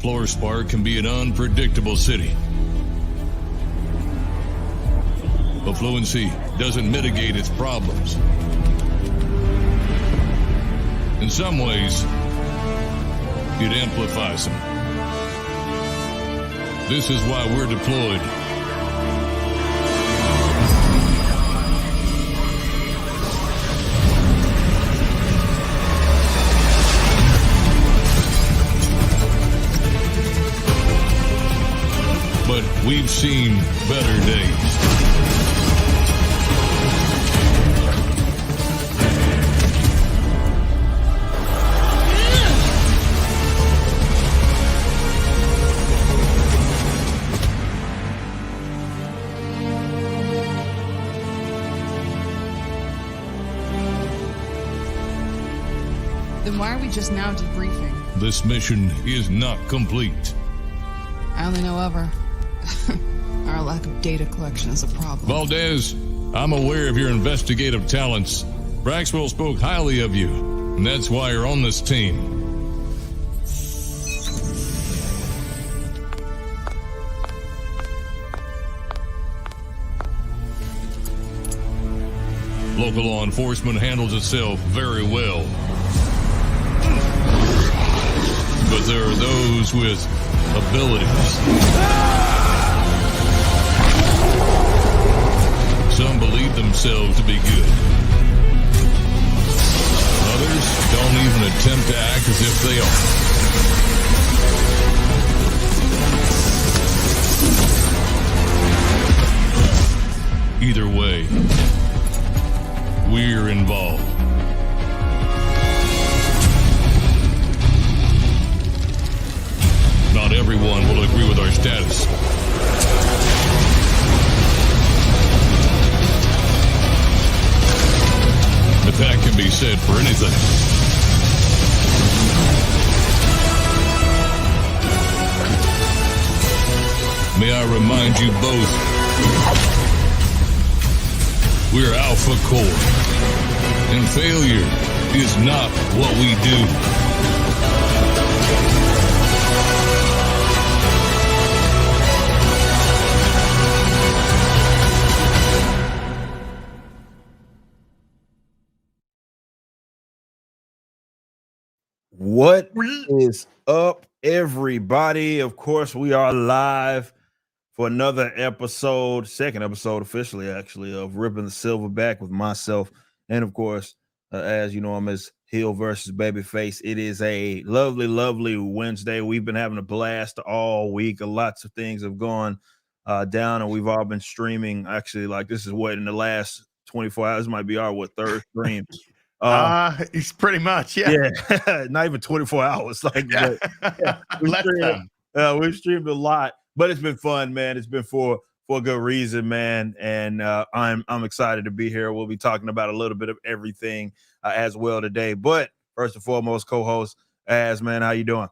Fluorspar can be an unpredictable city. But fluency doesn't mitigate its problems. In some ways, it amplifies them. This is why we're deployed. But we've seen better days. Then why are we just now debriefing? This mission is not complete. I only know of her. Our lack of data collection is a problem. Valdez, I'm aware of your investigative talents. Braxwell spoke highly of you, and that's why you're on this team. Local law enforcement handles itself very well. But there are those with abilities. Some believe themselves to be good. Others don't even attempt to act as if they are. Either way, we're involved. Not everyone will agree with our status. But that can be said for anything. May I remind you both, we're Alphacore, and failure is not what we do. What is up, everybody? Of course, we are live for another episode, second episode officially, actually, of Ripping the Silverback with myself. And of course, as you know, I'm as Heel versus Babyface. It is a lovely, lovely Wednesday. We've been having a blast all week. Lots of things have gone down, and we've all been streaming. Actually, like this is what in the last 24 hours might be our third stream. It's pretty much, yeah. Yeah, not even 24 hours. Like, yeah. We've streamed a lot, but it's been fun, man. It's been for a good reason, man. And I'm excited to be here. We'll be talking about a little bit of everything as well today. But first and foremost, co-host Az, man, how you doing?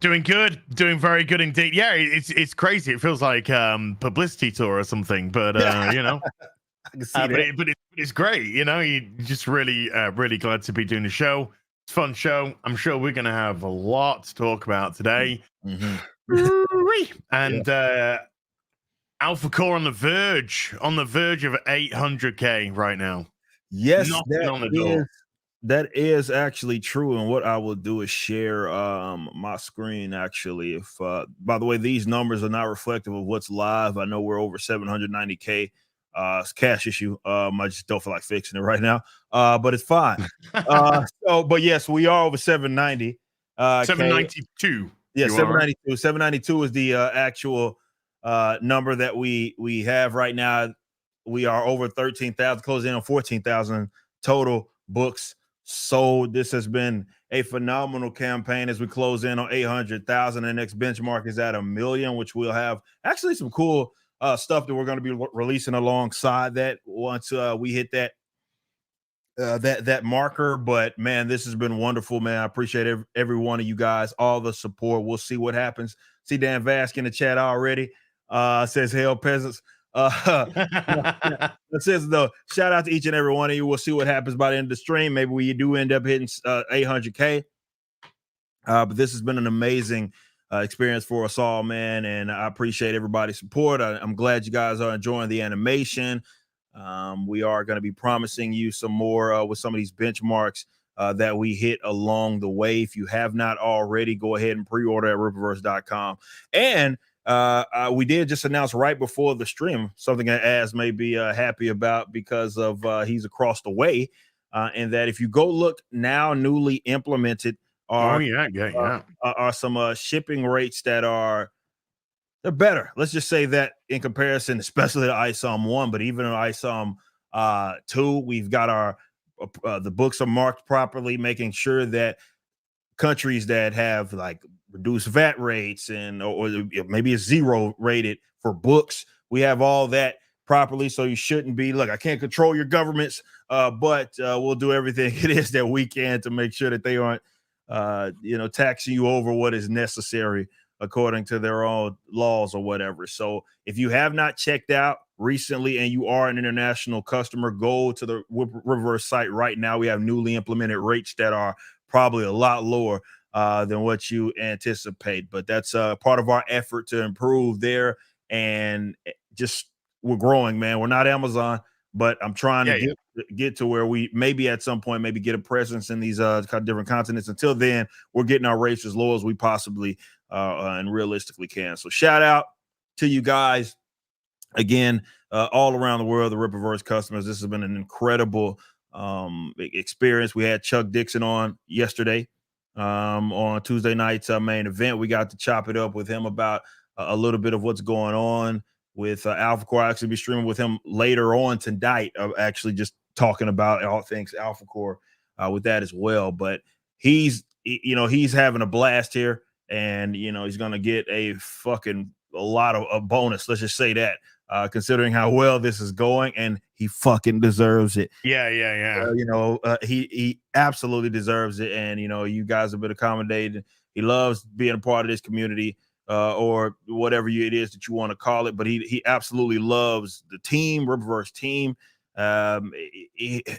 Doing good, doing very good indeed. Yeah, it's crazy. It feels like publicity tour or something, but you know. I can see that. But it's great, you know. You just really glad to be doing the show. It's a fun show. I'm sure we're going to have a lot to talk about today. Mm-hmm. And Alphacore on the verge of 800K right now. Yes, that is actually true. And what I will do is share my screen. Actually, if by the way, these numbers are not reflective of what's live. I know we're over 790K. It's a cash issue. I just don't feel like fixing it right now. But it's fine. But yes, we are over 790. 792. Yeah, 792. 792 is the actual number that we have right now. We are over 13,000, closing in on 14,000 total books sold. This has been a phenomenal campaign as we close in on 800,000. The next benchmark is at 1 million, which we'll have actually some cool stuff that we're going to be releasing alongside that once we hit that marker. But man, this has been wonderful, man. I appreciate every one of you guys, all the support. We'll see what happens. See Dan Vask in the chat already. Says hail peasants. That says though, shout out to each and every one of you. We'll see what happens by the end of the stream. Maybe we do end up hitting 800K. But this has been an amazing experience for us all, man. And I appreciate everybody's support. I'm glad you guys are enjoying the animation. We are going to be promising you some more with some of these benchmarks that we hit along the way. If you have not already, go ahead and pre-order at rippaverse.com. And we did just announce right before the stream something that Az may be happy about because of he's across the way, and that if you go look now, newly implemented are some shipping rates that they're better. Let's just say that in comparison, especially to Isom 1, but even in Isom 2, we've got our the books are marked properly, making sure that countries that have like reduced VAT rates and or maybe a 0 rated for books, we have all that properly. So you shouldn't be, look, I can't control your governments, but we'll do everything it is that we can to make sure that they aren't taxing you over what is necessary according to their own laws or whatever. So if you have not checked out recently and you are an international customer, go to the Rippaverse site right now. We have newly implemented rates that are probably a lot lower than what you anticipate, but that's part of our effort to improve there. And just we're growing, man. We're not Amazon, but I'm trying to get to where we maybe at some point maybe get a presence in these different continents. Until then, we're getting our rates as low as we possibly and realistically can. So shout out to you guys again, all around the world, the Rippaverse customers. This has been an incredible experience. We had Chuck Dixon on yesterday on Tuesday night's main event. We got to chop it up with him about a little bit of what's going on with Alphacore. I'll actually be streaming with him later on tonight, actually just talking about all things Alphacore with that as well. But he's having a blast here, and he's gonna get a lot of a bonus. Let's just say that, considering how well this is going, and he fucking deserves it. He absolutely deserves it. And you guys have been accommodating. He loves being a part of this community, or whatever it is that you want to call it. But he absolutely loves the team, Rippaverse team.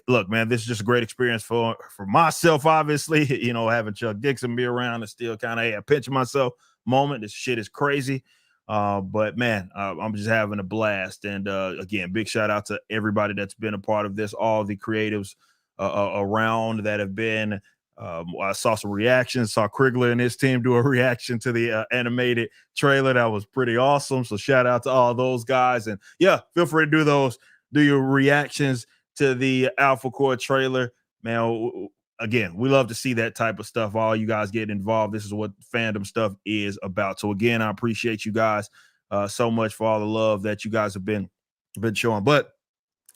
Look, man, this is just a great experience for myself. Obviously, having Chuck Dixon be around is still kind of a pinch myself moment. This shit is crazy. But man, I'm just having a blast. And again, big shout out to everybody that's been a part of this, all the creatives around that have been. I saw some reactions, saw Krigler and his team do a reaction to the animated trailer. That was pretty awesome. So shout out to all those guys. And yeah, feel free to do your reactions to the Alphacore trailer, man. Again, we love to see that type of stuff. All you guys get involved. This is what fandom stuff is about. So again, I appreciate you guys so much for all the love that you guys have been showing. But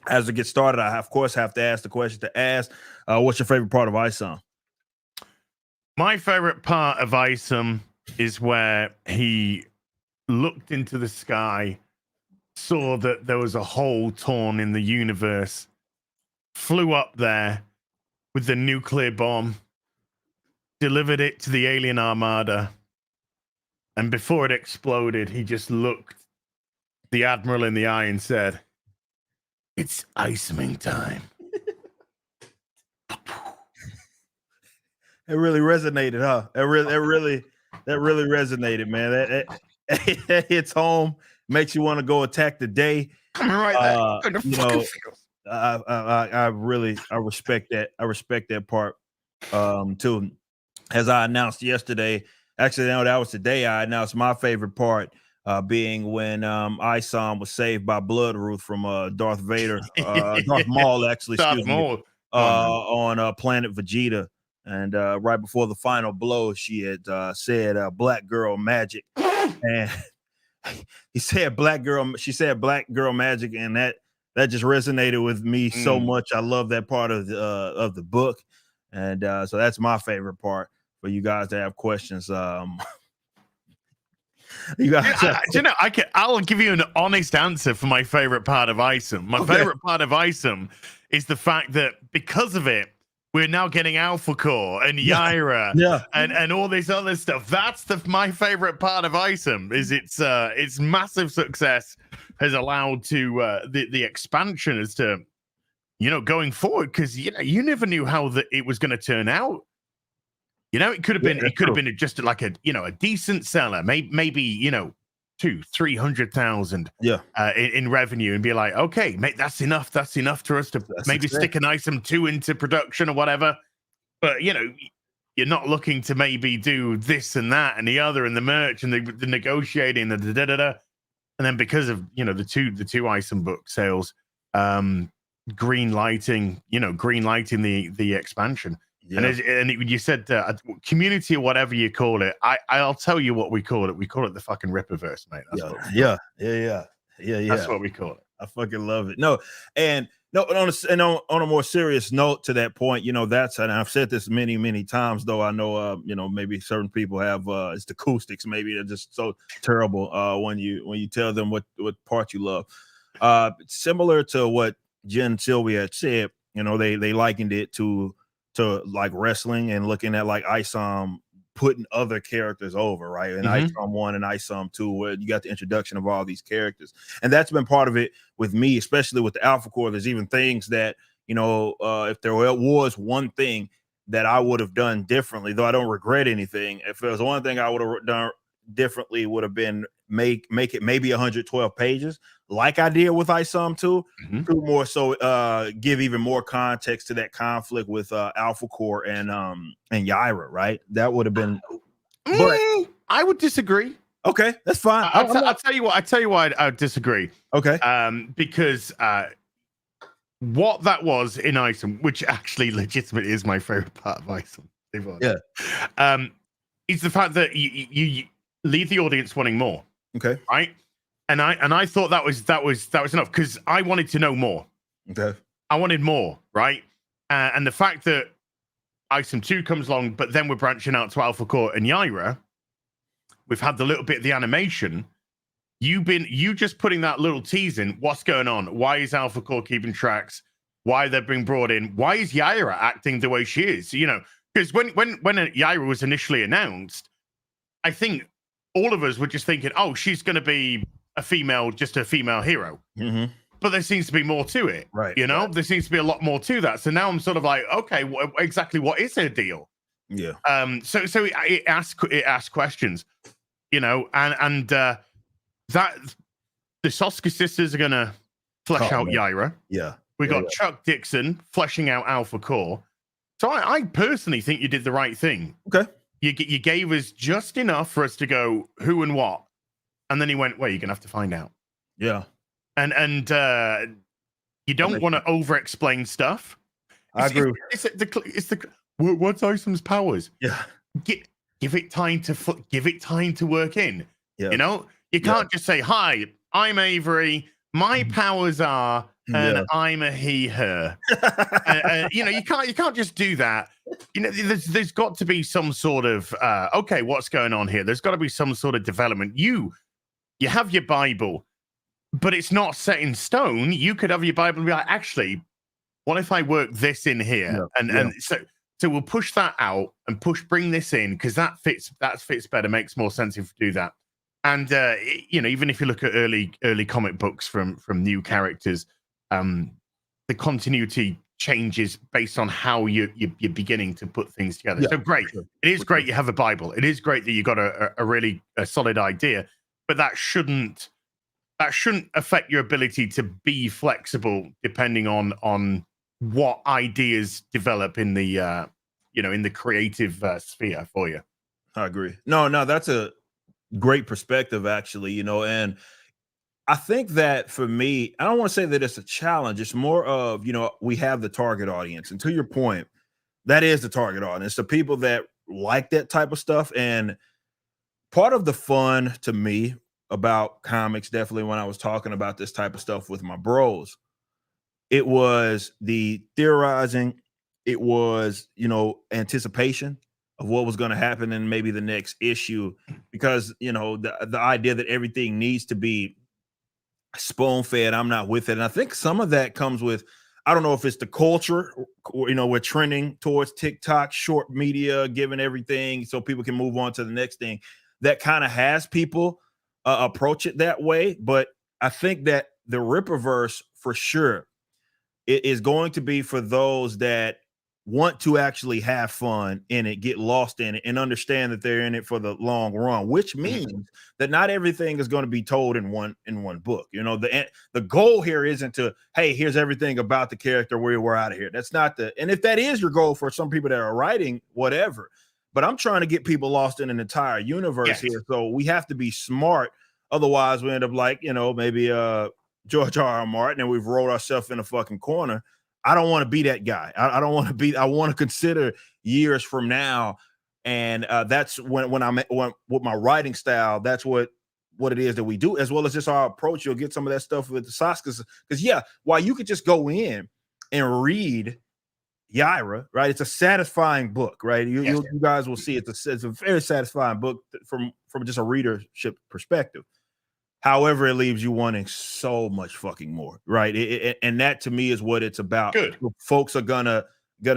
as we get started, I of course have to ask the question to ask, what's your favorite part of Isom? My favorite part of Isom is where he looked into the sky, saw that there was a hole torn in the universe, flew up there with the nuclear bomb, delivered it to the alien armada, and before it exploded, he just looked the admiral in the eye and said, "It's Isoming time." It really resonated, huh? That really resonated, man. That hits home, makes you want to go attack the day. I respect that. I respect that part too. As I announced yesterday, actually, no, that was today. I announced my favorite part being when Isom was saved by Bloodruth from Darth Vader, Darth Maul, actually, Darth Maul. On Planet Vegeta. And right before the final blow, she had said "Black Girl Magic," and he said "Black Girl." She said "Black Girl Magic," and that just resonated with me so much. I love that part of the book, and so that's my favorite part. For you guys to have questions, you guys. I'll give you an honest answer for my favorite part of Isom. My favorite part of Isom is the fact that because of it, we're now getting Alphacore and Yaira and all this other stuff. That's my favorite part of Isom. Is its massive success has allowed to the expansion as to going forward, because you never knew how it was going to turn out. You know, it could have Yeah, been that's it could have true. been just like a a decent seller, maybe 200-300,000 Yeah, in revenue, and be like, okay, mate, that's enough. That's enough for us to that's maybe success. stick an Isom 2 into production or whatever. But you're not looking to maybe do this and that and the other and the merch and the negotiating and the da da da. And then because of the two Isom book sales, green lighting the expansion. Yeah, You said community or whatever you call it. I'll tall you what we call it. We call it the fucking Rippaverse, mate. That's yeah, what we call it. yeah. That's what we call it. I fucking love it. No, and no, on a more serious note to that point, that's, and I've said this many, many times, though I know, maybe certain people have it's the acoustics, maybe they're just so terrible when you tell them what part you love. Similar to what Jen and Sylvia had said, they likened it to like wrestling and looking at like Isom putting other characters over, right? And Isom 1 and Isom 2, where you got the introduction of all these characters. And that's been part of it with me, especially with the Alphacore. There's even things that, if there was one thing that I would have done differently, though I don't regret anything. If there was one thing I would have done differently, would have been make it maybe 112 pages, like I did with Isom 2, to more so give even more context to that conflict with Alphacore and Yaira, right? That would have been, but I would disagree. okay, that's fine. I'll tell you what. I tell you why I would Okay. Because what that was in Isom, which actually legitimately is my favorite part of Isom. Yeah. Is the fact that you leave the audience wanting more. Okay. Right. And I thought that was enough, because I wanted to know more. Okay. I wanted more. Right. And the fact that Isom 2 comes along, but then we're branching out to Alphacore and Yaira. We've had the little bit of the animation. You just putting that little tease in. What's going on? Why is Alphacore keeping tracks? Why they've been brought in? Why is Yaira acting the way she is? Because when Yaira was initially announced, I think all of us were just thinking, oh, she's going to be just a female hero. Mm-hmm. But there seems to be more to it. Right. There seems to be a lot more to that. So now I'm sort of like, okay, exactly what is her deal? Yeah. So it asks questions, and that the Soska sisters are gonna flesh out Yaira. Yeah. We got Chuck Dixon fleshing out Alphacore. So I personally think you did the right thing. Okay. You gave us just enough for us to go who and what, and then he went, well, you're gonna have to find out. Yeah. And you don't want to over-explain stuff. I agree. What's Isom's powers? Yeah. Give it time to work in. Yeah. You can't just say, hi, I'm Avery, my powers are, and I'm a he, her. You can't just do that. There's got to be some sort of okay, what's going on here? There's got to be some sort of development. You have your Bible, but it's not set in stone. You could have your Bible and be like, actually, what if I work this in here? And so we'll push that out and bring this in, because that fits better, makes more sense if we do that. And even if you look at early comic books from new characters, the continuity changes based on how you're beginning to put things together. So great. Sure. It is great you have a Bible. It is great that you got a really solid idea, but that shouldn't affect your ability to be flexible depending on what ideas develop in the in the creative sphere for you. I agree. No, that's a great perspective, actually, and I think that for me, I don't want to say that it's a challenge. It's more of, we have the target audience. And to your point, that is the target audience, the people that like that type of stuff. And part of the fun to me about comics, definitely when I was talking about this type of stuff with my bros, it was the theorizing, it was, anticipation of what was going to happen in maybe the next issue, because, the idea that everything needs to be spoon-fed, I'm not with it. And I think some of that comes with, I don't know if it's the culture, we're trending towards TikTok, short media, giving everything so people can move on to the next thing. That kind of has people approach it that way. But I think that the Rippaverse, for sure, it is going to be for those that want to actually have fun in it, get lost in it, and understand that they're in it for the long run, which means that not everything is going to be told in one book. You know, the goal here isn't to, hey, here's everything about the character, we're out of here. That's not and if that is your goal for some people that are writing, whatever. But I'm trying to get people lost in an entire universe here. So we have to be smart. Otherwise, we end up like, you know, maybe George R.R. Martin, and we've rolled ourselves in a fucking corner. I don't want to be that guy. I don't want to be. I want to consider years from now, and that's when I'm with my writing style. That's what it is that we do, as well as just our approach. You'll get some of that stuff with the Saskas, because while you could just go in and read Yaira, right? It's a satisfying book, right? You guys will see it's a very satisfying book from just a readership perspective. However, it leaves you wanting so much fucking more, right? And that to me is what it's about. Good. Folks are gonna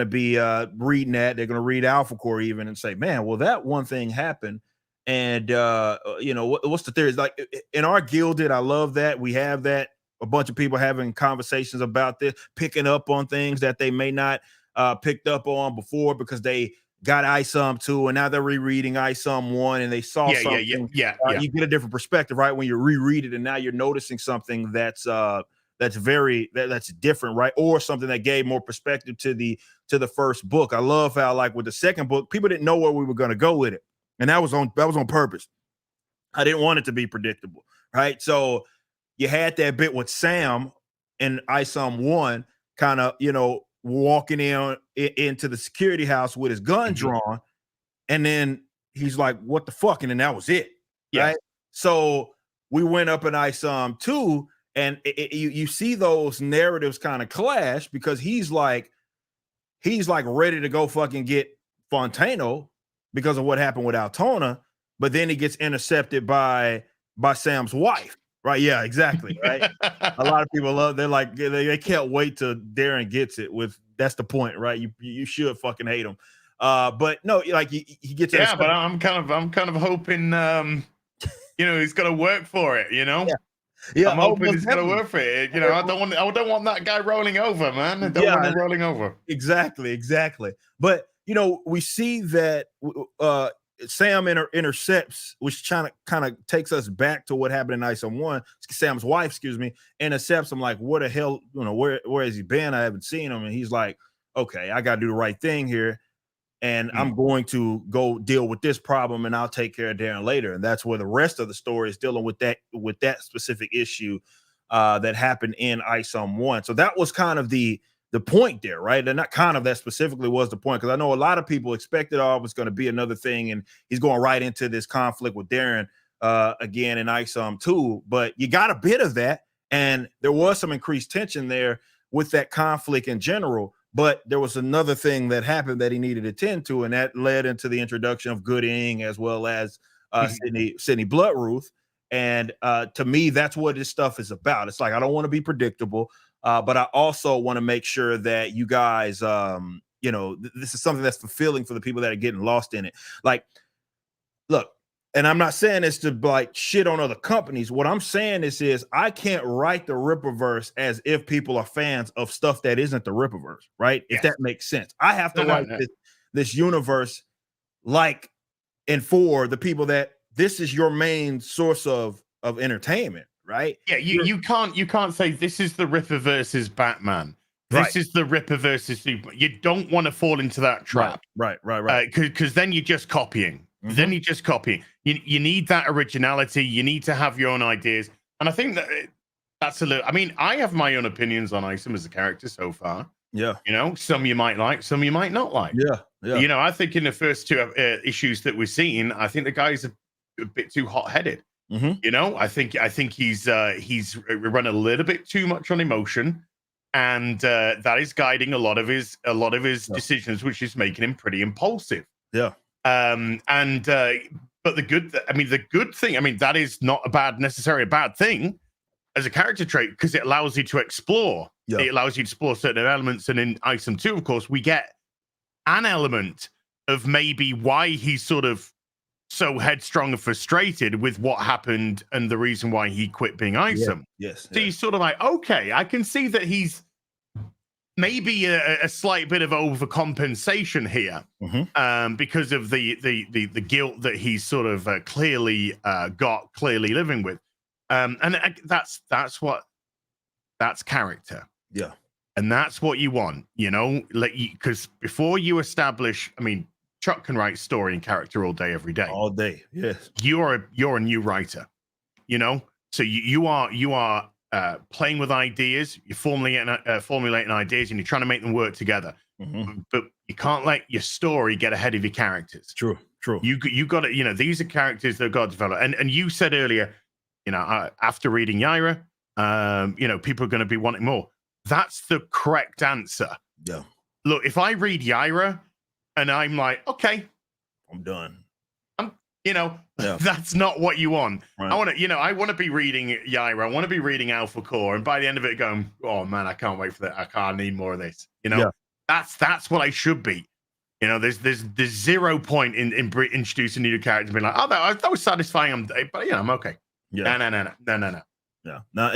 be reading that. They're gonna read Alphacore even and say, man, well, that one thing happened. And you know, what's the theory? Like in our Gilded, I love that we have that, a bunch of people having conversations about this, picking up on things that they may not picked up on before because they got Isom 2 and now they're rereading Isom 1 and they saw something. You get a different perspective, right? When you reread it and now you're noticing something that's different, right? Or something that gave more perspective to the first book. I love how, like, with the second book, people didn't know where we were going to go with it, and that was on purpose. I didn't want it to be predictable, right? So you had that bit with Sam in Isom 1, kind of, you know, walking into the security house with his gun drawn, and then he's like, what the fuck? And then that was it. Right. So we went up in Isom 2, and you see those narratives kind of clash, because he's like ready to go fucking get Fontano because of what happened with Altona, but then he gets intercepted by Sam's wife. Right. Yeah, exactly. Right. A lot of people they're like, they can't wait till Darren gets it. That's the point, right? You should fucking hate him. But no, like he gets. Yeah, but I'm kind of hoping, you know, he's gonna work for it. You know. Yeah. I'm hoping he's gonna work for it. You know, I don't want that guy rolling over, man. I don't want him rolling over. Exactly. But you know, we see that Sam intercepts, which kind of takes us back to what happened in Isom 1. Sam's wife, intercepts him. Like, what the hell, you know, where has he been? I haven't seen him. And he's like, okay, I got to do the right thing here, and I'm going to go deal with this problem, and I'll take care of Darren later. And that's where the rest of the story is dealing with that specific issue that happened in Isom 1. So that was kind of the point there, right? And not kind of, that specifically was the point, because I know a lot of people expected it was going to be another thing, and he's going right into this conflict with Darren again in Isom 2. But you got a bit of that, and there was some increased tension there with that conflict in general. But there was another thing that happened that he needed to tend to, and that led into the introduction of Gooding as well as Sydney Bloodruth. And to me, that's what this stuff is about. It's like, I don't want to be predictable. But I also want to make sure that you guys, you know, this is something that's fulfilling for the people that are getting lost in it. Like, look, and I'm not saying this to like shit on other companies. What I'm saying is I can't write the Rippaverse as if people are fans of stuff that isn't the Rippaverse, right? If that makes sense. I have to write this universe like, and for the people that this is your main source of entertainment. Right? Yeah, you can't say this is the Ripper versus Batman. This is the Ripper versus Superman. You don't want to fall into that trap. Right. Because then you're just copying. Then you're just copying. You need that originality. You need to have your own ideas. And I think that's a little. I mean, I have my own opinions on Isom as a character so far. Yeah. You know, some you might like, some you might not like. Yeah. You know, I think in the first two issues that we've seen, I think the guy's a bit too hot-headed. You know, I think he's run a little bit too much on emotion, and that is guiding a lot of his decisions, which is making him pretty impulsive. Yeah. But the good thing, that is not necessarily a bad thing as a character trait, because it allows you to explore. Yeah. It allows you to explore certain elements, and in Isom 2, of course, we get an element of maybe why he's sort of so headstrong and frustrated with what happened and the reason why he quit being Isom. Yes. So he's sort of like, okay, I can see that he's maybe a slight bit of overcompensation here, because of the guilt that he's sort of clearly living with, and that's character. Yeah. And that's what you want, because before you establish, I mean, Chuck can write story and character all day, every day. All day. Yes. You're a new writer, so you are playing with ideas, you're formulating ideas, and you're trying to make them work together. But you can't let your story get ahead of your characters. True. You got to, these are characters that got to develop. And you said earlier, after reading Yaira, people are going to be wanting more. That's the correct answer. Yeah. Look, if I read Yaira and I'm like, okay, I'm done. That's not what you want. Right. I want to be reading Yaira. I want to be reading Alphacore, and by the end of it, going, oh man, I can't wait for that. I need more of this. That's what I should be. There's 0 point in introducing new characters and being like, oh, that was satisfying. But I'm okay. Yeah. No. Yeah. No,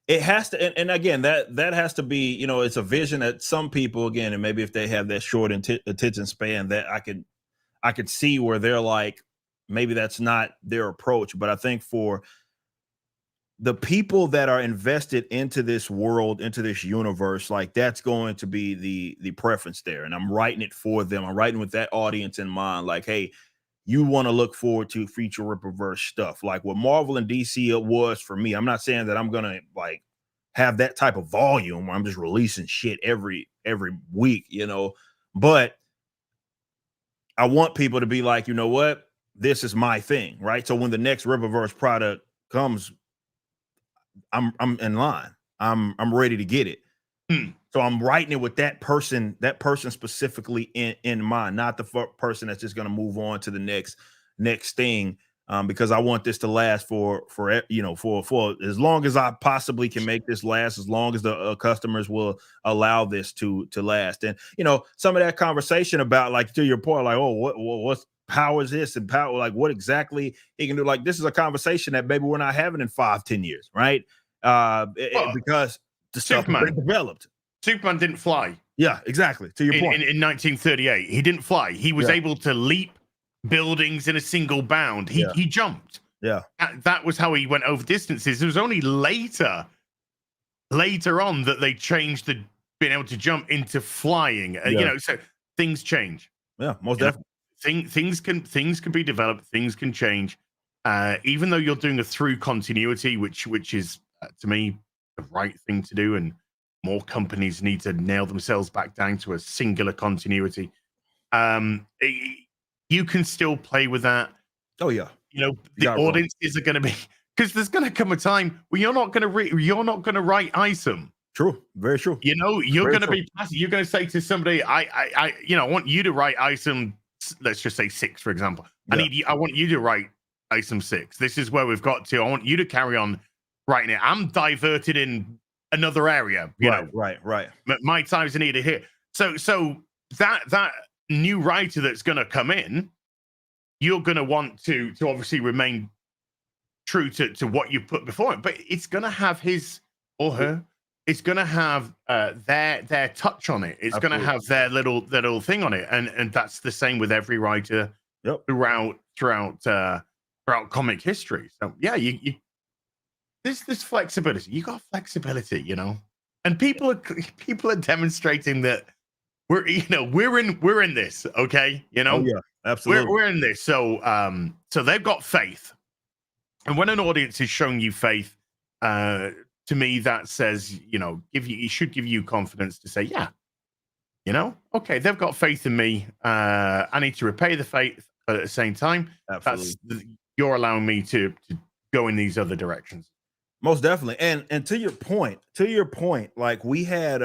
it has to, and again, that has to be, it's a vision that some people, again, and maybe if they have that short attention span, that I could see where they're like, maybe that's not their approach. But I think for the people that are invested into this world, into this universe, like that's going to be the preference there. And I'm writing it for them. I'm writing with that audience in mind. Like, hey, you want to look forward to future Rippaverse stuff. Like what Marvel and DC it was for me. I'm not saying that I'm going to like have that type of volume where I'm just releasing shit every week, but I want people to be like, you know what? This is my thing, right? So when the next Rippaverse product comes, I'm in line. I'm ready to get it. So I'm writing it with that person specifically in mind, not the person that's just going to move on to the next thing, because I want this to last for as long as I possibly can make this last, as long as the customers will allow this to last. And some of that conversation about, like, to your point, like, oh, what's how is this and power, like what exactly he can do? Like, this is a conversation that maybe we're not having in 5-10 years, right? Because the stuff has been developed. Superman didn't fly. Yeah, exactly. To your point. In 1938, he didn't fly. He was able to leap buildings in a single bound. He jumped. Yeah. That was how he went over distances. It was only later on that they changed the being able to jump into flying. So things change. Yeah, most definitely. Things can be developed. Things can change. Even though you're doing a through continuity, which is to me the right thing to do, and more companies need to nail themselves back down to a singular continuity. You can still play with that. Oh yeah. The audiences are going to be, because there's going to come a time where you're not going to write Isom. True. Very true. You're going to be passive. You're going to say to somebody, I want you to write Isom. Let's just say 6, for example. I want you to write Isom 6. This is where we've got to. I want you to carry on writing it. I'm diverted in another area. Right. My time's needed here. So that new writer that's going to come in, you're going to want to obviously remain true to what you put before it, but it's going to have his or her. It's going to have their touch on it. It's going to have their little thing on it, and that's the same with every writer throughout comic history. So yeah, you this flexibility. You got flexibility, and people are demonstrating that we're in this. Okay, Oh, yeah, absolutely. we're in this. So they've got faith, and when an audience is showing you faith, to me, that says, it should give you confidence to say, yeah, okay, they've got faith in me. I need to repay the faith, but at the same time, you're allowing me to go in these other directions. Most definitely. And to your point, like we had,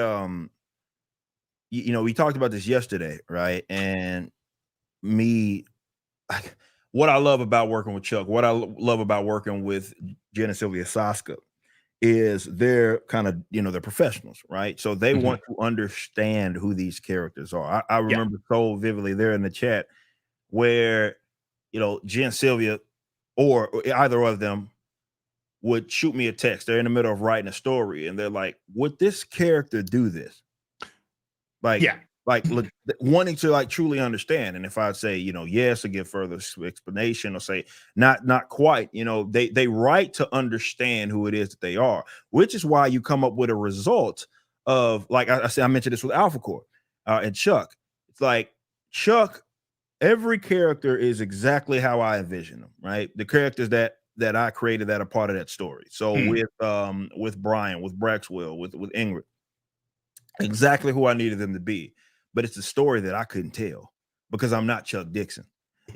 we talked about this yesterday, right? And what I love about working with Chuck, what I love about working with Jen and Sylvia Saska, is they're kind of, they're professionals, right? So they want to understand who these characters are. I remember so vividly there in the chat where, Jen, Sylvia, or either of them would shoot me a text. They're in the middle of writing a story, and they're like, "Would this character do this?" Like, Yeah. look, wanting to like truly understand. And if I say, yes, or give further explanation, or say not quite, they write to understand who it is that they are, which is why you come up with a result of, like I said, I mentioned this with Alphacore and Chuck. It's like Chuck, every character is exactly how I envision them, right? The characters that I created that are part of that story. So with Brian, with Braxwell, with Ingrid, exactly who I needed them to be. But it's a story that I couldn't tell because I'm not Chuck Dixon.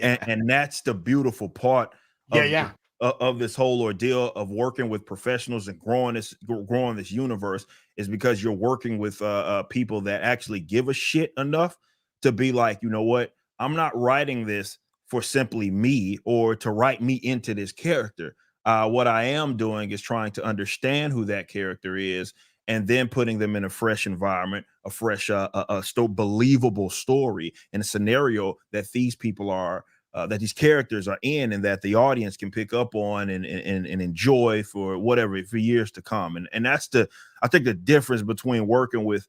And that's the beautiful part of this whole ordeal of working with professionals and growing this universe, is because you're working with people that actually give a shit enough to be like, you know what, I'm not writing this for simply me or to write me into this character. What I am doing is trying to understand who that character is, and then putting them in a fresh environment, a fresh, believable story and a scenario that these people are, that these characters are in, and that the audience can pick up on and enjoy for years to come. And that's I think the difference between working with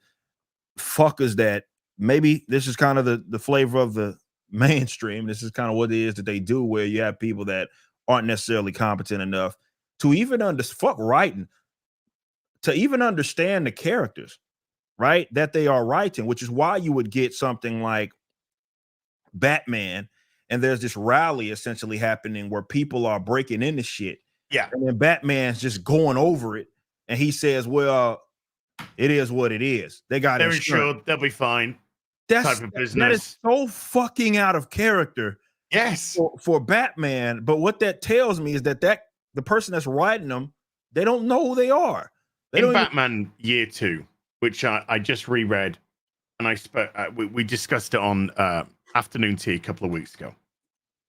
fuckers that maybe this is kind of the flavor of the mainstream. This is kind of what it is that they do, where you have people that aren't necessarily competent enough to even writing, to even understand the characters, right, that they are writing, which is why you would get something like Batman, and there's this rally essentially happening where people are breaking into shit. Yeah. And then Batman's just going over it, and he says, well, it is what it is. They're insured, they'll be fine. That's type of business. That is so fucking out of character. Yes. For Batman. But what that tells me is that the person that's writing them, they don't know who they are. In Batman Year 2, which I just reread, and we discussed it on Afternoon Tea a couple of weeks ago.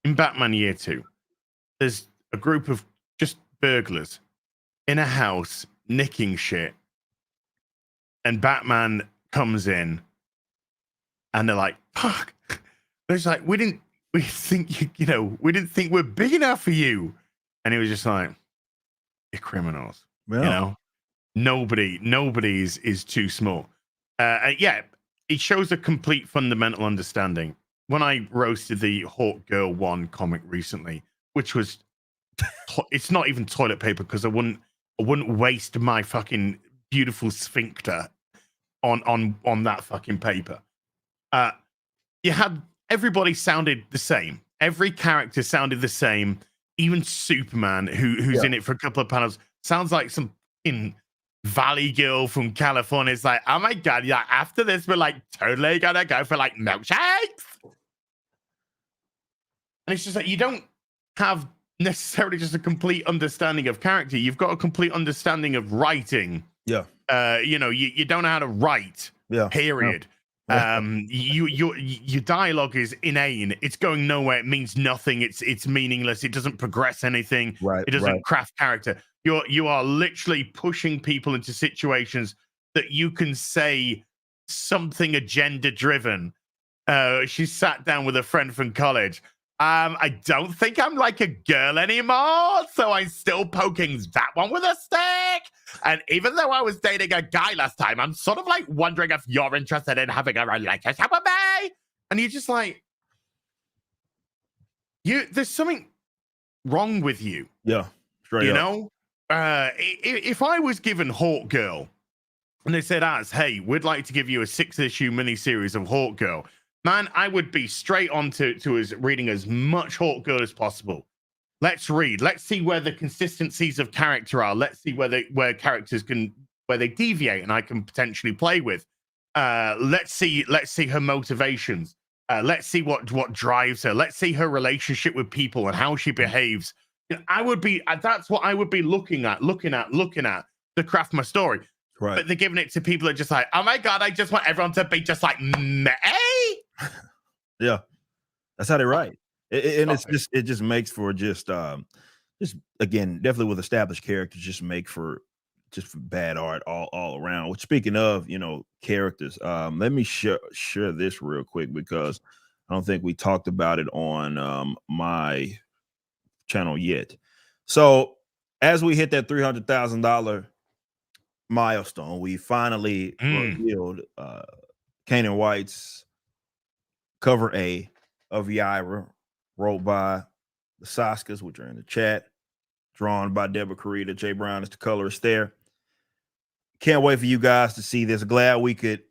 In Batman Year 2, there's a group of just burglars in a house nicking shit, and Batman comes in, and they're like, "Fuck!" It's like, we didn't think we didn't think we're big enough for you, and he was just like, "You're criminals," Nobody is too small. It shows a complete fundamental understanding. When I roasted the Hawk Girl 1 comic recently, which was it's not even toilet paper, because I wouldn't waste my fucking beautiful sphincter on that fucking paper. You had everybody sounded the same. Every character sounded the same. Even Superman, who's in it for a couple of panels, sounds like some Valley girl from California. Is like, oh my god, yeah, after this we're like totally gonna go for like milkshakes. And it's just like, you don't have necessarily just a complete understanding of character. You've got a complete understanding of writing. Yeah. You don't know how to write. Yeah. Period. Yeah. Your dialogue is inane. It's going nowhere. It means nothing. It's meaningless. It doesn't progress anything. Right. It doesn't craft character. You are literally pushing people into situations that you can say something agenda driven. She sat down with a friend from college. I don't think I'm like a girl anymore, so I'm still poking that one with a stick. And even though I was dating a guy last time, I'm sort of like wondering if you're interested in having a relationship with me. And you're just like, there's something wrong with you. Yeah. You know? If I was given Hawk Girl and they said, hey, we'd like to give you a 6-issue miniseries of Hawk Girl, man, I would be straight on to reading as much Hawk Girl as possible. Let's read. Let's see where the consistencies of character are. Let's see where characters where they deviate and I can potentially play with. Let's see her motivations. Let's see what drives her. Let's see her relationship with people and how she behaves. That's what I would be looking at to craft my story. Right. But they're giving it to people that are just like, oh my god, I just want everyone to be just like me. Yeah, that's how they write. It just makes for just again, definitely with established characters, just make for bad art all around. Which, speaking of, characters, let me share this real quick, because I don't think we talked about it on my channel yet. So as we hit that $300,000 milestone, we finally revealed Kanan White's cover A of Yaira, wrote by the Saskas, which are in the chat, drawn by Deborah Carita. Jay Brown is the colorist there. Can't wait for you guys to see this. Glad we could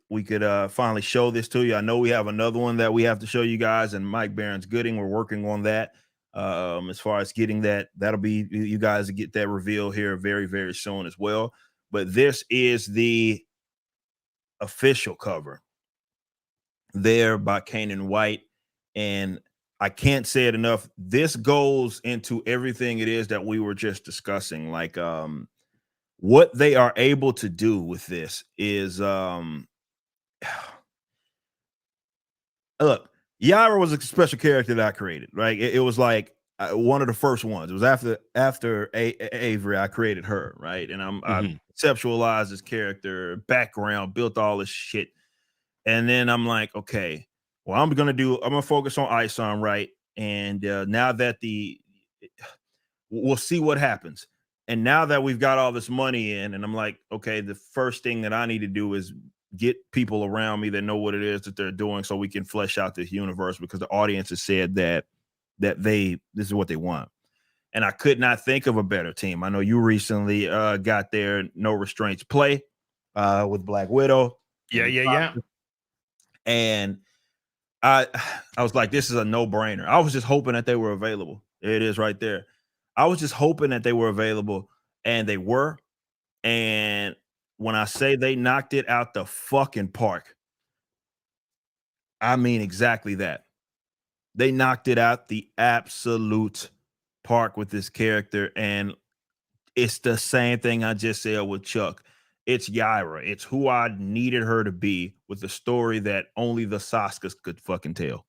finally show this to you. I know we have another one that we have to show you guys, and Mike Barron's Gooding. We're working on that. As far as getting that'll be you guys get that reveal here very, very soon as well. But this is the official cover there by Kanan White, and I can't say it enough. This goes into everything it is that we were just discussing. Like what they are able to do with this is look, Yaira was a special character that I created, right? It was like one of the first ones. It was after Avery, I created her, right? And I conceptualized this character, background, built all this shit. And then I'm like, okay, well, I'm gonna focus on Isom, right? And now that we'll see what happens. And now that we've got all this money in, and I'm like, okay, the first thing that I need to do is get people around me that know what it is that they're doing, so we can flesh out this universe, because the audience has said that this is what they want. And I could not think of a better team. I know you recently got their No Restraints play with Black Widow. Yeah. And I was like, this is a no-brainer. I was just hoping that they were available. It is right there. I was just hoping that they were available, and they were. And when I say they knocked it out the fucking park, I mean exactly that. They knocked it out the absolute park with this character, and it's the same thing I just said with Chuck. It's Yaira. It's who I needed her to be, with the story that only the Saskas could fucking tell.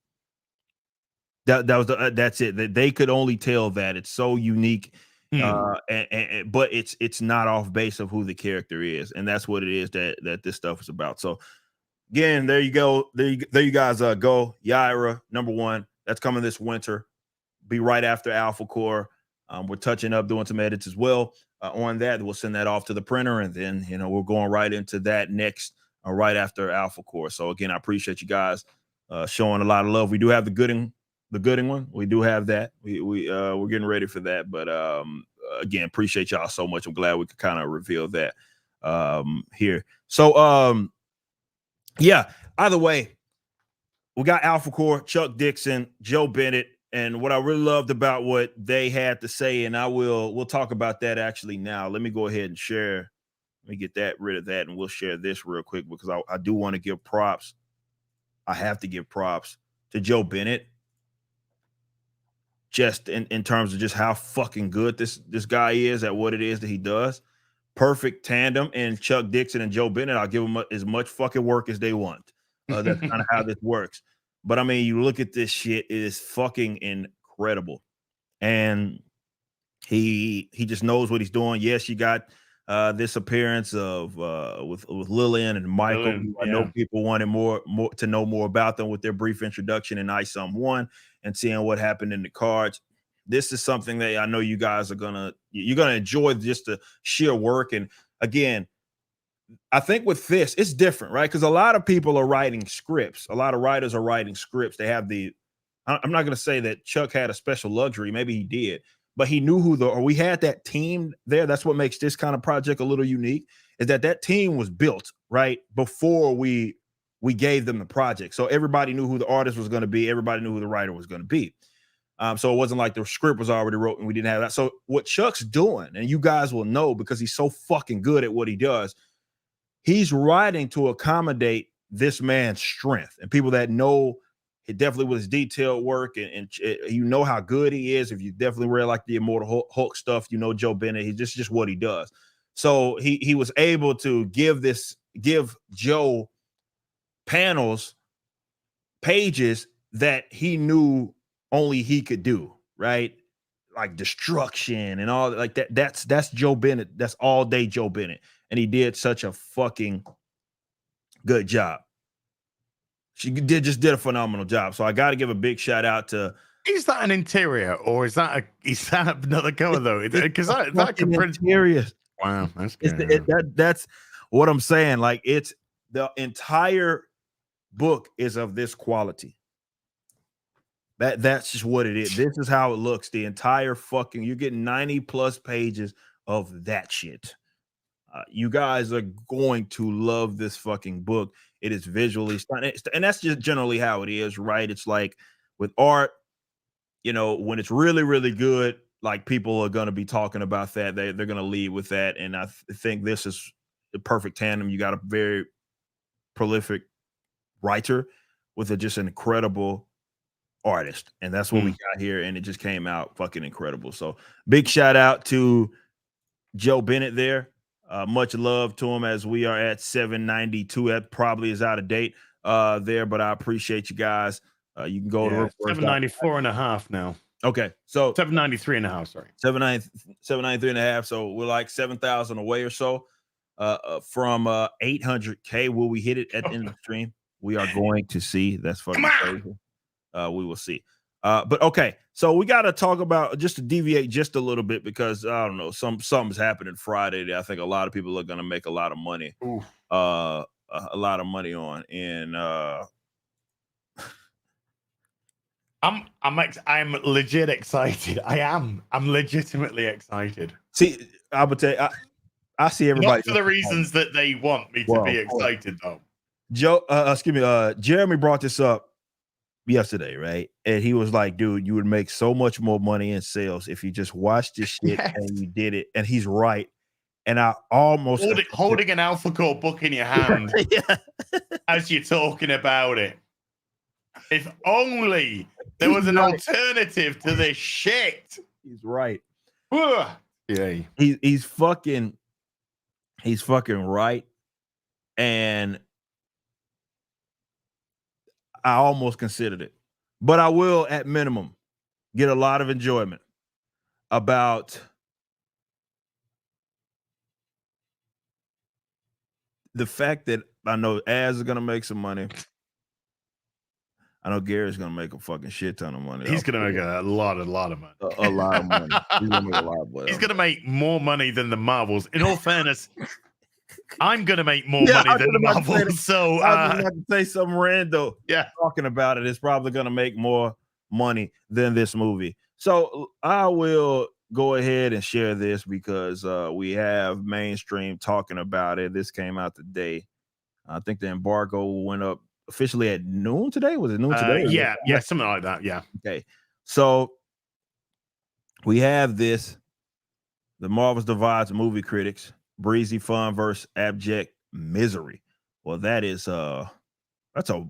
That's it. They could only tell that. It's so unique, but it's not off base of who the character is, and that's what it is that this stuff is about. So again, there you go. There you guys go. Yaira, #1. That's coming this winter. Be right after Alphacore. We're touching up, doing some edits as well on that. We'll send that off to the printer, and then we're going right into that next, right after Alphacore. So again, I appreciate you guys showing a lot of love. We do have the Gooding one. We do have that. We're getting ready for that. But again, appreciate y'all so much. I'm glad we could kind of reveal that here. So yeah. Either way, we got Alphacore, Chuck Dixon, Joe Bennett. And what I really loved about what they had to say, and we'll talk about that actually now. Let me go ahead and share. Let me get rid of that, and we'll share this real quick, because I do want to give props. I have to give props to Joe Bennett, just in terms of just how fucking good this guy is at what it is that he does. Perfect tandem. And Chuck Dixon and Joe Bennett, I'll give them as much fucking work as they want. That's kind of how this works. But I mean, you look at this shit, it is fucking incredible. And he just knows what he's doing. Yes, you got this appearance of with Lillian and Michael. I know people wanted more to know more about them with their brief introduction in Isom 1 and seeing what happened in the cards. This is something that I know you guys are gonna enjoy, just the sheer work. And again, I think with this, it's different, right? Because a lot of people are writing scripts. A lot of writers are writing scripts. They have I'm not going to say that Chuck had a special luxury. Maybe he did, but he knew we had that team there. That's what makes this kind of project a little unique, is that team was built right before we gave them the project. So everybody knew who the artist was going to be. Everybody knew who the writer was going to be. So it wasn't like the script was already wrote and we didn't have that. So what Chuck's doing, and you guys will know because he's so fucking good at what he does, he's writing to accommodate this man's strength, and people that know it definitely with his detailed work, and you know how good he is. If you definitely read like the Immortal Hulk stuff, you know Joe Bennett. He's just what he does. So he was able to give Joe pages that he knew only he could do, right? Like destruction and all like that. That's Joe Bennett. That's all day Joe Bennett. And he did such a fucking good job. She just did a phenomenal job. So I got to give a big shout out to Is that an interior or is that another cover though? Because that could print. interior. Wow, that's It's good. that's what I'm saying. Like, it's the entire book is of this quality. That's just what it is. This is how it looks. The entire fucking, you're getting 90 plus pages of that shit. You guys are going to love this fucking book. It is visually stunning, and that's just generally how it is, right? It's like with art, you know, when it's really, really good, like, people are going to be talking about that. They're going to lead with that. And I think this is the perfect tandem. You got a very prolific writer with just an incredible artist, and that's what we got here. And it just came out fucking incredible. So big shout out to Joe Bennett there. Much love to him, as we are at 792. That probably is out of date there, but I appreciate you guys. You can go to 794 and a half now. Okay, so 793 and a half. Sorry, 793 and a half. So we're like 7,000 away or so from 800K. Will we hit it at the end of the stream? We are going to see. That's fucking crazy. We will see. But okay, so we got to talk about, just to deviate just a little bit, because I don't know, something's happening Friday that I think a lot of people are going to make a lot of money. A lot of money on, and I'm legit excited. I'm legitimately excited. See, I would tell you, I see everybody. Not for the reasons that they want me to be excited, though. Jeremy brought this up yesterday, right? And he was like, dude, you would make so much more money in sales if you just watched this shit and you did it. And he's right. And I almost holding an Alphacore book in your hand as you're talking about it. If only there was an alternative to this shit. He's right. Yeah. He's fucking right. And I almost considered it, but I will, at minimum, get a lot of enjoyment about the fact that I know Az is going to make some money. I know Gary's going to make a fucking shit ton of money. He's going to make a lot of money. A lot of money. He's going to make a lot of money. He's going to make more money than the Marvels. In all fairness, I'm going to make more money than the Marvels. So I was about to say something random. Yeah. Talking about it, it's probably going to make more money than this movie. So I will go ahead and share this, because we have mainstream talking about it. This came out today. I think the embargo went up officially at noon today. Was it noon today? Yeah, something like that. Yeah. Okay. So we have this. The Marvels divides movie critics. Breezy fun versus abject misery. Well, that is that's a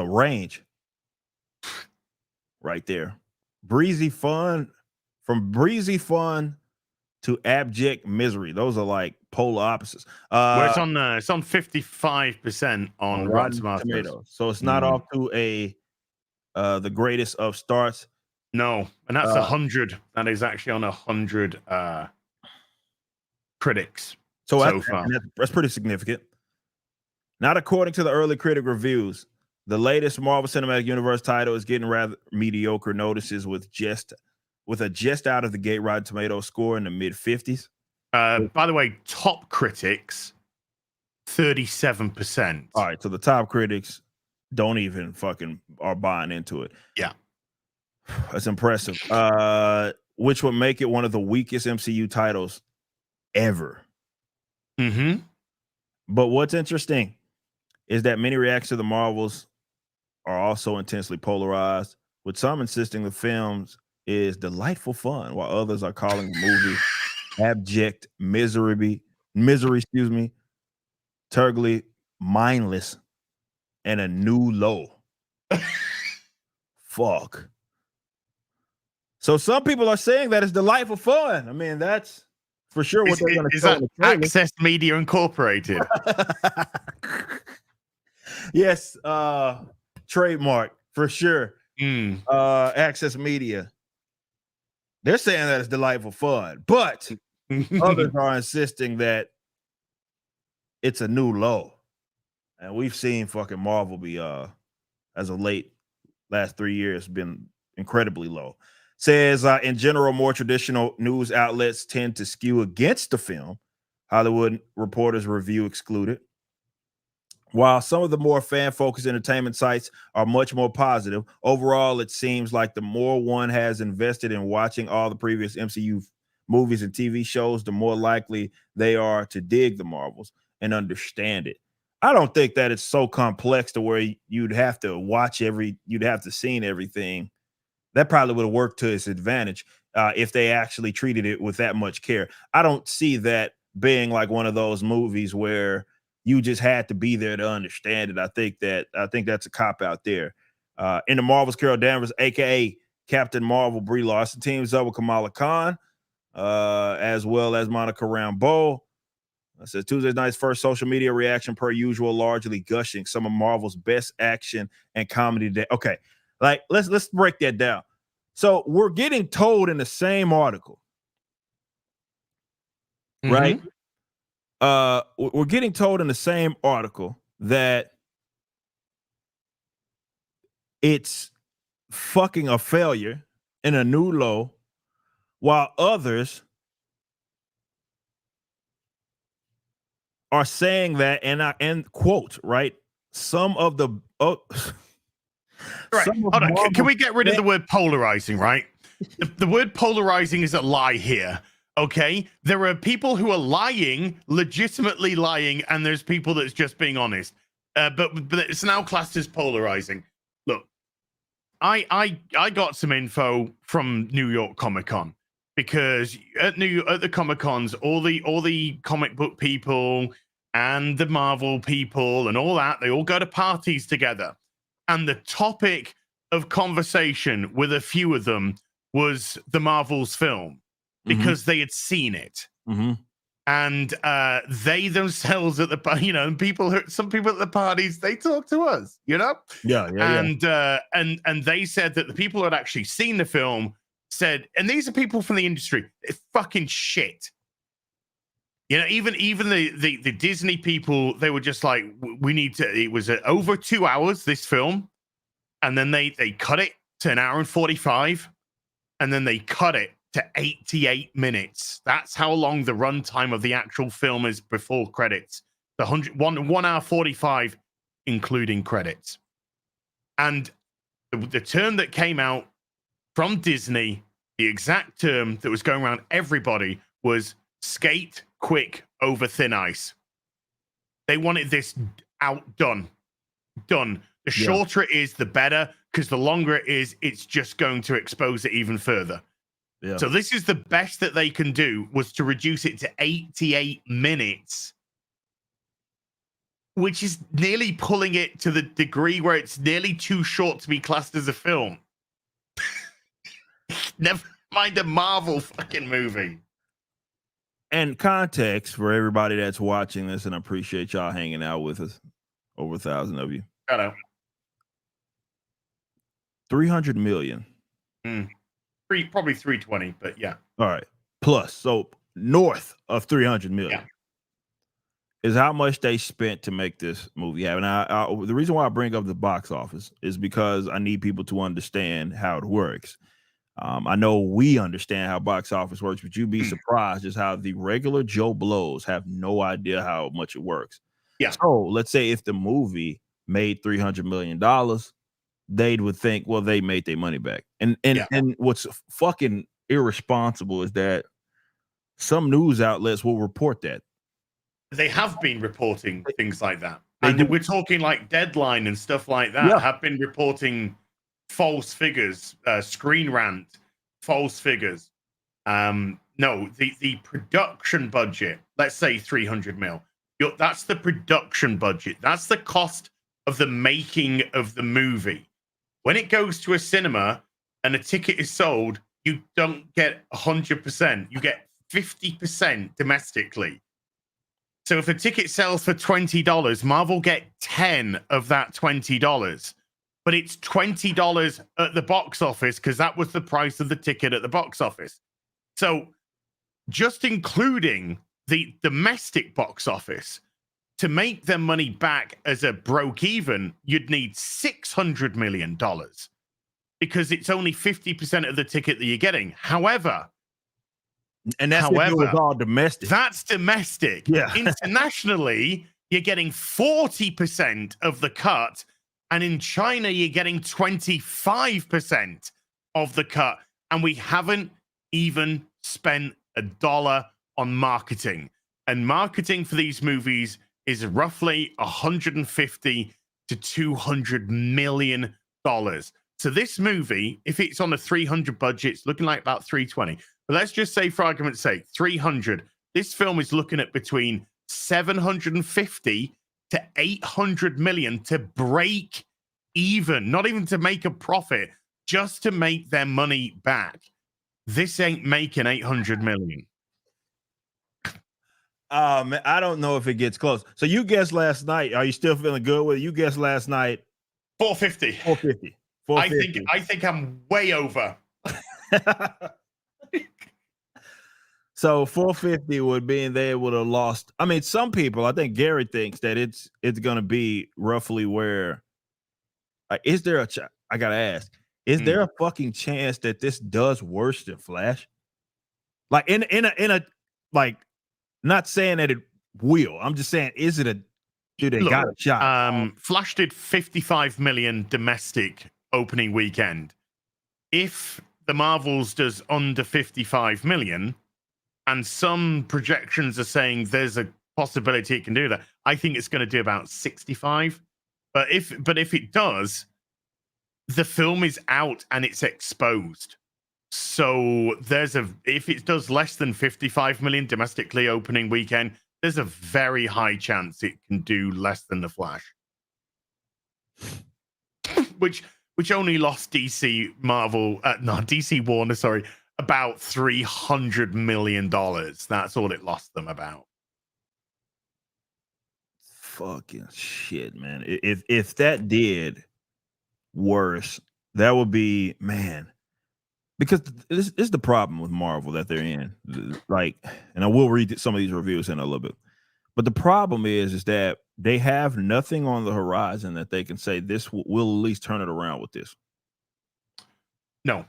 range right there. Breezy fun, from breezy fun to abject misery. Those are like polar opposites. Well, it's on 55% on Rotten Tomatoes. So it's not off to the greatest of starts. No, and that's 100. That is actually on 100 critics so far. That's pretty significant. Not according to the early critic reviews. The latest Marvel Cinematic Universe title is getting rather mediocre notices with a just out of the gate Rotten Tomatoes score in the mid-50s. By the way, top critics 37%. All right, so the top critics don't even fucking are buying into it. Yeah, that's impressive. Which would make it one of the weakest MCU titles ever. But what's interesting is that many reactions to the Marvels are also intensely polarized, with some insisting the films is delightful fun, while others are calling the movie abject misery, turgidly mindless, and a new low. Fuck. So some people are saying that it's delightful fun. I mean, that's for sure what they're going to show in the trailer. Access Media Incorporated. Yes, trademark for sure. Access Media. They're saying that it's delightful fun, but others are insisting that it's a new low. And we've seen fucking Marvel be as of late last 3 years been incredibly low. Says in general, more traditional news outlets tend to skew against the film. Hollywood Reporter's review excluded. While some of the more fan-focused entertainment sites are much more positive, overall, it seems like the more one has invested in watching all the previous MCU movies and TV shows, the more likely they are to dig the Marvels and understand it. I don't think that it's so complex to where you'd have to you'd have to seen everything. That probably would have worked to its advantage if they actually treated it with that much care. I don't see that being like one of those movies where you just had to be there to understand it. I think that's a cop out there. In the Marvels, Carol Danvers, aka Captain Marvel, Brie Larson, teams up with Kamala Khan, as well as Monica Rambeau. It says Tuesday night's first social media reaction, per usual, largely gushing some of Marvel's best action and comedy today. Okay, like let's break that down. So we're getting told in the same article, right? We're getting told in the same article that it's fucking a failure and a new low, while others are saying that, and quote, right? Some of the right. Hold on. Can we get rid of the word polarizing, right? The word polarizing is a lie here. Okay, there are people who are lying, legitimately lying, and there's people that's just being honest. But it's now classed as polarizing. Look, I got some info from New York Comic Con, because at the Comic Cons, all the comic book people and the Marvel people and all that, they all go to parties together, and the topic of conversation with a few of them was the Marvel's film, because they had seen it. And they themselves at the, some people at the parties, they talk to us, and they said that the people who had actually seen the film said, and these are people from the industry, it's fucking shit. Even the Disney people, they were just like, we need to, it was over 2 hours, this film, and then they cut it to 1 hour and 45, and then they cut it to 88 minutes. That's how long the runtime of the actual film is before credits. The 1 hour 45, including credits. And the term that came out from Disney, the exact term that was going around everybody, was skate quick over thin ice. They wanted this done. The shorter it is, the better, because the longer it is, it's just going to expose it even further. Yeah. So this is the best that they can do, was to reduce it to 88 minutes, which is nearly pulling it to the degree where it's nearly too short to be classed as a film. Never mind a Marvel fucking movie. And context for everybody that's watching this, and I appreciate y'all hanging out with us. Over 1,000 of you. Shout out. 300 million. Probably 320, but yeah. All right. Plus, so north of 300 million is how much they spent to make this movie happen. Now, the reason why I bring up the box office is because I need people to understand how it works. I know we understand how box office works, but you'd be surprised just how the regular Joe Blows have no idea how much it works. Yeah. So let's say if the movie made $300 million, they would think, well, they made their money back. And what's fucking irresponsible is that some news outlets will report that. They have been reporting things like that. And we're talking like Deadline and stuff like that have been reporting false figures, Screen Rant, false figures. No, the production budget, let's say 300 mil. That's the production budget. That's the cost of the making of the movie. When it goes to a cinema and a ticket is sold, you don't get 100%. You get 50% domestically. So if a ticket sells for $20, Marvel get 10 of that $20. But it's $20 at the box office because that was the price of the ticket at the box office. So just including the domestic box office, to make their money back as a broke even, you'd need $600 million. because it's only 50% of the ticket that you're getting. However, and that's if it was all domestic. That's domestic. Yeah. Internationally, you're getting 40% of the cut, and in China, you're getting 25% of the cut. And we haven't even spent $1 on marketing. And marketing for these movies is roughly $150 to $200 million. So this movie, if it's on a 300 budget, it's looking like about 320. But let's just say, for argument's sake, 300. This film is looking at between 750 to 800 million to break even, not even to make a profit, just to make their money back. This ain't making 800 million. Man, I don't know if it gets close. So you guessed last night. Are you still feeling good with it? You guessed last night 450. 450. 450. I think I'm way over. So 450 would be, and they would have lost. I mean, some people, I think Gary thinks that it's going to be roughly where. Is there I gotta ask? Is there a fucking chance that this does worse than Flash? Like in a like, not saying that it will. I'm just saying, is it do they got a shot? Flash did 55 million domestic opening weekend. If the Marvels does under 55 million, and some projections are saying there's a possibility it can do that, I think it's going to do about 65. But if it does, the film is out and it's exposed. So if it does less than 55 million domestically opening weekend, there's a very high chance it can do less than The Flash. which only lost DC Warner, sorry, about $300 million. That's all it lost them about. Fucking shit, man. If that did worse, that would be, man. Because this is the problem with Marvel that they're in. Like, and I will read some of these reviews in a little bit. But the problem is that they have nothing on the horizon that they can say this will at least turn it around with this. No.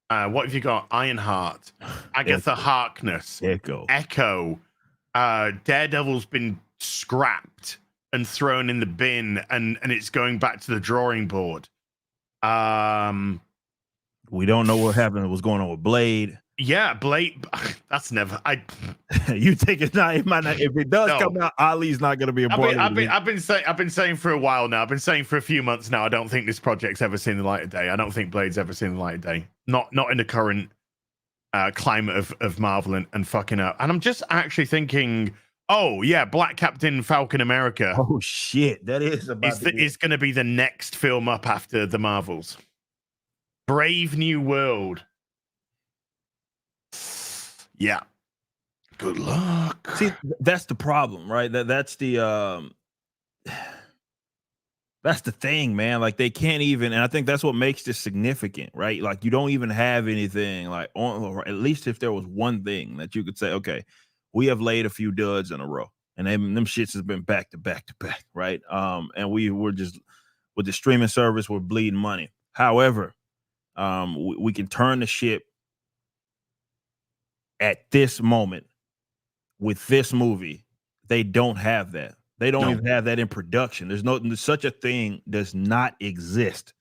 What have you got? Ironheart, Agatha Harkness, Echo. Daredevil's been scrapped and thrown in the bin, and it's going back to the drawing board. We don't know what happened. What's going on with Blade? Yeah, Blade. That's never. You think it's not? It might not. If it does come out, Ali's not going to be a boy. I've been saying for a while now. I've been saying for a few months now. I don't think this project's ever seen the light of day. I don't think Blade's ever seen the light of day. Not in the current climate of Marvel and fucking up. And I'm just actually thinking, oh yeah, Black Captain Falcon America. Oh shit, that is going to be the next film up after the Marvels. Brave New World. Yeah. Good luck. See, that's the problem, right? That's the thing, man. Like they can't even, and I think that's what makes this significant, right? Like you don't even have anything like on, or at least if there was one thing that you could say, okay, we have laid a few duds in a row, and them shits has been back to back to back, right? And we were just with the streaming service, we're bleeding money. However, we can turn the ship at this moment with this movie. They don't have that. They don't even have that in production. There's such a thing does not exist.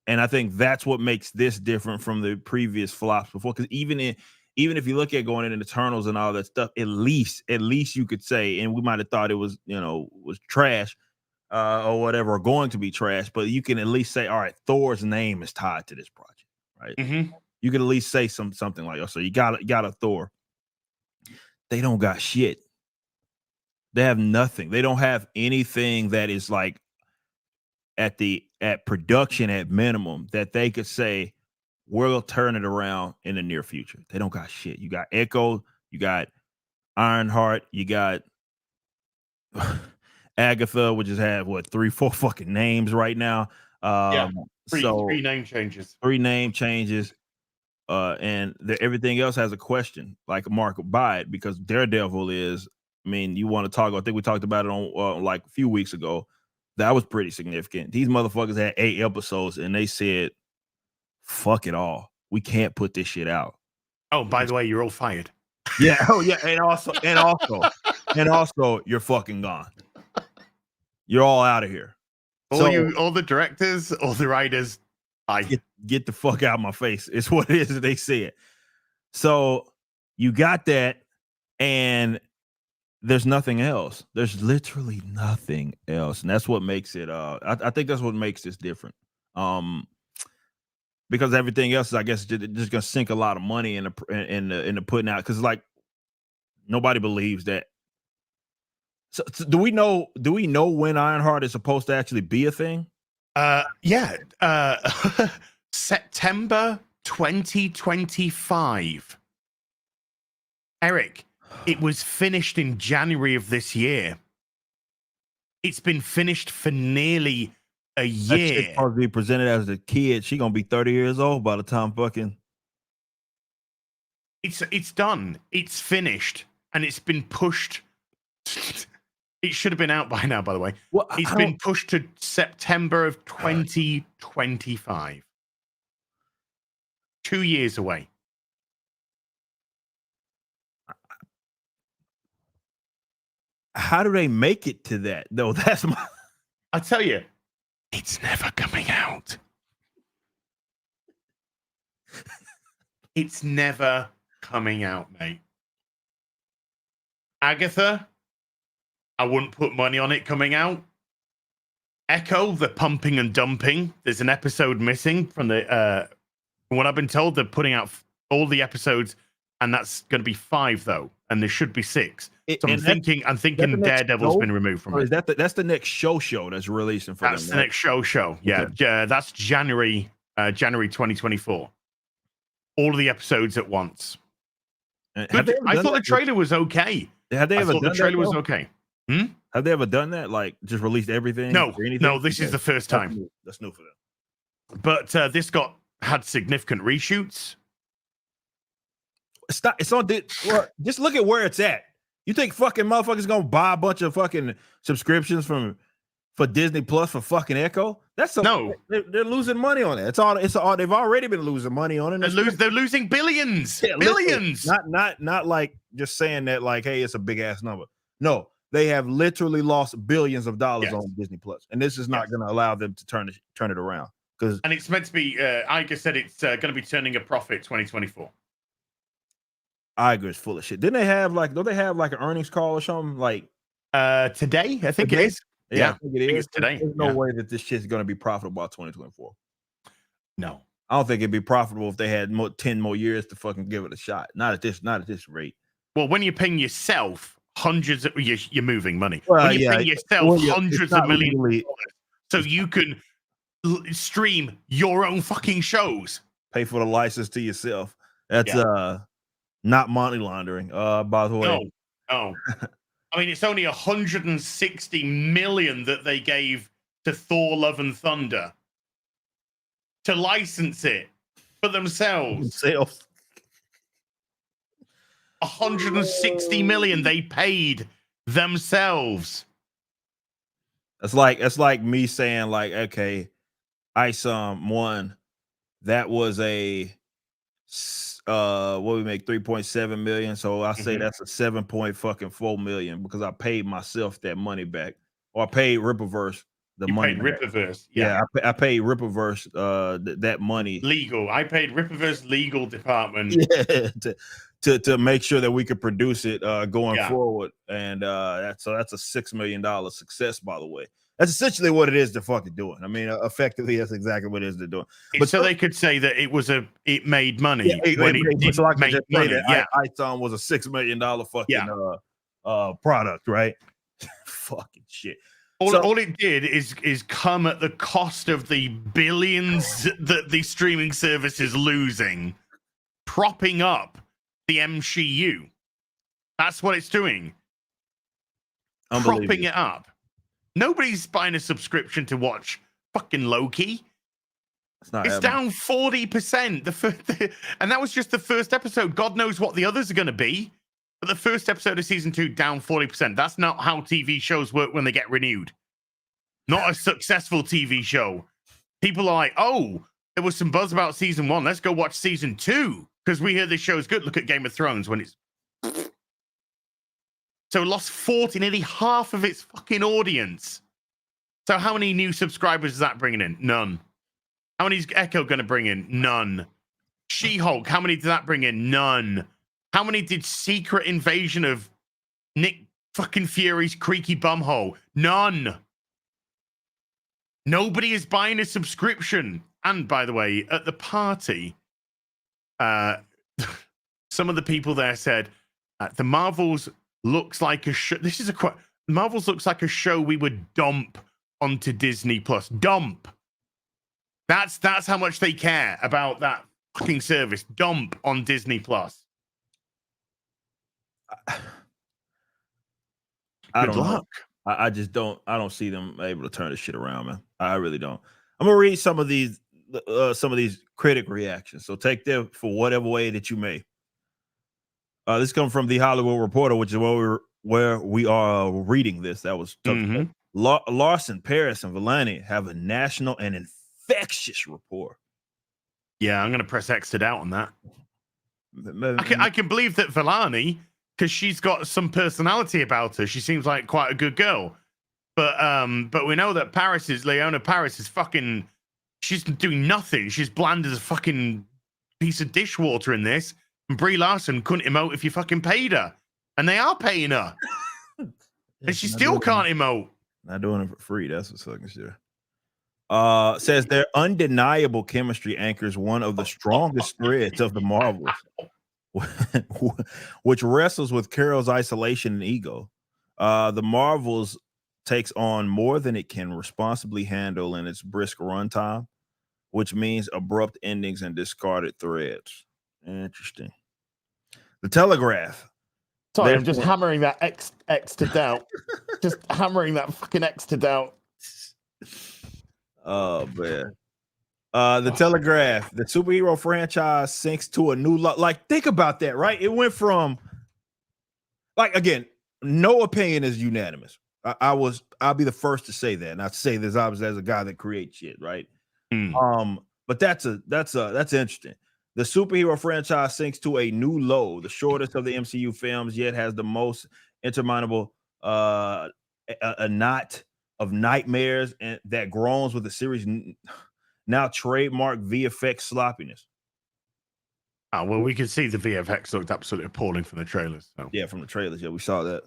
And I think that's what makes this different from the previous flops before. Because even if you look at going into Eternals and all that stuff, at least you could say, and we might have thought it was, was trash or whatever, or going to be trash, but you can at least say, all right, Thor's name is tied to this project, right? Mm-hmm. You can at least say something like, oh, so you got a Thor. They don't got shit. They have nothing. They don't have anything that is like at production at minimum that they could say we'll turn it around in the near future. They don't got shit. You got Echo, you got Ironheart, you got Agatha, which has had 3-4 fucking names right now. Three name changes. 3 name changes. And everything else has a question, like a mark by it, because Daredevil is, I mean, you want to talk, I think we talked about it on like a few weeks ago. That was pretty significant. These motherfuckers had 8 episodes and they said fuck it all. We can't put this shit out. Oh, by the way, you're all fired. Yeah. Oh, yeah. And also, you're fucking gone. You're all out of here. All the directors, all the writers, get the fuck out of my face. It's what it is that they said. So you got that, and there's nothing else. There's literally nothing else, and that's what makes it. I think that's what makes this different. Because everything else is, I guess, just gonna sink a lot of money in the putting out. Because like nobody believes that. So do we know when Ironheart is supposed to actually be a thing? Yeah. September 2025. Eric, it was finished in January of this year. It's been finished for nearly a year. That shit's supposed to be presented as a kid. She gonna be 30 years old by the time fucking. It's done. It's finished, and it's been pushed. It should have been out by now, by the way. Well, it's been pushed to September of 2025. 2 years away. How do they make it to that though? That's my. I tell you, it's never coming out. It's never coming out, mate. Agatha, I wouldn't put money on it coming out. Echo, the pumping and dumping. There's an episode missing from the. From what I've been told, they're putting out all the episodes, and that's going to be 5 though, and there should be 6. So I'm thinking Daredevil's been removed from it. That's the next show that's releasing for them. That's the next show. Yeah, okay. That's January 2024. All of the episodes at once. I thought the trailer was okay. Have they ever done the trailer that, was okay. Have they ever done that? Like just released everything? No, this is the first time. That's new for them. But this had significant reshoots. It's on. Just look at where it's at. You think fucking motherfuckers gonna buy a bunch of fucking subscriptions for Disney Plus for fucking Echo? No. They're losing money on it. It's all. They've already been losing money on it. They're losing billions. Yeah, billions. Not like just saying that like, hey, it's a big ass number. No, they have literally lost billions of dollars on Disney Plus, and this is not going to allow them to turn it around. And it's meant to be. Iger said it's going to be turning a profit 2024. Iger's full of shit. Don't they have like an earnings call or something like today? I think it is. Yeah, I think it is today. There's no way that this shit's going to be profitable by 2024. No, I don't think it'd be profitable if they had 10 more years to fucking give it a shot. Not at this rate. Well, when you're paying yourself you're moving money. Well, when you're paying yourself hundreds of millions of dollars, so you can stream your own fucking shows. Pay for the license to yourself. That's not money laundering. By the way. No. I mean, it's only 160 million that they gave to Thor: Love and Thunder to license it for themselves. 160 million they paid themselves. It's like me saying like, okay, Isom 1, that was a what we make 3.7 million. So I say that's a 7.4 million because I paid myself that money back, or I paid Rippaverse the money. Paid Rippaverse, I paid Rippaverse that money. Legal. I paid Rippaverse legal department. Yeah, to make sure that we could produce it going forward, and that's a $6 million success. By the way, that's essentially what it is they're fucking doing. I mean, effectively, that's exactly what it is they're doing. But so they could say that it made money when it didn't like make money. Isom was a $6 million fucking product, right? Fucking shit. All it did is come at the cost of the billions that the streaming service is losing, propping up the MCU. That's what it's doing. Propping it up. Nobody's buying a subscription to watch fucking Loki. It's down 40%. And that was just the first episode. God knows what the others are going to be. But the first episode of season 2 down 40%. That's not how TV shows work when they get renewed. Not a successful TV show. People are like, oh, there was some buzz about season 1. Let's go watch season 2 because we hear this show is good. Look at Game of Thrones when it's so it lost 40, nearly half of its fucking audience. So how many new subscribers is that bringing in? None. How many is Echo going to bring in? None. She-Hulk, how many did that bring in? None. How many did Secret Invasion of Nick fucking Fury's creaky bumhole? None. Nobody is buying a subscription. And by the way, at the party, some of the people there said, the Marvels looks like a show. This is a quote. Marvels looks like a show we would dump onto Disney Plus. Dump. That's how much they care about that fucking service. Dump on Disney Plus. I Good don't luck. know. I just don't. I don't see them able to turn this shit around, man. I really don't. I'm gonna read some of these critic reactions. So take them for whatever way that you may. This comes from the Hollywood Reporter, which is where we are reading this. That was Larson, Paris, and Villani have a national and infectious rapport. Yeah, I'm going to press X'd out on that. I can believe that Villani, because she's got some personality about her. She seems like quite a good girl. But we know that Leona Paris is fucking, she's doing nothing. She's bland as a fucking piece of dishwater in this. And Brie Larson couldn't emote if you fucking paid her. And they are paying her. And she still can't emote. Not doing it for free. That's what's fucking shit. Says their undeniable chemistry anchors one of the strongest threads of the Marvels, which wrestles with Carol's isolation and ego. The Marvels takes on more than it can responsibly handle in its brisk runtime, which means abrupt endings and discarded threads. Interesting. The Telegraph. Sorry, I'm just hammering that X to doubt. Just hammering that fucking X to doubt. Oh man. The Telegraph, the superhero franchise sinks to a new level. Like, think about that, right? It went from, like, again, no opinion is unanimous. I'll be the first to say that. And I say this obviously as a guy that creates shit, right? But that's interesting. The superhero franchise sinks to a new low, the shortest of the MCU films, yet has the most interminable a knot of nightmares and that groans with the series now trademark VFX sloppiness. Oh, well, we can see the VFX looked absolutely appalling from the trailers. So. Yeah, from the trailers. Yeah, we saw that.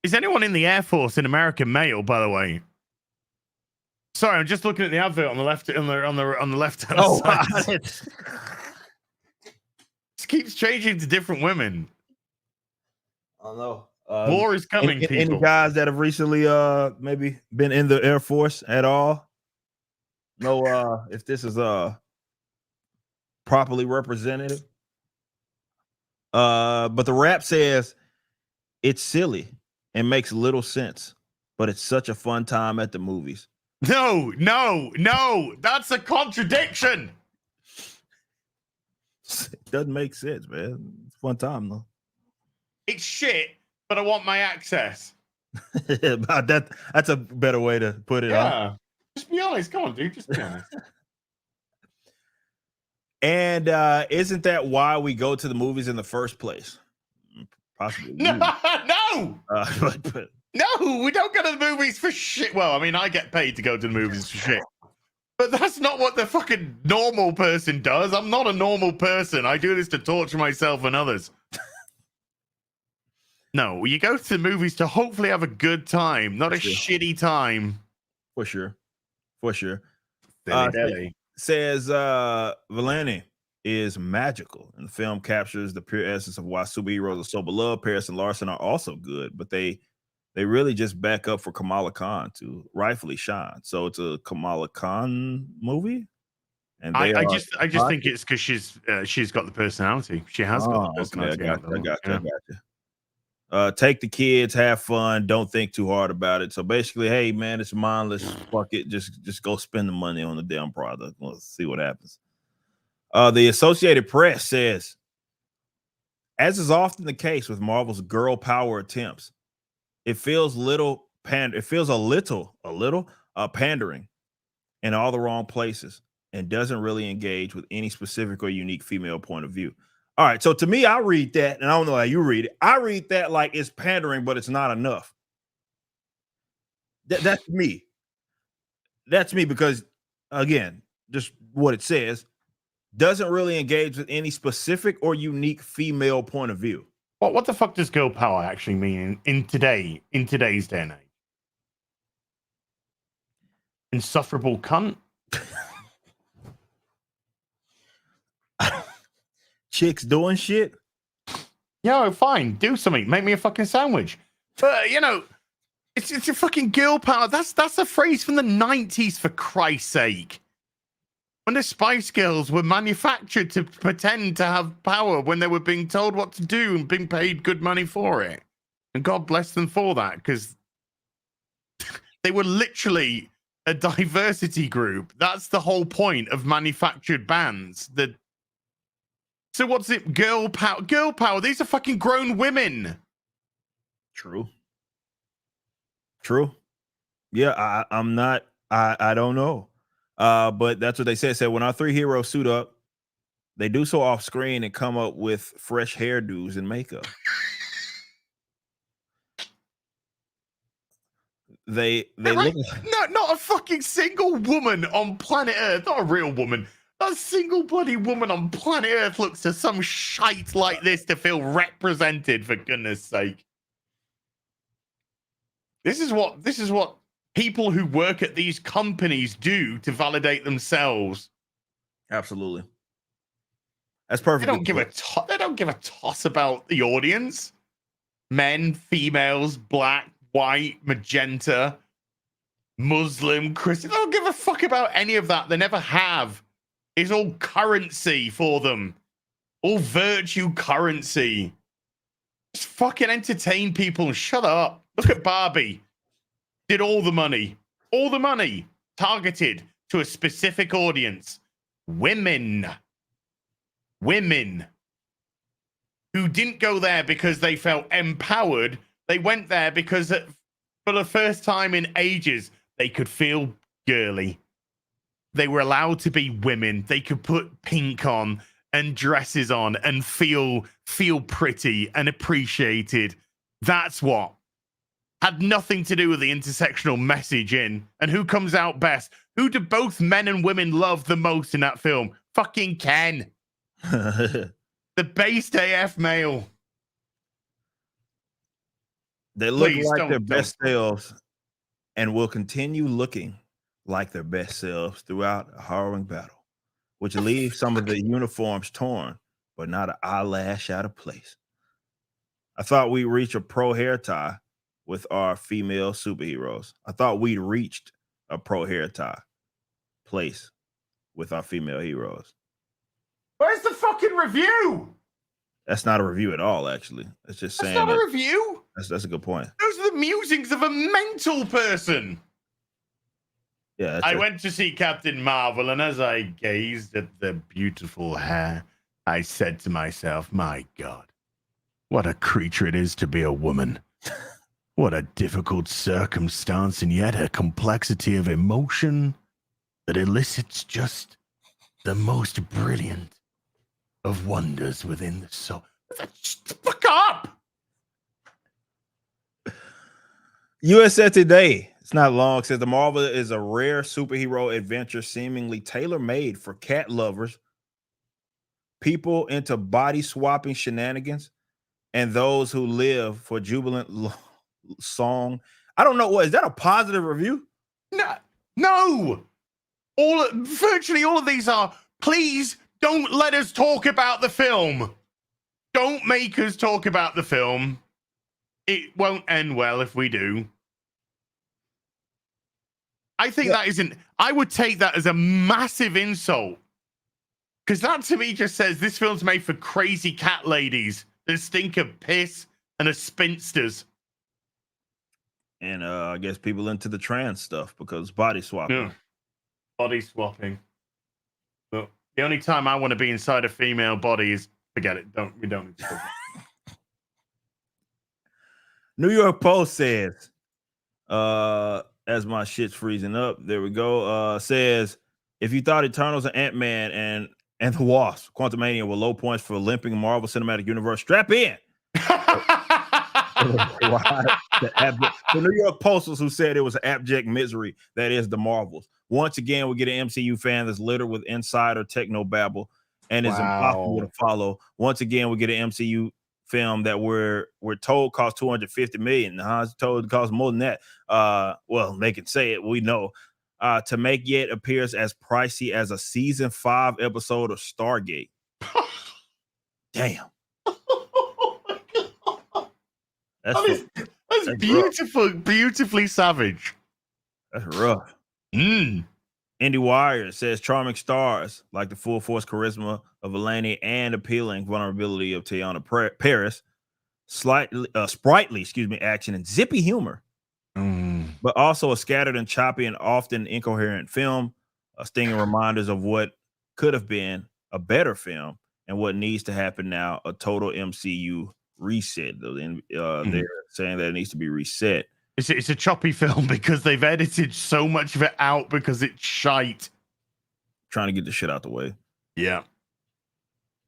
Is anyone in the Air Force in American male, by the way? Sorry, I'm just looking at the advert on the left on the left hand side. It keeps changing to different women. I don't know. War is coming, people. Any guys that have recently maybe been in the Air Force at all? No, if this is properly representative. But the rap says it's silly and makes little sense, but it's such a fun time at the movies. No, that's a contradiction. It doesn't make sense, man. It's a fun time though. It's shit, but I want my access. About that, that's a better way to put it. Yeah, just be honest. Come on, dude. Just be honest. And isn't that why we go to the movies in the first place? Possibly. No. But No, we don't go to the movies for shit. Well, I mean, I get paid to go to the movies for shit. But that's not what the fucking normal person does. I'm not a normal person. I do this to torture myself and others. No, you go to the movies to hopefully have a good time, not a shitty time. For sure. Says Villani is magical, and the film captures the pure essence of why superheroes are so beloved. Paris and Larson are also good, but they really just back up for Kamala Khan to rightfully shine. So it's a Kamala Khan movie, and I just think it's because she's got the personality. She has got the personality. I got you. Take the kids, have fun, don't think too hard about it. So basically, hey man, it's mindless. Fuck it, just go spend the money on the damn product. Let's see what happens. The Associated Press says, as is often the case with Marvel's girl power attempts, it feels a little pandering in all the wrong places. and doesn't really engage with any specific or unique female point of view. All right, so to me, I read that, and I don't know how you read it. I read that like it's pandering, but it's not enough. That's me. That's me because, again, just what it says, doesn't really engage with any specific or unique female point of view. What the fuck does girl power actually mean in today's day and age? Insufferable cunt? Chicks doing shit. Yo, fine, do something. Make me a fucking sandwich. But you know, it's a fucking girl power. That's a phrase from the 90s, for Christ's sake. When the Spice Girls were manufactured to pretend to have power when they were being told what to do and being paid good money for it. And God bless them for that, because they were literally a diversity group. That's the whole point of manufactured bands. So what's it? Girl power. Girl power. These are fucking grown women. True. Yeah, I'm not. I don't know. But that's what they said. Said when our three heroes suit up, they do so off screen and come up with fresh hairdos and makeup. They look like... not a fucking single woman on planet Earth, not a real woman. Not a single bloody woman on planet Earth looks to some shite like this to feel represented, for goodness sake. This is what people who work at these companies do to validate themselves. Absolutely. That's perfect. They don't give a toss about the audience. Men, females, black, white, magenta, Muslim, Christian. They don't give a fuck about any of that. They never have. It's all currency for them. All virtue currency. Just fucking entertain people. Shut up. Look at Barbie. Did all the money targeted to a specific audience. Women who didn't go there because they felt empowered. They went there because for the first time in ages, they could feel girly. They were allowed to be women. They could put pink on and dresses on and feel pretty and appreciated. That's what. Had nothing to do with the intersectional message in. And who comes out best? Who do both men and women love the most in that film? Fucking Ken. The based AF male. They look like their best selves and will continue looking like their best selves throughout a harrowing battle, which leaves some of the uniforms torn, but not an eyelash out of place. I thought we'd reach a pro hair tie with our female superheroes. I thought we'd reached a pro hair tie place with our female heroes. Where's the fucking review? That's not a review at all, actually. It's just saying that's not a review. That's a good point. Those are the musings of a mental person. Yeah, I went to see Captain Marvel, and as I gazed at the beautiful hair, I said to myself, my God, what a creature it is to be a woman. What a difficult circumstance, and yet a complexity of emotion that elicits just the most brilliant of wonders within the soul. Fuck up! USA Today. It's not long. Says the Marvel is a rare superhero adventure seemingly tailor-made for cat lovers, people into body swapping shenanigans, and those who live for jubilant song. I don't know. What is that? A positive review? No. Virtually all of these are. Please don't let us talk about the film. Don't make us talk about the film. It won't end well if we do. I think that isn't. I would take that as a massive insult, because that to me just says this film's made for crazy cat ladies that stink of piss and are spinsters. And I guess people into the trans stuff because body swapping. Yeah. Body swapping. But the only time I want to be inside a female body is forget it. We don't need to talk about it. New York Post says, as my shit's freezing up, there we go. Says If you thought Eternals and Ant-Man and the Wasp, Quantumania were low points for limping Marvel Cinematic Universe, strap in. The New York Postals who said it was abject misery that is the Marvels. Once again, we get an MCU fan that's littered with insider techno babble and is impossible to follow. Once again, we get an MCU film that we're told cost $250 million. It's told it costs more than that. Well, they can say it. We know. To make yet appears as pricey as a season 5 episode of Stargate. Damn. That's beautiful, beautifully savage. That's rough. IndieWire says charming stars like the full force charisma of Eleni and appealing vulnerability of Teyana Paris, sprightly action and zippy humor, but also a scattered and choppy and often incoherent film, stinging reminders of what could have been a better film and what needs to happen now, a total MCU reset. They're saying that it needs to be reset. It's a choppy film because they've edited so much of it out because it's shite. Trying to get the shit out the way. Yeah.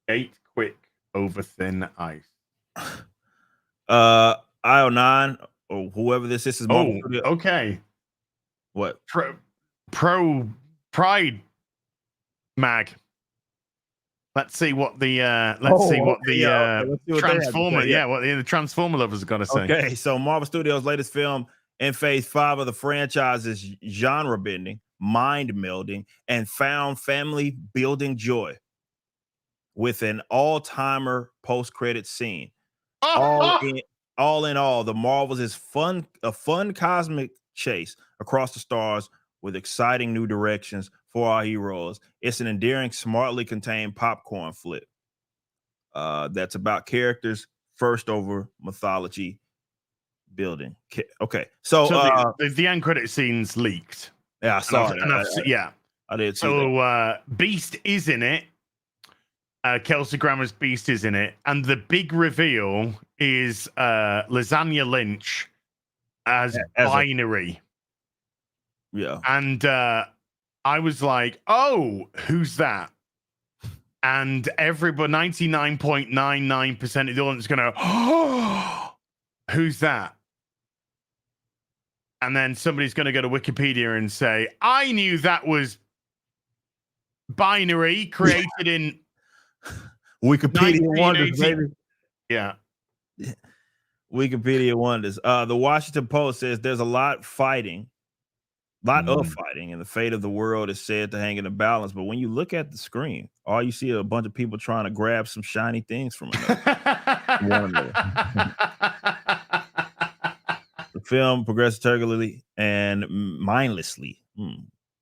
8 quick over thin ice. IO9 or whoever this is. Okay. What? Pro Pride Mag. Let's see what the Transformer, what the Transformer lovers are gonna say. Okay, so Marvel Studios' latest film in Phase 5 of the franchise is genre bending, mind melding, and found family building joy with an all-timer post-credit scene. All in all, the Marvels is a fun cosmic chase across the stars with exciting new directions for our heroes. It's an endearing, smartly contained popcorn flip that's about characters first over mythology building. Okay, so the end credit scene's leaked. Yeah, I saw it. I did. So Beast is in it. Kelsey Grammer's Beast is in it, and the big reveal is Lasagna Lynch as Binary. And I was like, oh, who's that? And everybody, 99.99% of the audience is going to, oh, who's that? And then somebody's going to go to Wikipedia and say, I knew that was Binary, created in Wikipedia wonders, baby. Yeah. Wikipedia wonders. The Washington Post says there's a lot of fighting, and the fate of the world is said to hang in the balance. But when you look at the screen, all you see are a bunch of people trying to grab some shiny things from another. The film progresses turbulently and mindlessly,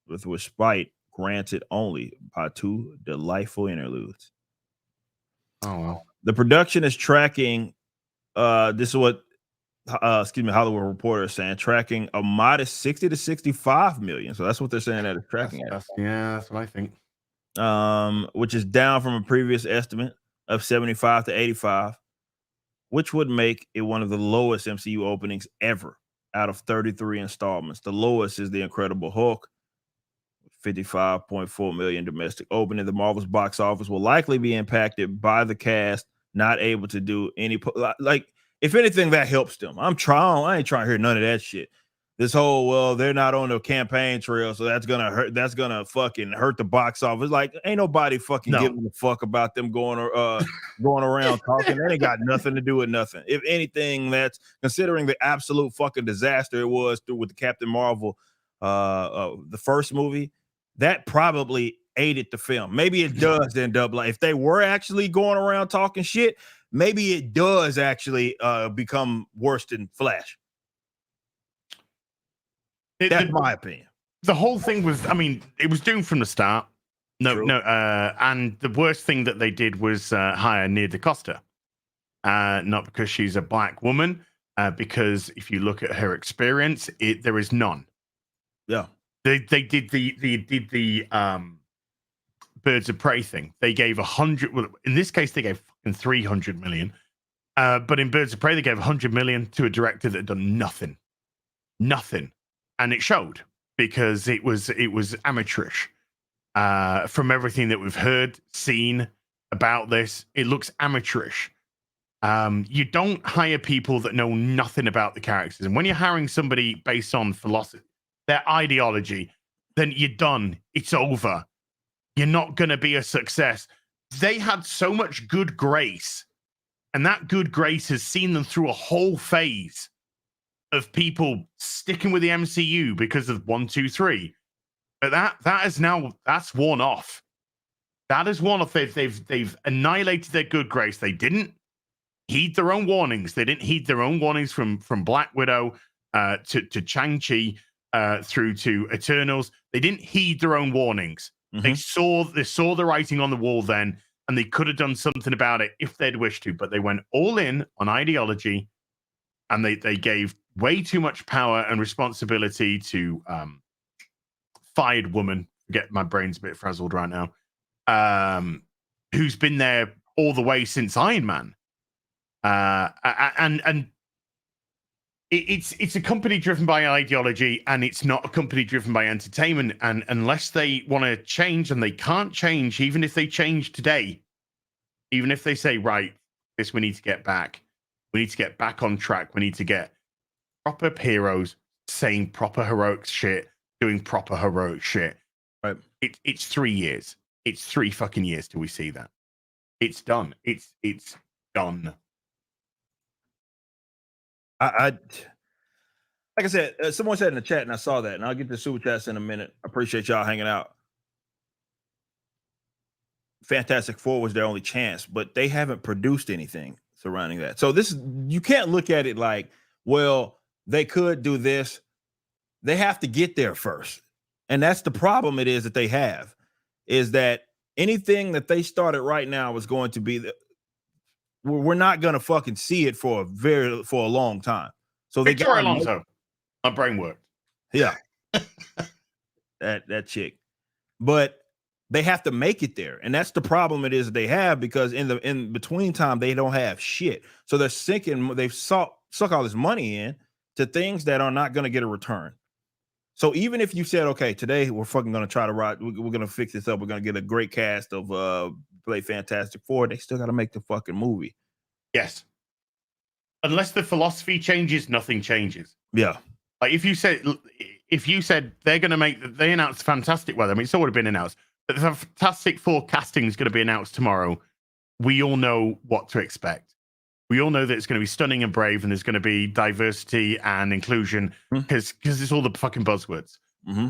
with respite granted only by 2 delightful interludes. Oh, wow. The production is tracking. This is what Hollywood Reporter is saying, tracking a modest 60 to 65 million. So that's what they're saying that it's tracking that's what I think. Which is down from a previous estimate of 75 to 85, which would make it one of the lowest MCU openings ever out of 33 installments. The lowest is The Incredible Hulk, 55.4 million domestic opening. The Marvel's box office will likely be impacted by the cast not able to do any, like, if anything, that helps them. I ain't trying to hear none of that shit. This whole, well, they're not on the campaign trail, so that's gonna hurt. That's gonna fucking hurt the box office. Like, ain't nobody fucking giving a fuck about them going around talking. That ain't got nothing to do with nothing. If anything, that's considering the absolute fucking disaster it was with the Captain Marvel, the first movie, that probably aided the film. Maybe it does end up like if they were actually going around talking shit, maybe it does actually become worse than Flash. That's my opinion. The whole thing was, I mean, it was doomed from the start. And the worst thing that they did was hire Nia DaCosta. Not because she's a black woman, because if you look at her experience, there is none. Yeah. They did the Birds of Prey thing. They gave 100. Well, in this case, they gave fucking 300 million. But in Birds of Prey, they gave 100 million to a director that had done nothing, and it showed because it was amateurish. From everything that we've heard, seen about this, it looks amateurish. You don't hire people that know nothing about the characters. And when you're hiring somebody based on philosophy, their ideology, then you're done. It's over. You're not going to be a success. They had so much good grace, and that good grace has seen them through a whole phase of people sticking with the MCU because of 1, 2, 3. But that's worn off. That is worn off. They've annihilated their good grace. They didn't heed their own warnings. They didn't heed their own warnings from Black Widow to Shang-Chi through to Eternals. They didn't heed their own warnings. They saw the writing on the wall then, and they could have done something about it if they'd wished to, but they went all in on ideology, and they gave way too much power and responsibility to fired woman. Get my brain's a bit frazzled right now. Who's been there all the way since Iron Man. And it's a company driven by ideology, and it's not a company driven by entertainment. And unless they want to change, and they can't change, even if they change today, even if they say, right, this, we need to get back. We need to get back on track. We need to get proper heroes saying proper heroic shit, doing proper heroic shit. Right. It's 3 years. It's 3 fucking years till we see that. It's done. It's done. I like I said, someone said in the chat, and I saw that, and I'll get the super chats in a minute. I appreciate y'all hanging out. Fantastic Four was their only chance, but they haven't produced anything surrounding that. So this, you can't look at it like, well, they could do this. They have to get there first. And that's the problem it is that they have, is that anything that they started right now is going to be we're not going to fucking see it for a long time. So they got Alonso. My brain worked. Yeah. that chick. But they have to make it there. And that's the problem it is that they have, because in between time, they don't have shit. So they're sinking, they've suck all this money in to things that are not going to get a return. So even if you said, okay, today we're fucking going to try to ride, we're going to fix this up, we're going to get a great cast of play Fantastic Four, they still got to make the fucking movie. Yes. Unless the philosophy changes, nothing changes. Yeah. Like if you said they're going to they announced Fantastic Weather, I mean, it's already been announced, but the Fantastic Four casting is going to be announced tomorrow. We all know what to expect. We all know that it's going to be stunning and brave, and there's going to be diversity and inclusion because it's all the fucking buzzwords. Mm-hmm.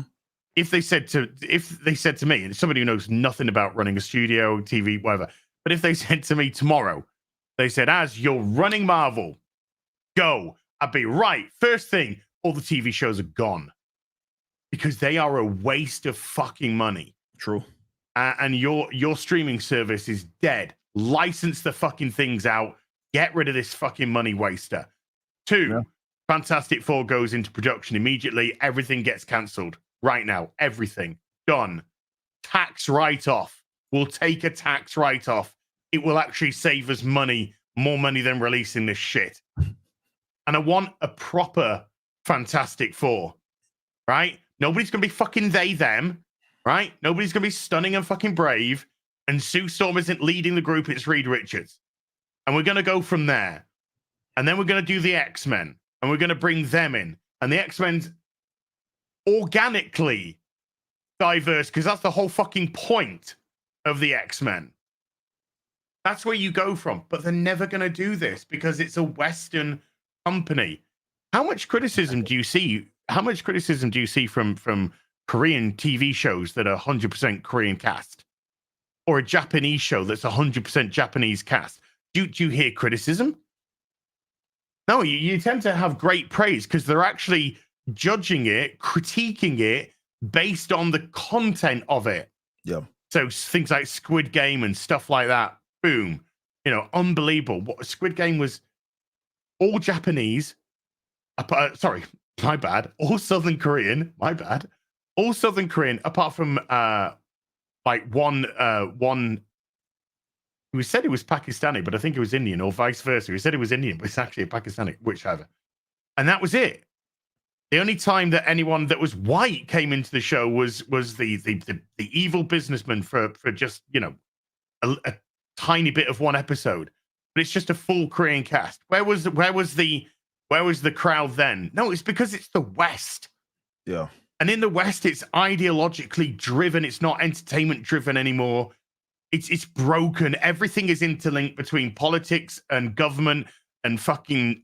If they said to me, and somebody who knows nothing about running a studio, TV, whatever, but if they said to me tomorrow, they said, as you're running Marvel, go, I'd be right. First thing, all the TV shows are gone because they are a waste of fucking money. True. And your streaming service is dead. License the fucking things out. Get rid of this fucking money waster. 2, Fantastic Four goes into production immediately. Everything gets cancelled right now. Everything done. Tax write-off. We'll take a tax write-off. It will actually save us money, more money than releasing this shit. And I want a proper Fantastic Four, right? Nobody's going to be fucking they, them, right? Nobody's going to be stunning and fucking brave. And Sue Storm isn't leading the group, it's Reed Richards. And we're going to go from there. And then we're going to do the X-Men. And we're going to bring them in. And the X-Men's organically diverse, because that's the whole fucking point of the X-Men. That's where you go from. But they're never going to do this because it's a Western company. How much criticism do you see? How much criticism do you see from Korean TV shows that are 100% Korean cast? Or a Japanese show that's 100% Japanese cast? Do you hear criticism? No, you tend to have great praise because they're actually judging it, critiquing it based on the content of it. Yeah. So things like Squid Game and stuff like that, boom, unbelievable. What Squid Game was all Japanese. Sorry, my bad. All Southern Korean. My bad. All Southern Korean, apart from one. He said it was Pakistani, but I think it was Indian, or vice versa. He said it was Indian, but it's actually a Pakistani, whichever. And that was it. The only time that anyone that was white came into the show was the evil businessman for just, you know, a tiny bit of one episode. But it's just a full Korean cast. Where was the crowd then? No, it's because it's the West. Yeah. And in the West, it's ideologically driven. It's not entertainment driven anymore. It's broken. Everything is interlinked between politics and government and fucking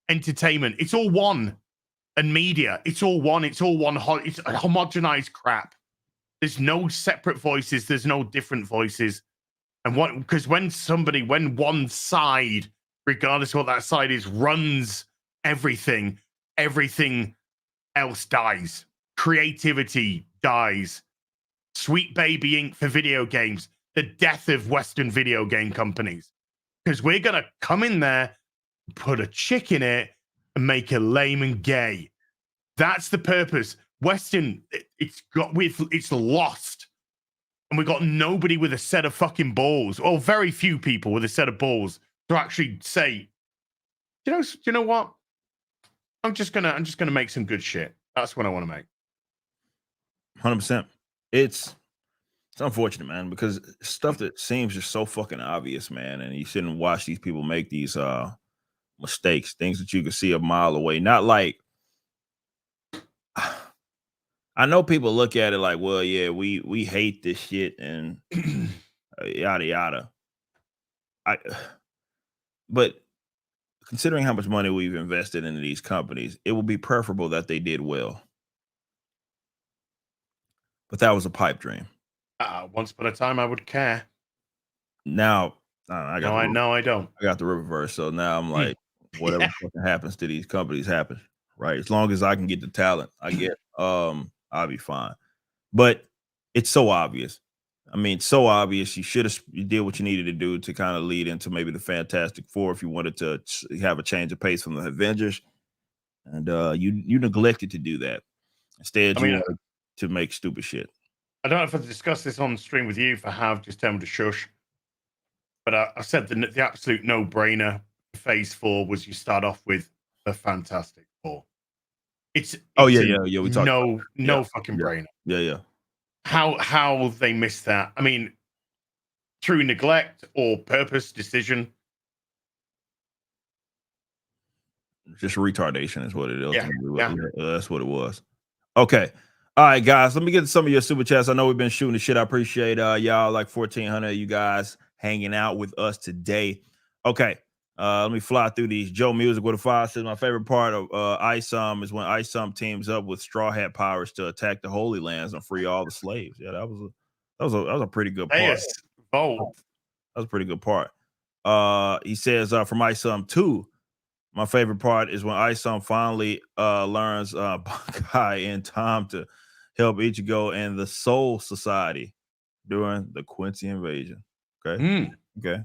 entertainment. It's all one. And media. It's all one. It's all one. It's a homogenized crap. There's no separate voices. There's no different voices. And what? Because when one side, regardless of what that side is, runs everything, everything else dies. Creativity dies. Sweet Baby Inc. for video games. The death of Western video game companies. Because we're going to come in there, put a chick in it, and make it lame and gay. That's the purpose. Western, it's lost. And we got nobody with a set of fucking balls, or very few people with a set of balls to actually say, you know what? I'm just gonna make some good shit. That's what I want to make. 100%. It's unfortunate, man, because stuff that seems just so fucking obvious, man, and you shouldn't watch these people make these mistakes, things that you can see a mile away. Not like, I know people look at it like, well, yeah, we hate this shit and yada yada. But considering how much money we've invested into these companies, it would be preferable that they did well. But that was a pipe dream. Once upon a time, I would care. Now, I don't. I got the reverse. So now I'm like, whatever fucking happens to these companies happens, right? As long as I can get the talent, I'll be fine. But it's so obvious. I mean, so obvious. You did what you needed to do to kind of lead into maybe the Fantastic Four if you wanted to have a change of pace from the Avengers, and you neglected to do that. Instead, you wanted to make stupid shit. I don't know if I discussed this on stream with you. If I have, just tell me to shush. But I said the absolute no-brainer Phase 4 was you start off with the Fantastic Four. It's We talked no fucking brainer. Yeah. How they missed that? I mean, through neglect or purpose decision. Just retardation is what it is. Yeah. That's what it was. Okay. All right, guys, let me get to some of your super chats. I know we've been shooting the shit. I appreciate y'all, like 1,400 of you guys hanging out with us today. Okay, let me fly through these. Joe Music with a 5 says, my favorite part of Isom is when Isom teams up with Straw Hat Pirates to attack the Holy Lands and free all the slaves. Yeah, that was a pretty good part. Yes, bold. That was a pretty good part. He says from Isom 2, my favorite part is when Isom finally learns Bankai in time to help Ichigo and the Soul Society during the Quincy invasion. Okay. Okay.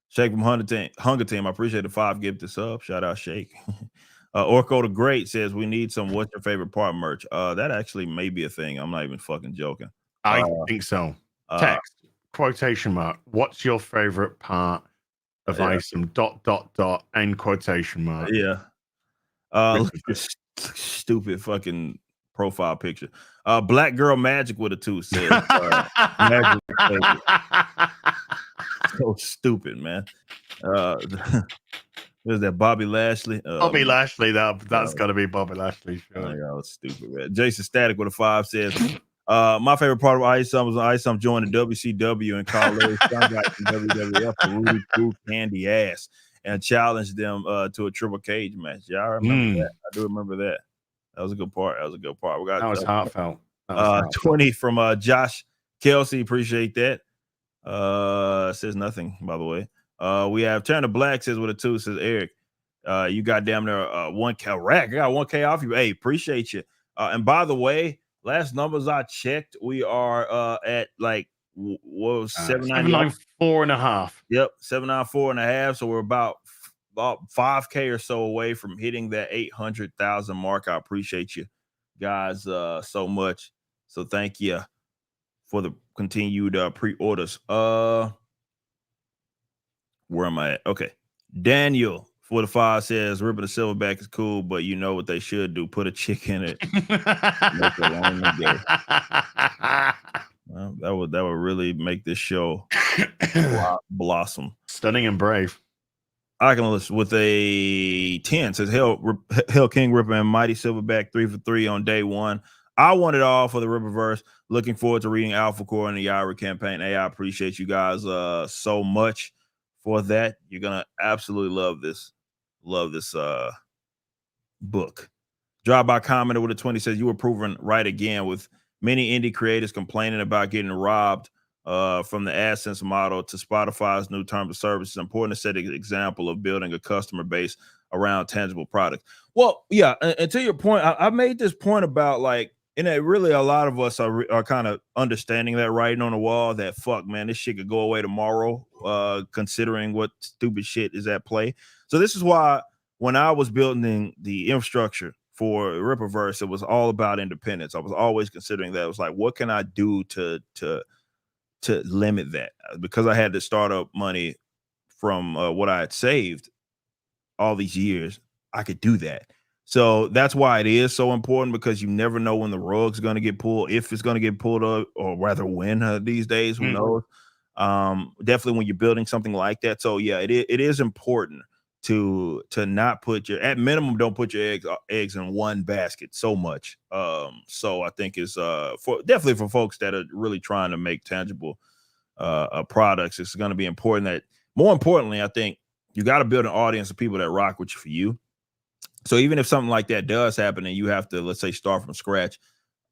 Shake from Hunger Team. I appreciate the 5 gifted sub. Shout out Shake. Orko the Great says we need some what's your favorite part merch. That actually may be a thing. I'm not even fucking joking. I think so. Text quotation mark. What's your favorite part of Isom ? End quotation mark. Yeah. Look at this stupid fucking profile picture. Black Girl Magic with a 2 says so stupid, man. There's that Bobby Lashley. Bobby Lashley, that's gotta be Bobby Lashley. Sure. Oh, it's stupid, man. Jason Static with a 5 says my favorite part of Isom was when Isom joined the WCW and called Larry Steinbeck from WWF for Rudy Poo Candy Ass and challenged them to a triple cage match. Yeah, I remember that. I do remember that. That was a good part. We got that was heartfelt. 20 from Josh Kelsey. Appreciate that. Says nothing, by the way. We have Turner Black says with a 2 says Eric. You got damn near 1K rack. I got 1K off you. Hey, appreciate you. And by the way, last numbers I checked, we are at like what was 794.5. Yep, 794.5. So we're about 5K or so away from hitting that 800,000 mark. I appreciate you guys so much. So thank you for the continued pre-orders. Where am I at? Okay. Daniel What a 5 says, ripping the silverback is cool, but you know what they should do? Put a chick in it. Make it long and gay. Well, that would really make this show blossom. Stunning and brave. Oculus with a 10 says Hell King Ripper and Mighty Silverback 3 for 3 on day one. I want it all for the Ripperverse. Looking forward to reading Alphacore and the Yaira campaign. Hey, I appreciate you guys so much for that. You're gonna absolutely love this book. Drive by commenter with a 20 says you were proven right again with many indie creators complaining about getting robbed from the AdSense model to Spotify's new terms of service. It's important to set an example of building a customer base around tangible products. Well, yeah, and to your point, I made this point about like, and really a lot of us are kind of understanding that writing on the wall that fuck, man, this shit could go away tomorrow, considering what stupid shit is at play. So this is why when I was building the infrastructure for Ripperverse, it was all about independence. I was always considering that. It was like, what can I do to limit that? Because I had the startup money from what I had saved all these years, I could do that. So that's why it is so important, because you never know when the rug's going to get pulled, if it's going to get pulled up, or rather when these days, who knows? Definitely when you're building something like that. So yeah, it is important to not put your, at minimum, don't put your eggs in one basket so much. So I think it's definitely for folks that are really trying to make tangible products, it's going to be important that, more importantly, I think you got to build an audience of people that rock with you for you. So even if something like that does happen and you have to, let's say, start from scratch,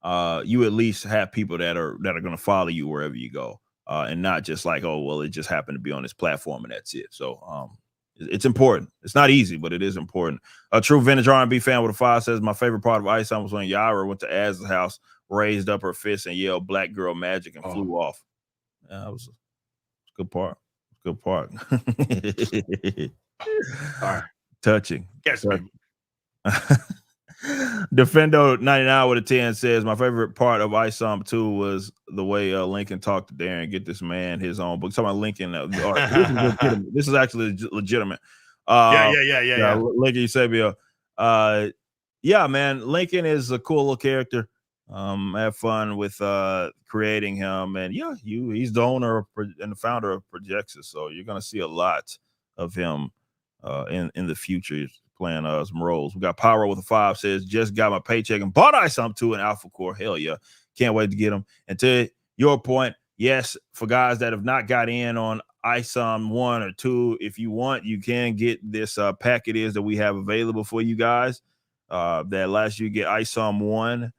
you at least have people that are going to follow you wherever you go, and not just like, oh, well, it just happened to be on this platform and that's it. So it's important. It's not easy, but it is important. A true vintage R&B fan with a 5 says, my favorite part of Isom was when Yaira went to Az's house, raised up her fist and yelled "Black Girl Magic" and flew off. Yeah, that was a good part. Good part. All right. Touching. Yes, Defendo 99 with a 10 says, my favorite part of Isom 2 was the way Lincoln talked to Darren, get this man his own book. Talking about Lincoln, this is actually legitimate. Yeah. Lincoln Eusebio. Yeah, man, Lincoln is a cool little character. Have fun with creating him, and yeah, he's the owner and the founder of Projexis, so you're gonna see a lot of him in the future playing some roles. We got Pyro with a 5 says, just got my paycheck and bought Isom 2 and Alphacore. Hell yeah, can't wait to get them. And to your point, yes, for guys that have not got in on Isom 1 or 2, if you want, you can get this pack it is that we have available for you guys. That last you get Isom 1.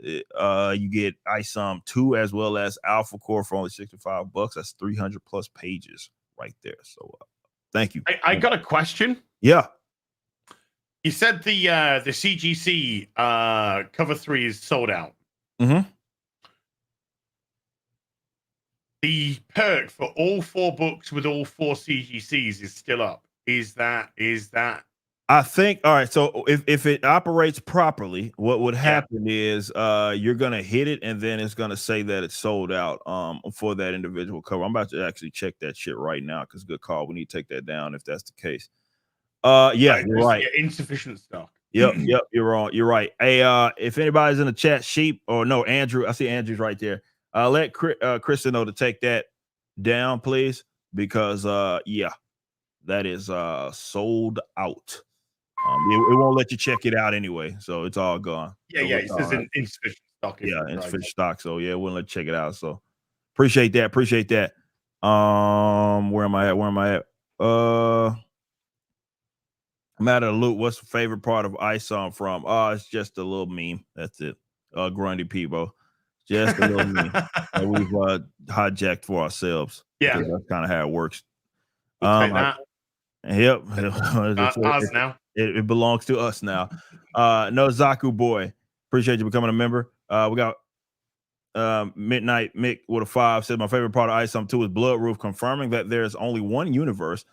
You get Isom 2 as well as Alphacore for only $65. That's 300 plus pages right there. So thank you. I got a question. Yeah. You said the CGC cover 3 is sold out. Mm-hmm. The perk for all 4 books with all 4 CGCs is still up. Is that? I think, all right, so if it operates properly, what would happen is you're going to hit it, and then it's going to say that it's sold out for that individual cover. I'm about to actually check that shit right now, because good call. We need to take that down if that's the case. Yeah, you're right. Insufficient stock. Yep, you're right. Hey, if anybody's in the chat, Sheep, or no, Andrew, I see Andrew's right there. Let Kristen know to take that down, please, because yeah, that is sold out. It won't let you check it out anyway, so it's all gone. Yeah, it says insufficient stock. Yeah, insufficient stock. So yeah, it wouldn't let you check it out. So appreciate that. Where am I at? I'm at a loot. What's the favorite part of Isom from? It's just a little meme. That's it. Grundy Peebo. Just a little meme that we've hijacked for ourselves. Yeah, that's kind of how it works. Yep. Ours now. It belongs to us now. No Zaku boy. Appreciate you becoming a member. We got Midnight Mick with a 5 said, my favorite part of Isom 2 is Bloodroof, confirming that there's only one universe.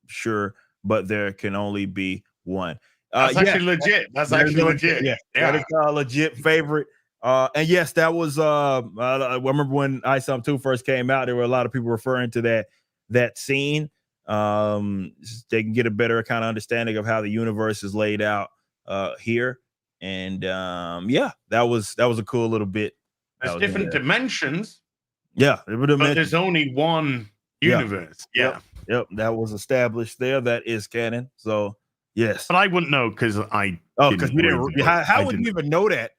Sure, but there can only be one. That's actually legit. That's actually legit. Yeah. That is a legit favorite. And yes, that was I remember when Isom 2 first came out, there were a lot of people referring to that scene. They can get a better kind of understanding of how the universe is laid out here. And yeah, that was a cool little bit. There's different dimensions. Yeah, but there's only one universe. Yeah. Yep, that was established there. That is canon. So yes, but I wouldn't know because I. Because you didn't. How would you even know that?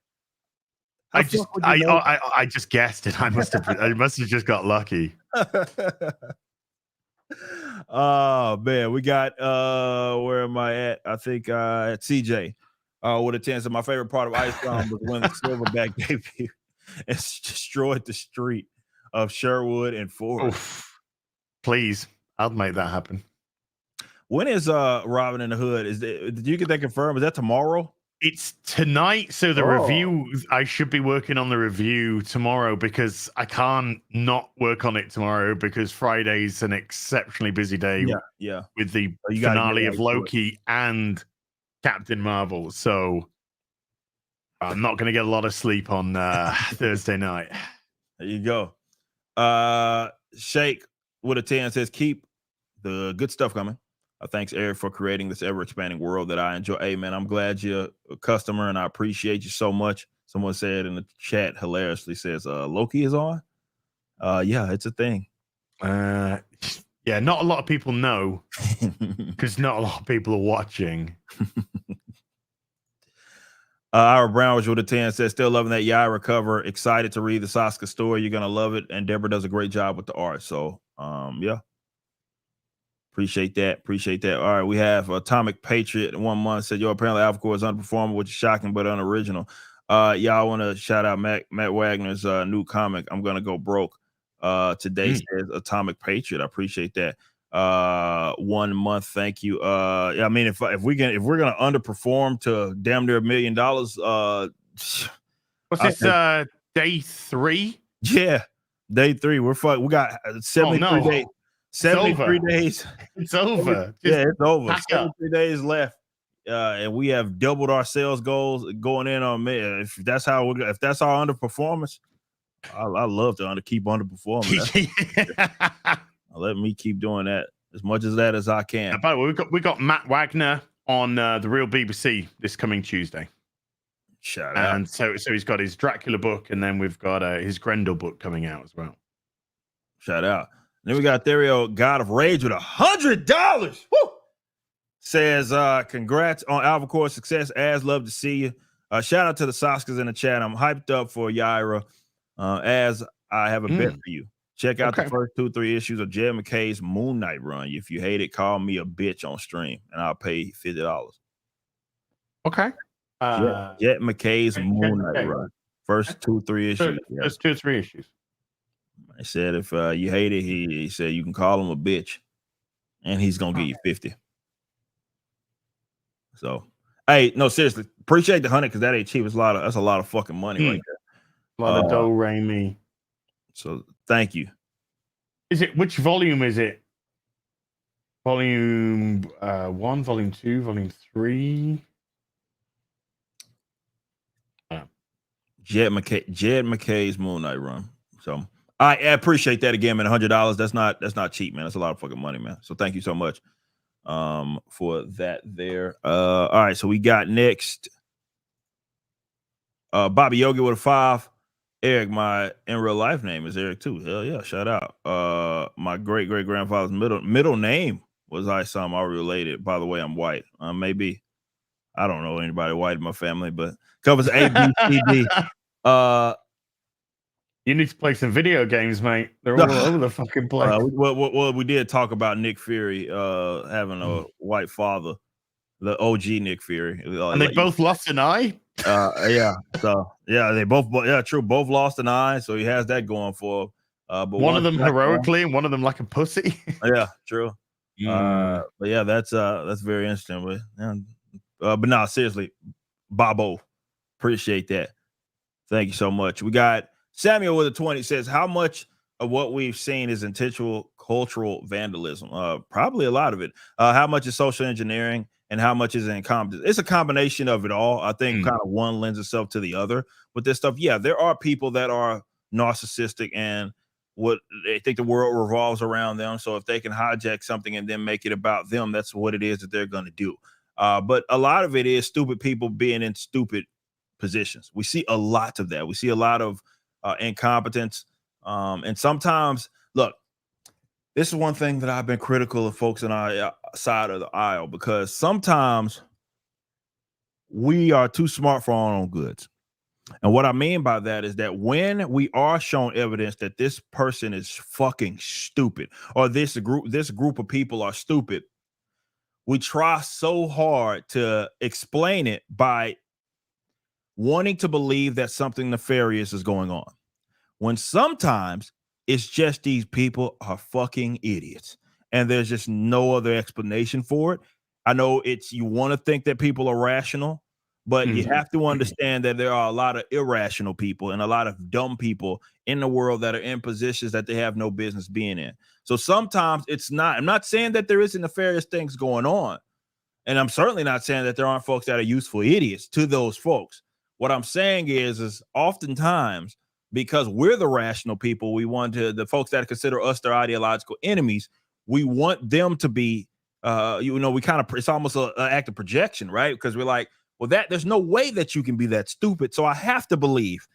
I just guessed it. I must have just got lucky. Oh man, we got where am I at? I think at CJ with a 10. So my favorite part of Isom was when the Silverback debuted and destroyed the street of Sherwood and Ford. Please, I'll make that happen. When is Robin in the Hood? Did you get that confirmed? Is that tomorrow? It's tonight. So the review, I should be working on the review tomorrow because I can't not work on it tomorrow because Friday's an exceptionally busy day. Yeah. With the finale of Loki and Captain Marvel. So I'm not going to get a lot of sleep on Thursday night. There you go. Shake with a 10 says, keep the good stuff coming. Thanks, Eric, for creating this ever-expanding world that I enjoy. Hey, man, I'm glad you're a customer, and I appreciate you so much. Someone said in the chat, hilariously says, Loki is on? Yeah, it's a thing. Yeah, not a lot of people know because not a lot of people are watching. Ira Brown was with a 10 says, still loving that Yaira cover. Excited to read the Sasuke story. You're going to love it. And Deborah does a great job with the art. So, yeah. Appreciate that. All right, we have Atomic Patriot. 1 month said, yo, apparently Alphacore is underperforming, which is shocking but unoriginal. Y'all want to shout out Matt Wagner's new comic, I'm Gonna Go Broke. Today says Atomic Patriot. I appreciate that. 1 month, thank you. Yeah, I mean, if we're gonna underperform to damn near $1 million, what's this? Day 3? Yeah, day 3. We're fucked. We got 73 days. 73 days. It's over. Yeah, it's over. 73 days left. And we have doubled our sales goals going in on me. If that's our underperformance, I love to keep underperforming. Let me keep doing that as much as that as I can. By the way, we got Matt Wagner on the Real BBC this coming Tuesday. Shout out. And so he's got his Dracula book, and then we've got his Grendel book coming out as well. Shout out. Then we got Therio, God of Rage, with $100. Woo! Says, congrats on Alphacore's success. As love to see you. Shout out to the Saskas in the chat. I'm hyped up for Yaira. As I have a bet for you. Check out the first 2-3 issues of Jed McKay's Moon Knight run. If you hate it, call me a bitch on stream, and I'll pay $50. Okay. Jed McKay's Moon Knight run. First 2-3 issues. There's 2 or 3 issues. I said if you hate it, he said you can call him a bitch, and he's gonna give you 50. So, hey, no, seriously, appreciate the 100 because that ain't cheap. That's a lot of fucking money right there. A lot of dough, Raimi. So, thank you. Which volume is it? Volume 1, volume 2, volume 3. Jed McKay's Moon Knight run. So. I appreciate that again, man. $100. That's not cheap, man. That's a lot of fucking money, man. So thank you so much for that there. All right, so we got next Bobby Yogi with a 5. Eric, my in real life name is Eric too. Hell yeah, shout out. My great grandfather's middle name was Isom. All related. By the way, I'm white. Maybe I don't know anybody white in my family, but covers A, B, C, D. You need to play some video games, mate. They're all over the fucking place. Well, we did talk about Nick Fury having a white father, the OG Nick Fury. And they both lost an eye? Yeah. So, yeah, they both lost an eye. So he has that going for him. But one of them heroically and one of them like a pussy. Yeah, true. But yeah, that's very interesting. But no, seriously, Bobo, appreciate that. Thank you so much. We got Samuel with a 20 says, how much of what we've seen is intentional cultural vandalism? Probably a lot of it. How much is social engineering and how much is incompetence? It's a combination of it all. I think kind of one lends itself to the other with this stuff. Yeah, there are people that are narcissistic and what they think the world revolves around them. So if they can hijack something and then make it about them, that's what it is that they're going to do. But a lot of it is stupid people being in stupid positions. We see a lot of that. We see a lot of incompetence. And sometimes, look, this is one thing that I've been critical of folks on our side of the aisle, because sometimes we are too smart for our own goods. And what I mean by that is that when we are shown evidence that this person is fucking stupid, or this group of people are stupid, we try so hard to explain it by wanting to believe that something nefarious is going on, when sometimes it's just these people are fucking idiots and there's just no other explanation for it. I know you want to think that people are rational, but you have to understand that there are a lot of irrational people and a lot of dumb people in the world that are in positions that they have no business being in. So sometimes I'm not saying that there isn't nefarious things going on. And I'm certainly not saying that there aren't folks that are useful idiots to those folks. What I'm saying is oftentimes, because we're the rational people, we want the folks that consider us their ideological enemies, we want them to be, it's almost an act of projection, right? Because we're like, well, there's no way that you can be that stupid. So I have to believe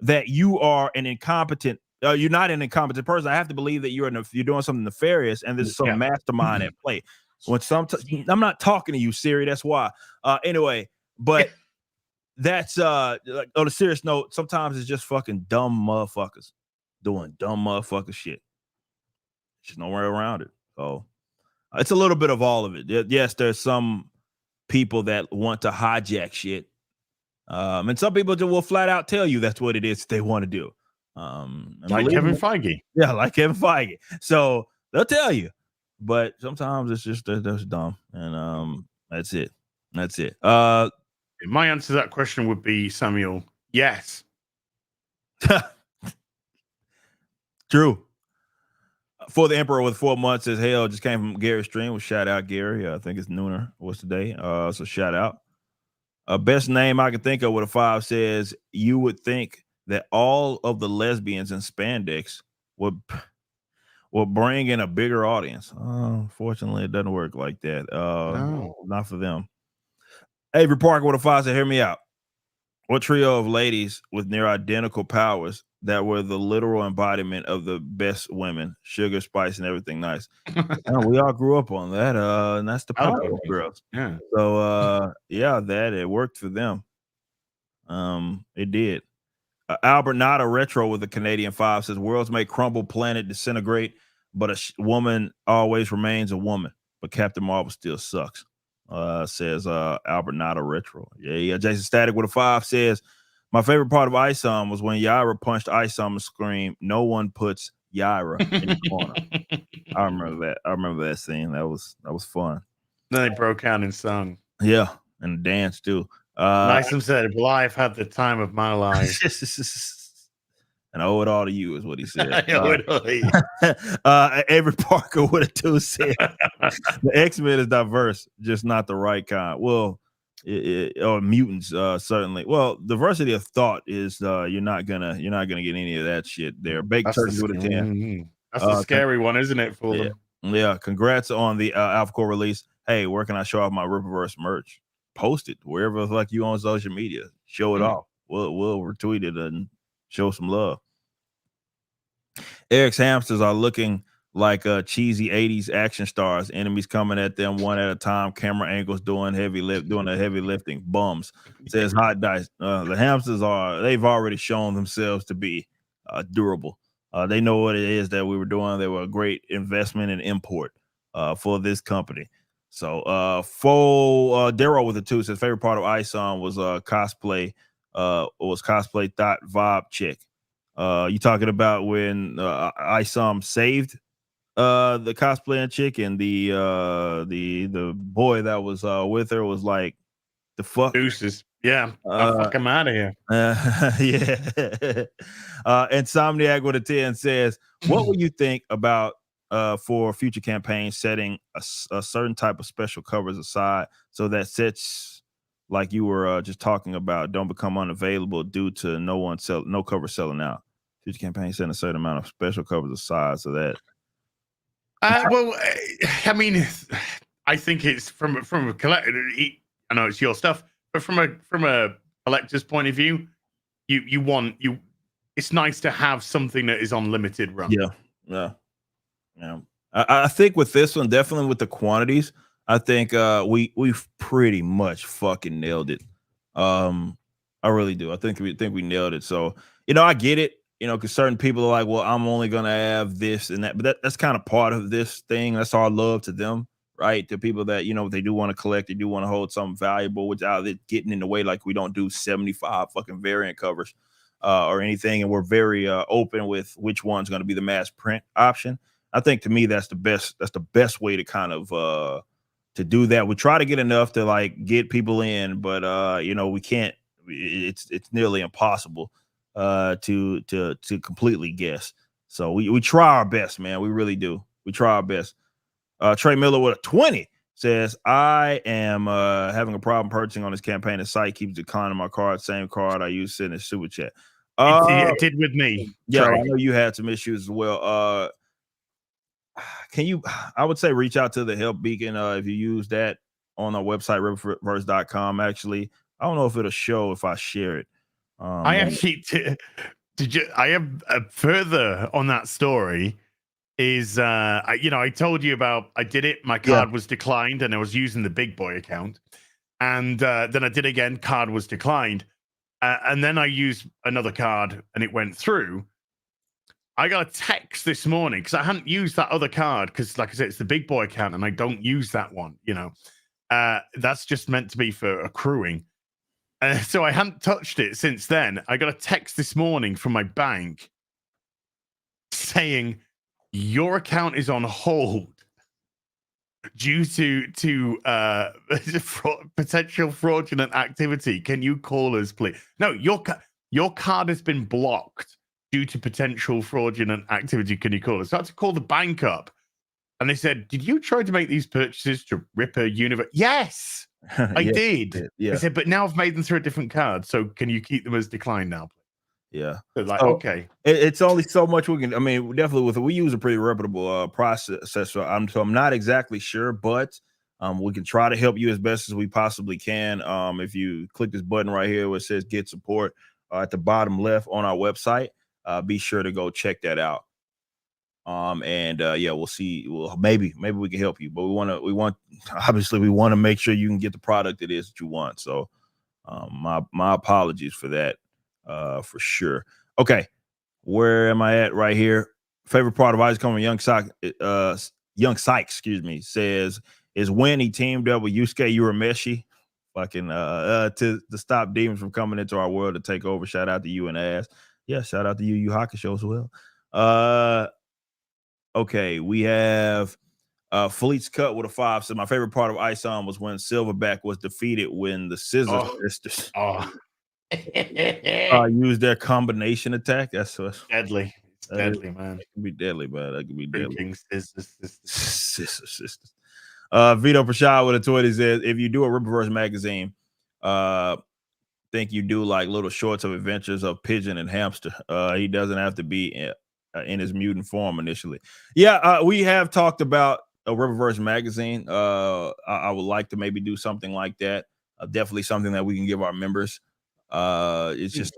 that you are an incompetent. You're not an incompetent person. I have to believe that you're doing something nefarious, and there's some mastermind at play. When I'm not talking to you, Siri. That's why. Anyway, but that's like, on a serious note, sometimes it's just fucking dumb motherfuckers doing dumb motherfucker shit. There's no way around it. So it's a little bit of all of it. Yes, there's some people that want to hijack shit. And some people will flat out tell you that's what it is they want to do. Like Kevin Feige. Yeah, like Kevin Feige. So they'll tell you. But sometimes it's just that's dumb. And that's it. That's it. My answer to that question would be, Samuel, yes. True. For the Emperor with 4 months as hell just came from Gary's stream. Well, shout out Gary. I think it's Nooner was today. So shout out. Best name I can think of with a 5 says, you would think that all of the lesbians in spandex would bring in a bigger audience. Unfortunately, it doesn't work like that. No. Not for them. Avery Parker with a 5 said, hear me out. What trio of ladies with near identical powers that were the literal embodiment of the best women, sugar, spice, and everything nice? We all grew up on that. And that's the Powerpuff Girls. Yeah. So that it worked for them. It did. Albert Nada Retro with a Canadian 5 says, worlds may crumble, planet disintegrate, but a woman always remains a woman. But Captain Marvel still sucks. Says Albert Nada Retro. Yeah. Jason Static with a 5 says, my favorite part of Isom was when Yaira punched Isom and screamed, no one puts Yaira in the corner. I remember that scene. That was fun. Then they broke out and sung. Yeah, and danced too. Isom said, well, I've had the time of my life. And I owe it all to you, is what he said. I owe it all to you. Avery Parker with a 2 said, the X-Men is diverse, just not the right kind. Well, or mutants, certainly. Well, diversity of thought is you're not gonna get any of that shit there. Baked turkey with a 10. That's a scary one, isn't it, for them? Yeah. Congrats on the Alphacore release. Hey, where can I show off my Rippaverse merch? Post it wherever like you on social media. Show it off. We'll retweet it and show some love. Eric's hamsters are looking like cheesy 80s action stars. Enemies coming at them one at a time. Camera angles doing the heavy lifting. Bums. Says Hot Dice. The hamsters they've already shown themselves to be durable. They know what it is that we were doing. They were a great investment in import for this company. So Darrow with a 2 says favorite part of Isom was cosplay. Was cosplay thought vibe chick. You talking about when Isom saved the cosplaying chick, and the boy that was with her was like, the fuck deuces. Yeah, fuck him out of here. Yeah. Insomniac with a 10 says, what would you think about for future campaigns setting a certain type of special covers aside so that sets like you were just talking about don't become unavailable due to no cover selling out? Future campaign setting a certain amount of special covers aside so that. Well, I mean, I think it's from a collector. I know it's your stuff, but from a collector's point of view, you want. It's nice to have something that is on limited run. Yeah. I think with this one, definitely with the quantities, I think we've pretty much fucking nailed it. I really do. I think we nailed it. So I get it. Because certain people are like, well, I'm only gonna have this and that, but that's kind of part of this thing. That's our love to them, right? To people that they do want to collect, they do want to hold something valuable without it getting in the way. Like we don't do 75 fucking variant covers or anything, and we're very open with which one's going to be the mass print option. I think to me that's the best. That's the best way to kind of to do that. We try to get enough to like get people in, but we can't. It's nearly impossible to completely guess. So we try our best, man. We really do. We try our best. Trey Miller with a 20 says, I am having a problem purchasing on this campaign. The site keeps declining my card. Same card I used in the super chat. It did with me. Yeah, Trey. I know you had some issues as well. Can you, I would say, reach out to the help beacon if you use that on our website, riververse.com. Actually, I don't know if it'll show if I share it. I actually I have further on that story is I told you about I did it, my card was declined and I was using the big boy account, and then I did again, card was declined, and then I used another card and it went through. I got a text this morning because I hadn't used that other card because, like I said, it's the big boy account and I don't use that one. That's just meant to be for accruing. So I hadn't touched it since then. I got a text this morning from my bank saying your account is on hold due to potential fraudulent activity. Can you call us, please? No, your card has been blocked due to potential fraudulent activity. Can you call us? So I had to call the bank up, and they said, "Did you try to make these purchases to rip a universe?" Yes. I did. Yeah. I said, but now I've made them through a different card. So can you keep them as declined now? Yeah. So like, okay. It's only so much we can. I mean, definitely we use a pretty reputable processor. So I'm not exactly sure, but we can try to help you as best as we possibly can. If you click this button right here where it says get support at the bottom left on our website, be sure to go check that out. We'll see. Well, maybe we can help you, but we want obviously we want to make sure you can get the product it is that you want. So, my apologies for that, for sure. Okay, where am I at right here? Favorite part of Ice coming Young Sykes, excuse me, says is when he teamed up with Yusuke Urameshi, fucking to stop demons from coming into our world to take over. Shout out to you and Ass. Yeah, shout out to you, Yu Hakusho as well. Okay, we have Fleet's Cut with a 5. So my favorite part of Isom was when Silverback was defeated when the Scissor Sisters used their combination attack. That's deadly. It's deadly, man. It can be deadly, man. That can be deadly. Scissor Sisters. Vito Prashad with a 20 says, if you do a Riververse magazine, think you do like little shorts of adventures of Pigeon and Hamster. He doesn't have to be in his mutant form initially. We have talked about a Riververse magazine. I would like to maybe do something like that. Definitely something that we can give our members. It's just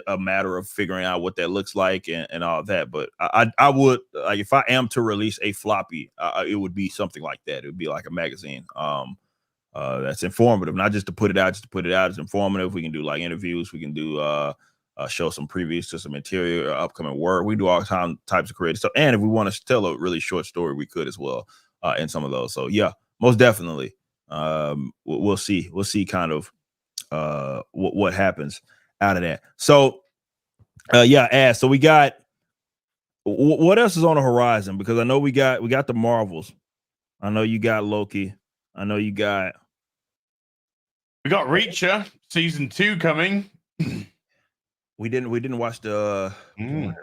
a matter of figuring out what that looks like and all that. But I would, like, if I am to release a floppy, it would be something like that. It would be like a magazine that's informative, not just to put it out, It's informative. We can do like interviews. We can do show some previews to some interior upcoming work. We do all types of creative stuff. And if we want to tell a really short story, we could as well in some of those. So yeah, most definitely. We'll see. We'll see kind of what happens out of that. So so we got what else is on the horizon? Because I know we got the Marvels. I know you got Loki. I know you got we got Reacher season 2 coming. We didn't watch the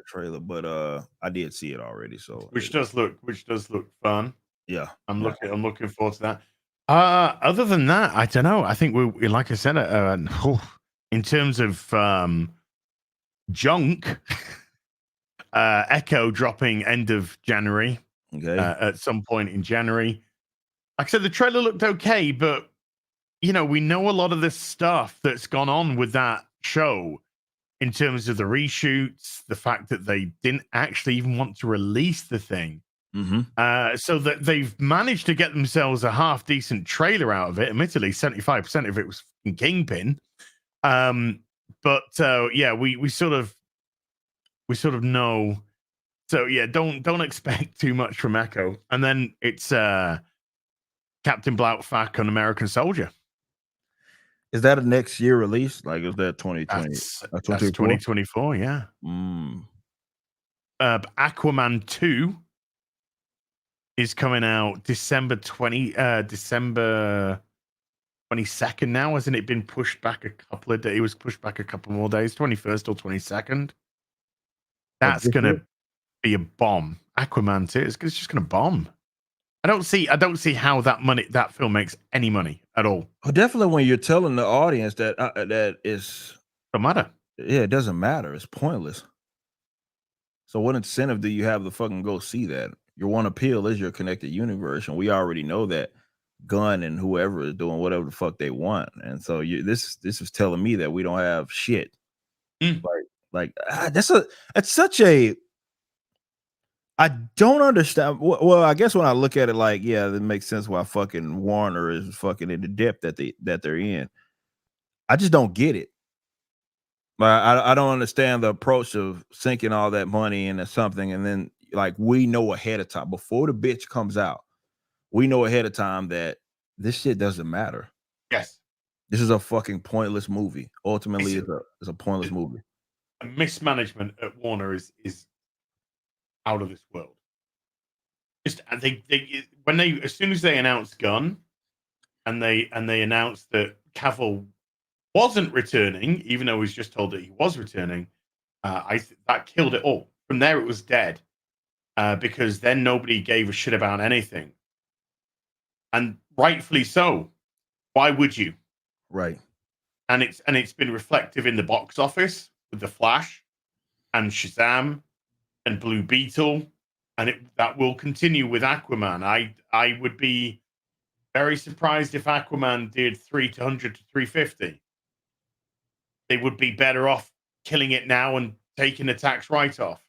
trailer, but I did see it already. So which does look fun. Yeah, I'm looking forward to that. Other than that, I don't know. I think we like I said, in terms of junk, Echo dropping end of January. Okay. At some point in January. Like I said, the trailer looked okay, but we know a lot of the stuff that's gone on with that show in terms of the reshoots, the fact that they didn't actually even want to release the thing. So that they've managed to get themselves a half decent trailer out of it. Admittedly, 75% of it was Kingpin. But yeah, we sort of know. So yeah, don't expect too much from Echo. And then it's Captain Blautfak on American Soldier. Is that a next year release? Like, is that 2020? That's 2024? 2024, yeah. Aquaman 2 is coming out December 22nd now. Hasn't it been pushed back a couple of days? It was pushed back a couple more days, 21st or 22nd. That's going to be a bomb. Aquaman 2, it's just going to bomb. I don't see how that film makes any money at all. Well, definitely when you're telling the audience that that is don't matter. Yeah, it doesn't matter. It's pointless. So what incentive do you have to fucking go see that? Your one appeal is your connected universe, and we already know that Gunn and whoever is doing whatever the fuck they want. And so this is telling me that we don't have shit. That's such a. I don't understand. Well, I guess when I look at it, like, yeah, that makes sense why fucking Warner is fucking in the depth that they're in. I just don't get it. I don't understand the approach of sinking all that money into something, and then like we know ahead of time before the bitch comes out, we know ahead of time that this shit doesn't matter. Yes, this is a fucking pointless movie. Ultimately, it's a pointless movie. Mismanagement at Warner is out of this world. Just I think as soon as they announced Gunn, and they announced that Cavill wasn't returning, even though he was just told that he was returning, that killed it all. From there, it was dead, because then nobody gave a shit about anything, and rightfully so. Why would you? Right. And it's been reflective in the box office with The Flash, and Shazam, and Blue Beetle, and that will continue with Aquaman. I would be very surprised if Aquaman did 300 to 350. They would be better off killing it now and taking a tax write-off.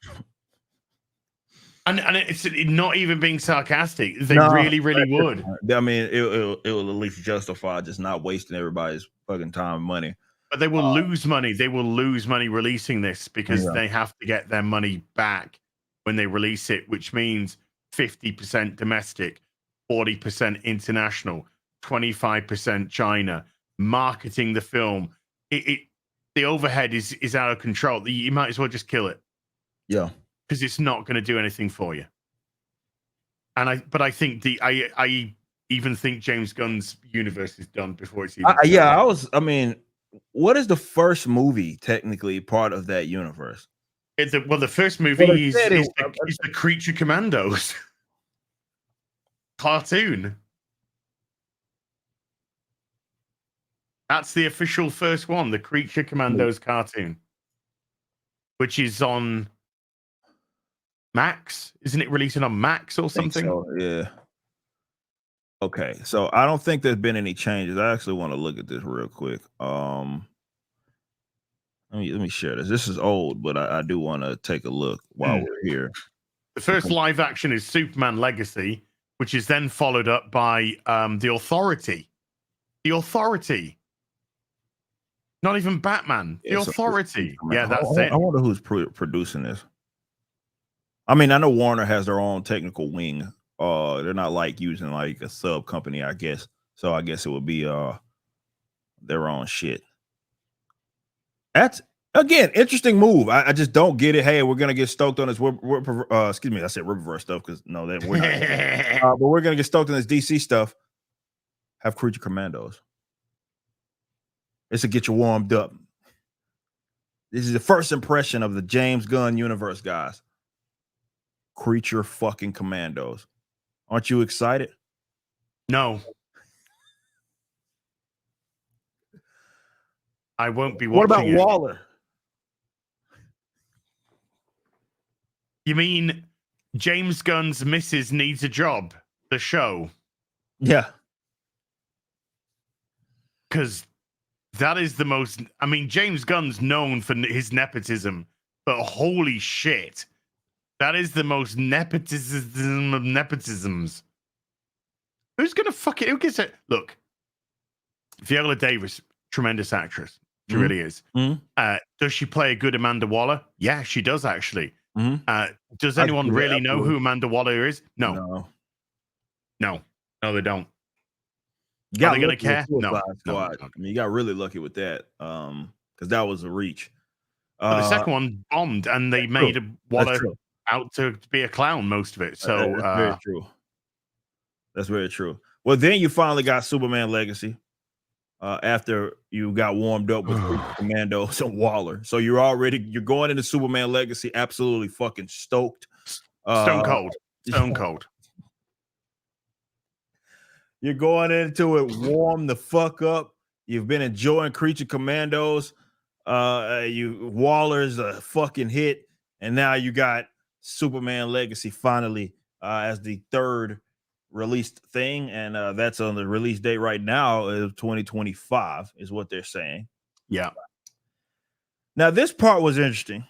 And it's not even being sarcastic. They really would. I mean, it will at least justify just not wasting everybody's fucking time and money. But they will lose money. They will lose money releasing this because they have to get their money back when they release it, which means 50% domestic, 40% international, 25% China, marketing the film. The overhead is out of control. You might as well just kill it. Yeah. Because it's not going to do anything for you. And I think I even think James Gunn's universe is done before it's even. I mean, what is the first movie technically part of that universe? The first movie is the Creature Commandos cartoon. That's the official first one, the Creature Commandos cartoon, which is on Max. Isn't it releasing on Max or something? So, yeah. Okay, so I don't think there's been any changes. I actually want to look at this real quick. Let me share this. This is old, but I do want to take a look while we're here. The first live action is Superman Legacy, which is then followed up by The Authority. The Authority. Not even Batman. The Authority. Yeah, that's it. I wonder who's producing this. I mean, I know Warner has their own technical wing. They're not like using like a sub company, I guess. So I guess it would be their own shit. That's again interesting move. I just don't get it. Hey, we're gonna get stoked on this. Excuse me, I said Riververse stuff because no, that we're not. But we're gonna get stoked on this DC stuff. Have Creature Commandos. This will get you warmed up. This is the first impression of the James Gunn universe, guys. Creature fucking Commandos. Aren't you excited? No. I won't be watching it. What about Waller? You mean James Gunn's Mrs. Needs a Job, the show? Yeah. Because that is the most. I mean, James Gunn's known for his nepotism, but holy shit, that is the most nepotism of nepotisms. Who's gonna fuck it? Who gives it? Look, Viola Davis, tremendous actress. She really is. Does she play a good Amanda Waller? Yeah, she does actually. Does anyone really know who Amanda Waller is? No, they don't. Are they gonna care? No. I mean, you got really lucky with that, because that was a reach. But the second one bombed, and they made Waller out to be a clown most of it. So that's very true. That's very true. Well, then you finally got Superman Legacy. After you got warmed up with Commandos and Waller, so you're going into Superman Legacy absolutely fucking stoked. Stone cold. You're going into it warm the fuck up. You've been enjoying Creature Commandos. Waller's a fucking hit, and now you got Superman Legacy finally as the third released thing, and that's on the release date right now of 2025 is what they're saying. Yeah. Now this part was interesting.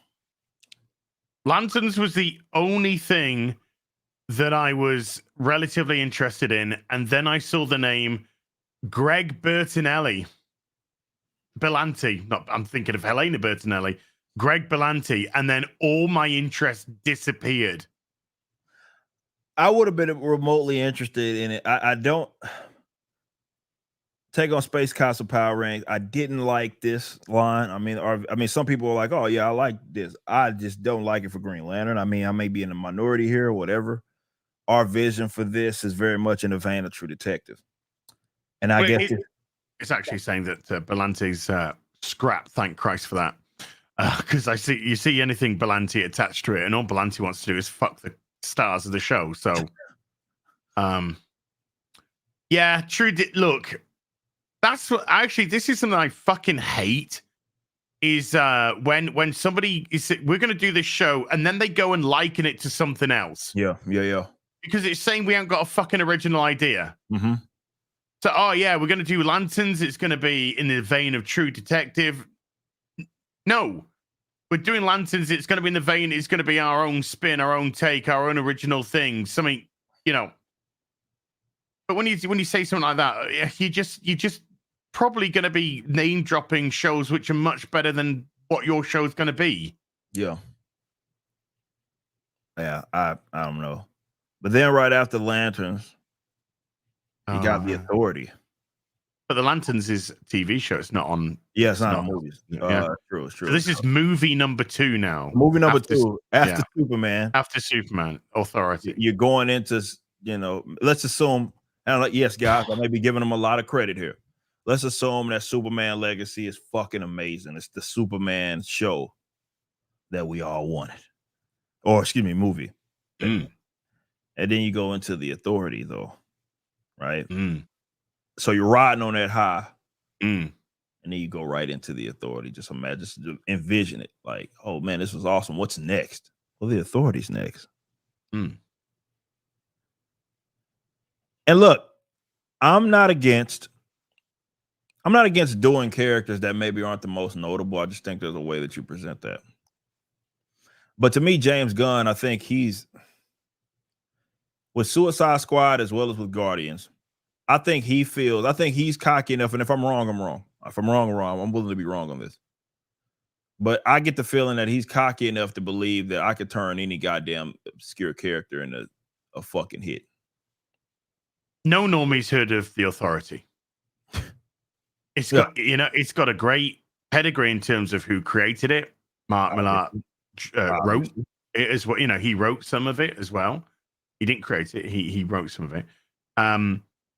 Lanterns was the only thing that I was relatively interested in, and then I saw the name Greg Bertinelli. I'm thinking of Helena Bertinelli. Greg Berlanti, and then all my interest disappeared. I would have been remotely interested in it. I don't take on Space Castle Power Rangers. I didn't like this line. I mean, some people are like, "Oh yeah, I like this." I just don't like it for Green Lantern. I mean, I may be in the minority here or whatever. Our vision for this is very much in the vein of True Detective, and I guess it's actually saying that Berlanti's scrap. Thank Christ for that, because you see anything Berlanti attached to it, and all Berlanti wants to do is fuck the stars of the show. So yeah, look, that's what actually this is something I fucking hate is when somebody is, we're gonna do this show and then they go and liken it to something else. Yeah because it's saying we haven't got a fucking original idea. So we're gonna do Lanterns, it's gonna be in the vein of True Detective. No, we're doing Lanterns, it's going to be in the vein, it's going to be our own spin, our own take, our own original thing, something, but when you say something like that, you just probably going to be name dropping shows which are much better than what your show is going to be. Yeah, I don't know, but then right after Lanterns you got the Authority. But the Lanterns is a TV show. It's not on. Yeah, it's not on movies. True, it's true. So this is movie number 2 now. Movie number 2 after Superman. After Superman, Authority. You're going into, let's assume, and yes, guys, I may be giving them a lot of credit here. Let's assume that Superman Legacy is fucking amazing. It's the Superman show that we all wanted, or excuse me, movie. And then you go into the Authority, though, right? So you're riding on that high, and then you go right into the Authority. Just imagine, just envision it. Like, oh man, this was awesome. What's next? Well, the Authority's next. And look, I'm not against doing characters that maybe aren't the most notable. I just think there's a way that you present that. But to me, James Gunn, I think he's with Suicide Squad as well as with Guardians. I think he's cocky enough, and if I'm wrong, I'm wrong. If I'm wrong, I'm wrong. I'm willing to be wrong on this. But I get the feeling that he's cocky enough to believe that I could turn any goddamn obscure character into a fucking hit. No normie's heard of the Authority. It's got, it's got a great pedigree in terms of who created it. Mark Millar wrote it as well. He wrote some of it as well. He didn't create it. He wrote some of it.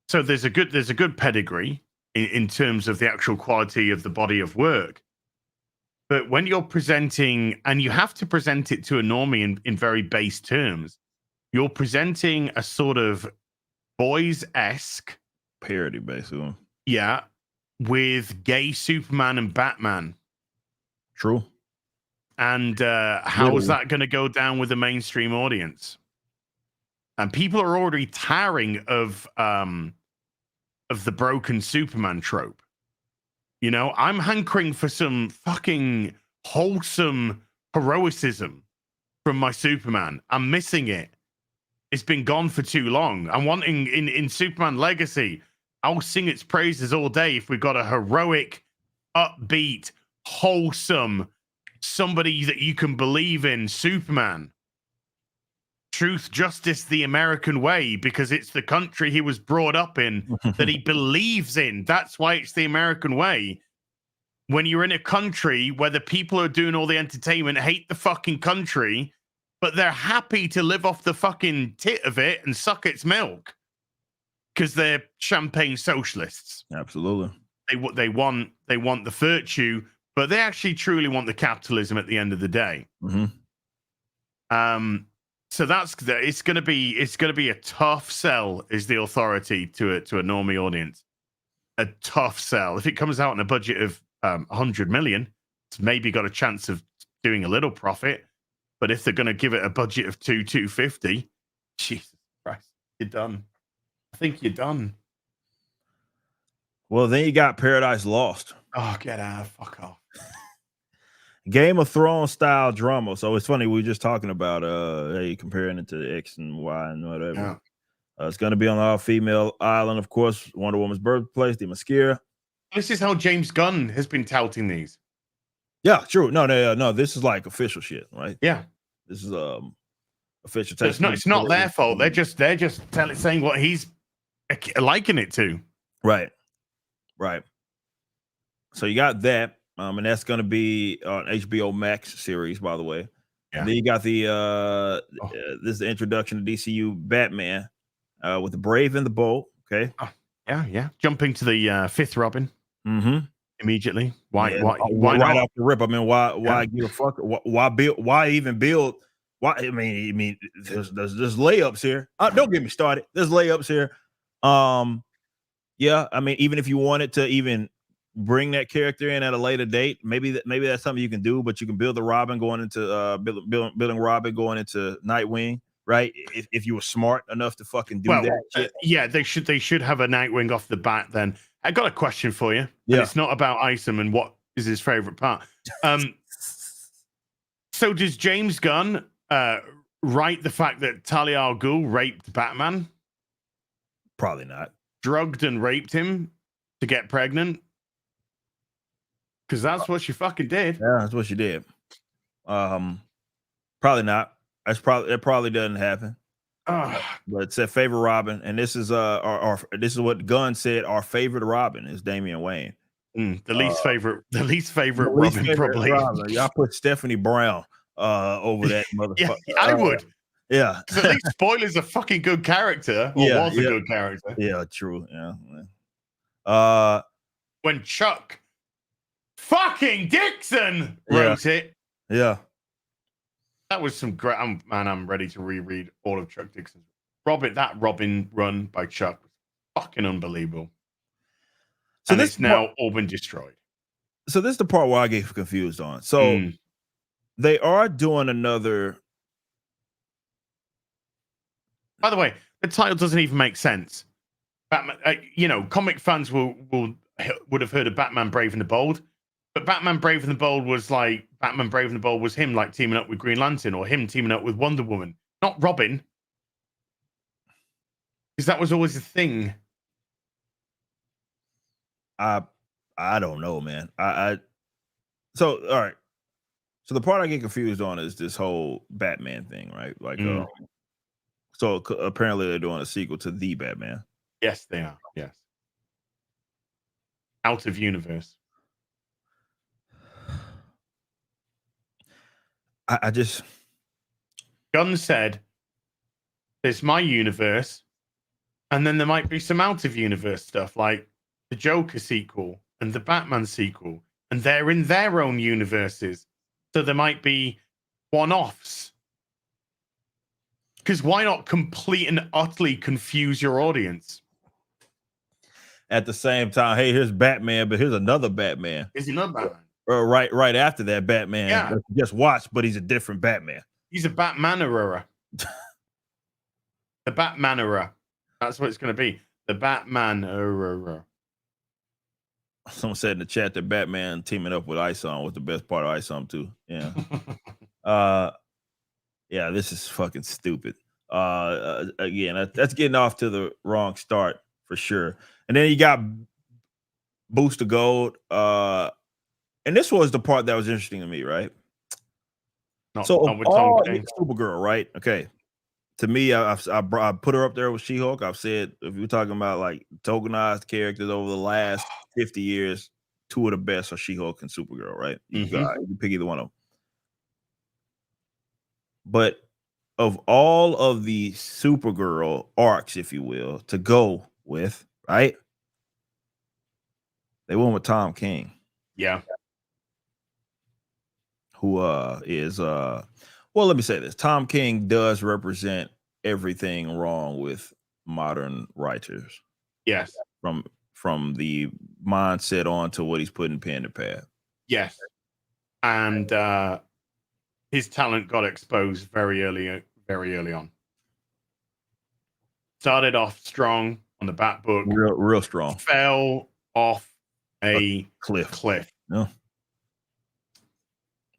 So there's a good pedigree in terms of the actual quality of the body of work. But when you're presenting, and you have to present it to a normie in very base terms, you're presenting a sort of boys-esque parody, basically. Yeah, with gay Superman and Batman. True. And how's that going to go down with the mainstream audience? And people are already tiring of the broken Superman trope. You know, I'm hankering for some fucking wholesome heroicism from my Superman. I'm missing it. It's been gone for too long. I'm wanting in Superman Legacy, I'll sing its praises all day if we've got a heroic, upbeat, wholesome, somebody that you can believe in, Superman. Truth, justice, the American way, because it's the country he was brought up in that he believes in. That's why it's the American way. When you're in a country where the people who are doing all the entertainment hate the fucking country, but they're happy to live off the fucking tit of it and suck its milk because they're champagne socialists. Absolutely. They want the virtue, but they actually truly want the capitalism at the end of the day. So it's going to be a tough sell, is the authority to a normie audience. A tough sell. If it comes out on a budget of 100 million, it's maybe got a chance of doing a little profit. But if they're going to give it a budget of 250, Jesus Christ, you're done. I think you're done. Well, then you got Paradise Lost. Oh, get out! Fuck off. Game of Thrones style drama. So it's funny, we were just talking about comparing it to X and Y and whatever. Yeah. It's going to be on the all-female island, of course, Wonder Woman's birthplace, the Mascara. This is how James Gunn has been touting these. Yeah, true. No, this is like official shit, right? Yeah, this is official. So it's not their fault. They're just saying what he's liking it to. Right. So you got that, and that's going to be on HBO Max series, by the way. Yeah. And then you got the this is the introduction to DCU Batman with the Brave and the Bold. Okay. Yeah. Jumping to the fifth Robin. Immediately. Why right not? Off the rip? I mean, why give a fuck? Why even build? Why? I mean, there's layups here. Don't get me started. There's layups here. Yeah. I mean, even if you wanted to even bring that character in at a later date, maybe that's something you can do. But you can build the Robin going into building Robin going into Nightwing, right? If you were smart enough to fucking do that shit. Yeah, they should have a Nightwing off the bat. Then I got a question for you. Yeah, and it's not about Isom and what is his favorite part. So does James Gunn write the fact that Talia al Ghul raped Batman? Probably not. Drugged and raped him to get pregnant? Because that's what she fucking did. Yeah, that's what she did. Probably not. That probably doesn't happen. But it's a favorite Robin, and this is this is what Gunn said. Our favorite Robin is Damian Wayne. The least favorite Robin, probably. Robin. Y'all put Stephanie Brown over that motherfucker. Yeah, I would. Yeah. At least Spoiler's a fucking good character. Or was a good character. Yeah, true. Yeah. When Chuck fucking Dixon wrote it. Yeah. That was some great. I'm ready to reread all of Chuck Dixon's Robin run by Chuck was fucking unbelievable. So and it's now all been destroyed. So this is the part where I get confused on. So they are doing another. By the way, the title doesn't even make sense. Batman, comic fans would have heard of Batman Brave and the Bold, but Batman Brave and the Bold was like Batman Brave and the Bold was him like teaming up with Green Lantern or him teaming up with Wonder Woman, not Robin, because that was always a thing. I don't know, man. So all right. So the part I get confused on is this whole Batman thing, right? Like, so apparently they're doing a sequel to The Batman. Yes, they are. Yes. Out of universe. I just. Gunn said, "There's my universe, and then there might be some out of universe stuff like the Joker sequel and the Batman sequel, and they're in their own universes, so there might be one-offs." Because why not complete and utterly confuse your audience? At the same time, hey, here's Batman, but here's another Batman. Is he not Batman? right after that Batman. Yeah. That you just watched, but he's a different Batman. He's a Batmanerer. The Batmanerer. That's what it's going to be. The Batmanerer. Someone said in the chat that Batman teaming up with Isom was the best part of Isom too. Yeah. Yeah, this is fucking stupid. Again, that's getting off to the wrong start for sure. And then you got Boost of Gold. And this was the part that was interesting to me, right? Not So with all Tom King. Supergirl, right? Okay. To me, I put her up there with She-Hulk. I've said if you're talking about like tokenized characters over the last 50 years, two of the best are She-Hulk and Supergirl, right? You can pick either one of them. But of all of the Supergirl arcs, if you will, to go with, right? They went with Tom King. Yeah. Who is well, let me say this. Tom King does represent everything wrong with modern writers. Yes. From the mindset on to what he's putting pen to pad. Yes. And his talent got exposed very early on. Started off strong on the Bat book. Real strong. Fell off a cliff. No.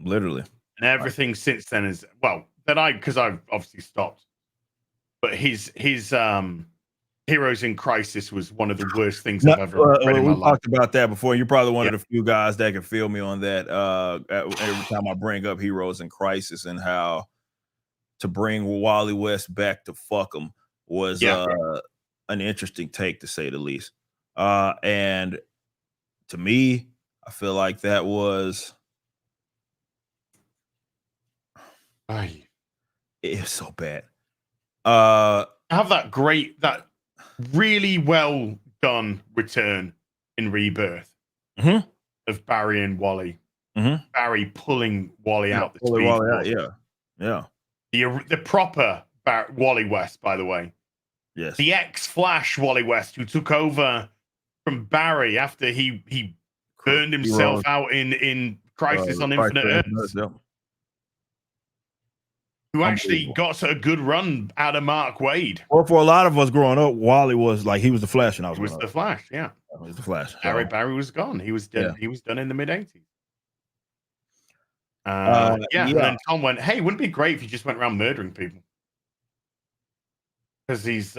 Literally. And everything since then is because I've obviously stopped. But his Heroes in Crisis was one of the worst things I've ever read in my life. We talked about that before. You're probably one of the few guys that can feel me on that. Every time I bring up Heroes in Crisis and how to bring Wally West back to fuck him was an interesting take, to say the least. And to me, I feel like that was it's so bad. I have that really well done return in Rebirth of Barry and Wally. Barry pulling Wally out the speed. Yeah. The proper Wally West, by the way. Yes. The ex-Flash Wally West, who took over from Barry after he burned himself out in Crisis on Infinite Earths. Who actually got a good run out of Mark Waid. Well, for a lot of us growing up, Wally was like he was the Flash, and He was the Flash. Yeah, he was the Flash. Barry was gone. He was dead. He was done in the mid-80s. And then Tom went, "Hey, wouldn't it be great if you just went around murdering people?" Because his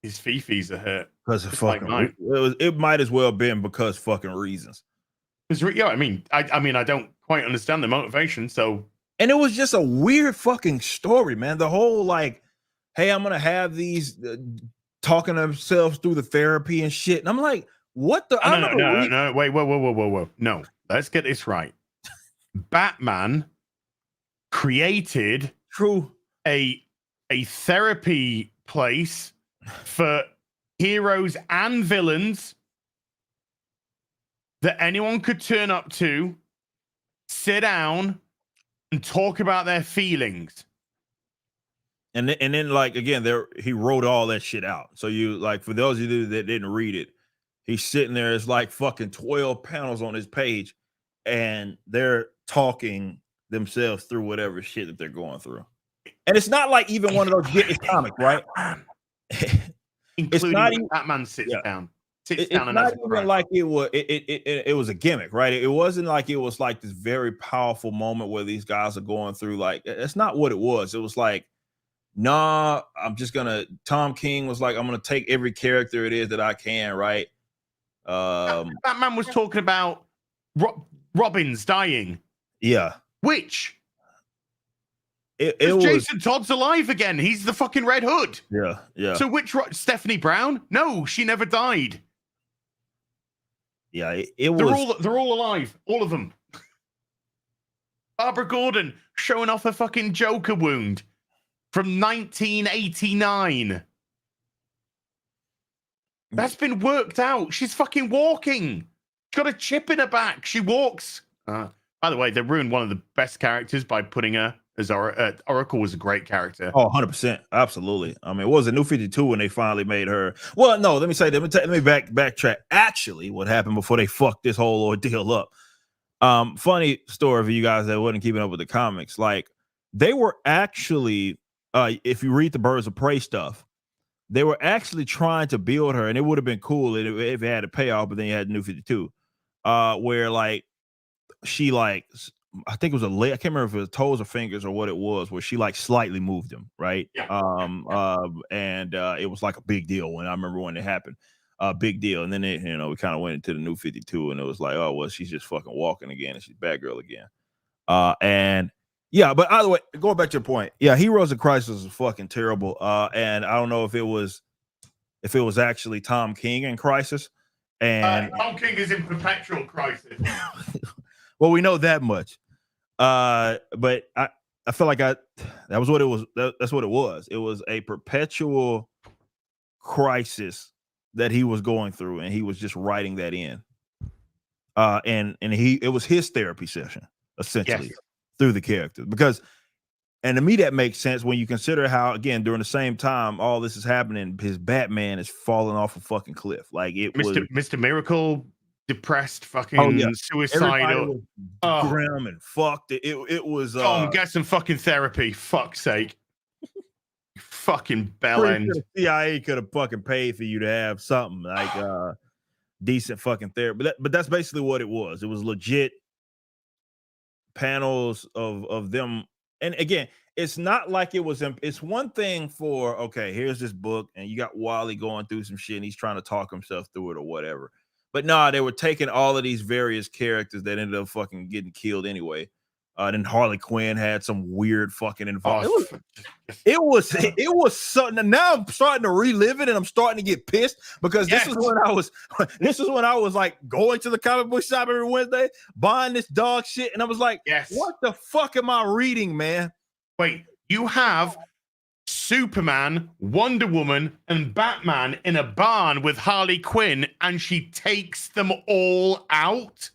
fifis are hurt. Because of fucking, it might as well have been because fucking reasons. I mean, I don't quite understand the motivation. So. And it was just a weird fucking story, man. The whole like, hey, I'm gonna have these talking themselves through the therapy and shit. And I'm like, what the? No, wait, whoa. No, let's get this right. Batman created a therapy place for heroes and villains that anyone could turn up to, sit down, and talk about their feelings. And then like again, he wrote all that shit out. So you like, for those of you that didn't read it, he's sitting there, it's like fucking 12 panels on his page, and they're talking themselves through whatever shit that they're going through. And it's not like even one of those getting comics, right? It's not even Batman sits down. It's not even like it was a gimmick, right? It wasn't like it was like this very powerful moment where these guys are going through, like, that's not what it was. It was like, nah, Tom King was like, I'm gonna take every character it is that I can, right? Batman was talking about Robin's dying. Yeah. Which? It was Jason Todd's alive again. He's the fucking Red Hood. Yeah. So which Stephanie Brown? No, she never died. Yeah, it was. They're all alive, all of them. Barbara Gordon showing off her fucking Joker wound from 1989. That's been worked out. She's fucking walking. She's got a chip in her back. She walks. By the way, they ruined one of the best characters by putting her as Oracle. Was a great character. Oh, 100%. Absolutely. I mean, it was a New 52 when they finally made her. Well, no, let me backtrack. Actually, what happened before they fucked this whole ordeal up Funny story for you guys that wasn't keeping up with the comics. Like they were actually, if you read the Birds of Prey stuff, they were actually trying to build her, and it would have been cool if it had a payoff. But then you had New 52, where like she like I think it was a leg. I can't remember if it was toes or fingers or what it was, where she like slightly moved him, right? Yeah. And it was like a big deal when I remember when it happened. Big deal. And then it, we kind of went into the New 52, and it was like, oh well, she's just fucking walking again, and she's Batgirl again. And yeah, but either way, going back to your point, yeah, Heroes of Crisis is fucking terrible. And I don't know if it was actually Tom King in Crisis. And Tom King is in perpetual crisis. well, we know that much. But I feel like that was what it was. That's what it was. It was a perpetual crisis that he was going through, and he was just writing that in. And it was his therapy session, essentially, Yes. through the character. Because, and to me, that makes sense when you consider how, again, during the same time all this is happening, his Batman is falling off a fucking cliff. Like it was Mr. Miracle, depressed, fucking suicidal. Grim and fucked. It was Get some fucking therapy, fuck's sake. Fucking bell end. The CIA could have fucking paid for you to have something like decent fucking therapy. But that's basically what it was. It was legit panels of them. And again, it's not like it was. It's one thing for, okay, here's this book, and you got Wally going through some shit, and he's trying to talk himself through it or whatever. But no, they were taking all of these various characters that ended up fucking getting killed anyway. Then Harley Quinn had some weird fucking involvement. It was something. Now I'm starting to relive it, and I'm starting to get pissed because this is when I was like going to the comic book shop every Wednesday, buying this dog shit, and I was like, what the fuck am I reading, man? Wait, you have Superman, Wonder Woman, and Batman in a barn with Harley Quinn, and she takes them all out?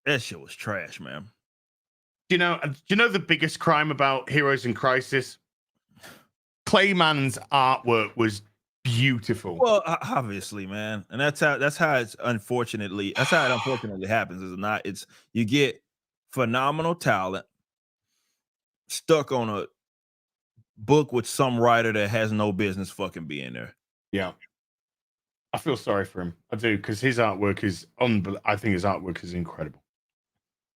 That shit was trash, man. Do you know the biggest crime about Heroes in Crisis? Clayman's artwork was beautiful. Well, obviously, man, and that's how it unfortunately happens. Is not? It's you get phenomenal talent stuck on a book with some writer that has no business fucking being there. Yeah, I feel sorry for him. I do, because his artwork is I think his artwork is incredible.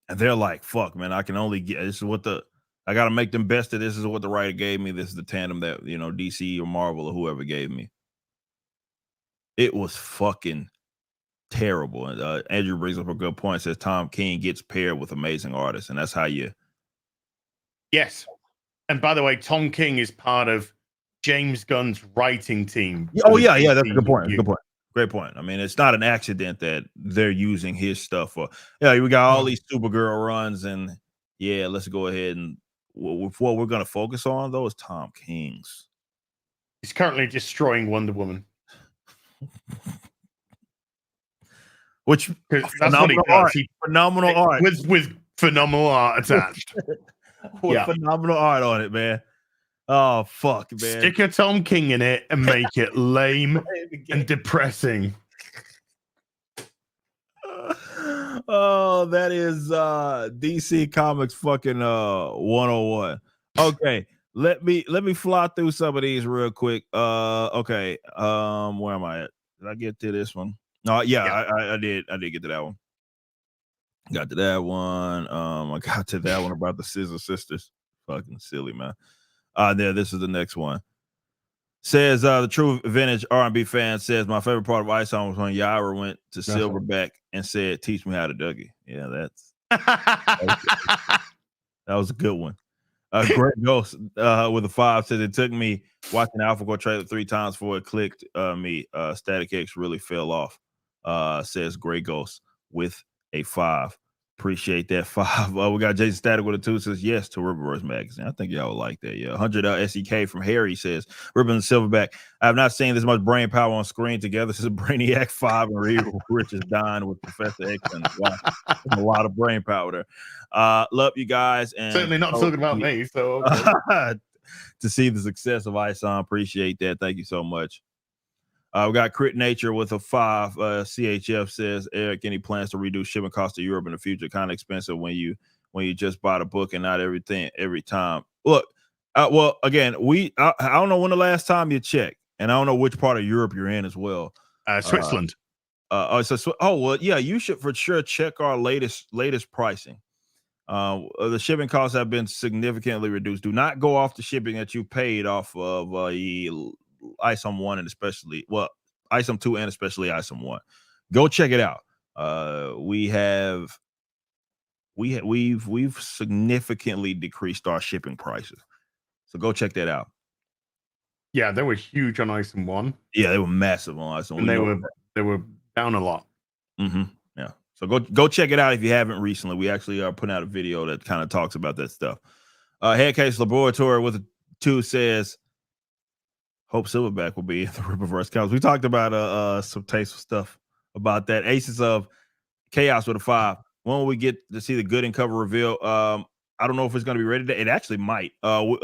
And they're like, fuck, man, I can only get this is what I gotta make them best of this is what the writer gave me. This is the tandem that DC or Marvel or whoever gave me. It was fucking terrible. And Andrew brings up a good point. Says Tom King gets paired with amazing artists, and that's how you. Yes, and by the way, Tom King is part of James Gunn's writing team. Oh yeah, that's a good point. Good point. Great point. I mean, it's not an accident that they're using his stuff for. Yeah, we got all these Supergirl runs, and yeah, let's go ahead and what we're going to focus on though is Tom King's. He's currently destroying Wonder Woman. Which that's what he does. Phenomenal art with phenomenal art attached. Phenomenal art on it, man. Oh fuck, man! Stick a Tom King in it and make it lame and depressing. Oh, that is DC Comics fucking 101. Okay, let me fly through some of these real quick. Okay, where am I at? Did I get to this one? No, yeah. I did get to that one. Got to that one. I got to that one about the Scissor Sisters. Fucking silly, man. This is the next one. Says the true vintage R&B fan says my favorite part of Isom was when Yaira went to Silverback and said, "Teach me how to Dougie." Yeah, that was a good one. Great Ghost with a 5 says it took me watching the Alphacore trailer 3 times before it clicked me. Static X really fell off. Says Great Ghost with a 5. Appreciate that 5. We got Jason Static with a 2 says yes to Riververse magazine. I think y'all would like that. Yeah, 100 SEK from Harry says Ribbon and Silverback. I have not seen this much brain power on screen together since Brainiac 5 and Reed Rich is dying with Professor X. And wow, a lot of brain power there. Love you guys, and certainly not talking about me. So to see the success of Isom, appreciate that. Thank you so much. We got Crit Nature with a 5. CHF says, Eric, any plans to reduce shipping costs to Europe in the future? Kind of expensive when you just bought a book and not everything every time. Look, well, again, I don't know when the last time you checked, and I don't know which part of Europe you're in as well. Switzerland. Well, yeah, you should for sure check our latest pricing. The shipping costs have been significantly reduced. Do not go off the shipping that you paid off of Isom 1 and especially Isom 2 and especially Isom 1. Go check it out. We've significantly decreased our shipping prices. So go check that out. Yeah, they were huge on Isom 1. Yeah, they were massive on Isom 1. And they were down a lot. Mm-hmm. Yeah. So go check it out if you haven't recently. We actually are putting out a video that kind of talks about that stuff. Headcase Laboratory with a 2 says, hope Silverback will be in the Rippaverse counts. We talked about some tasteful stuff about that. Aces of Chaos with a 5. When will we get to see the good and cover reveal? I don't know if it's going to be ready today. It actually might. I'm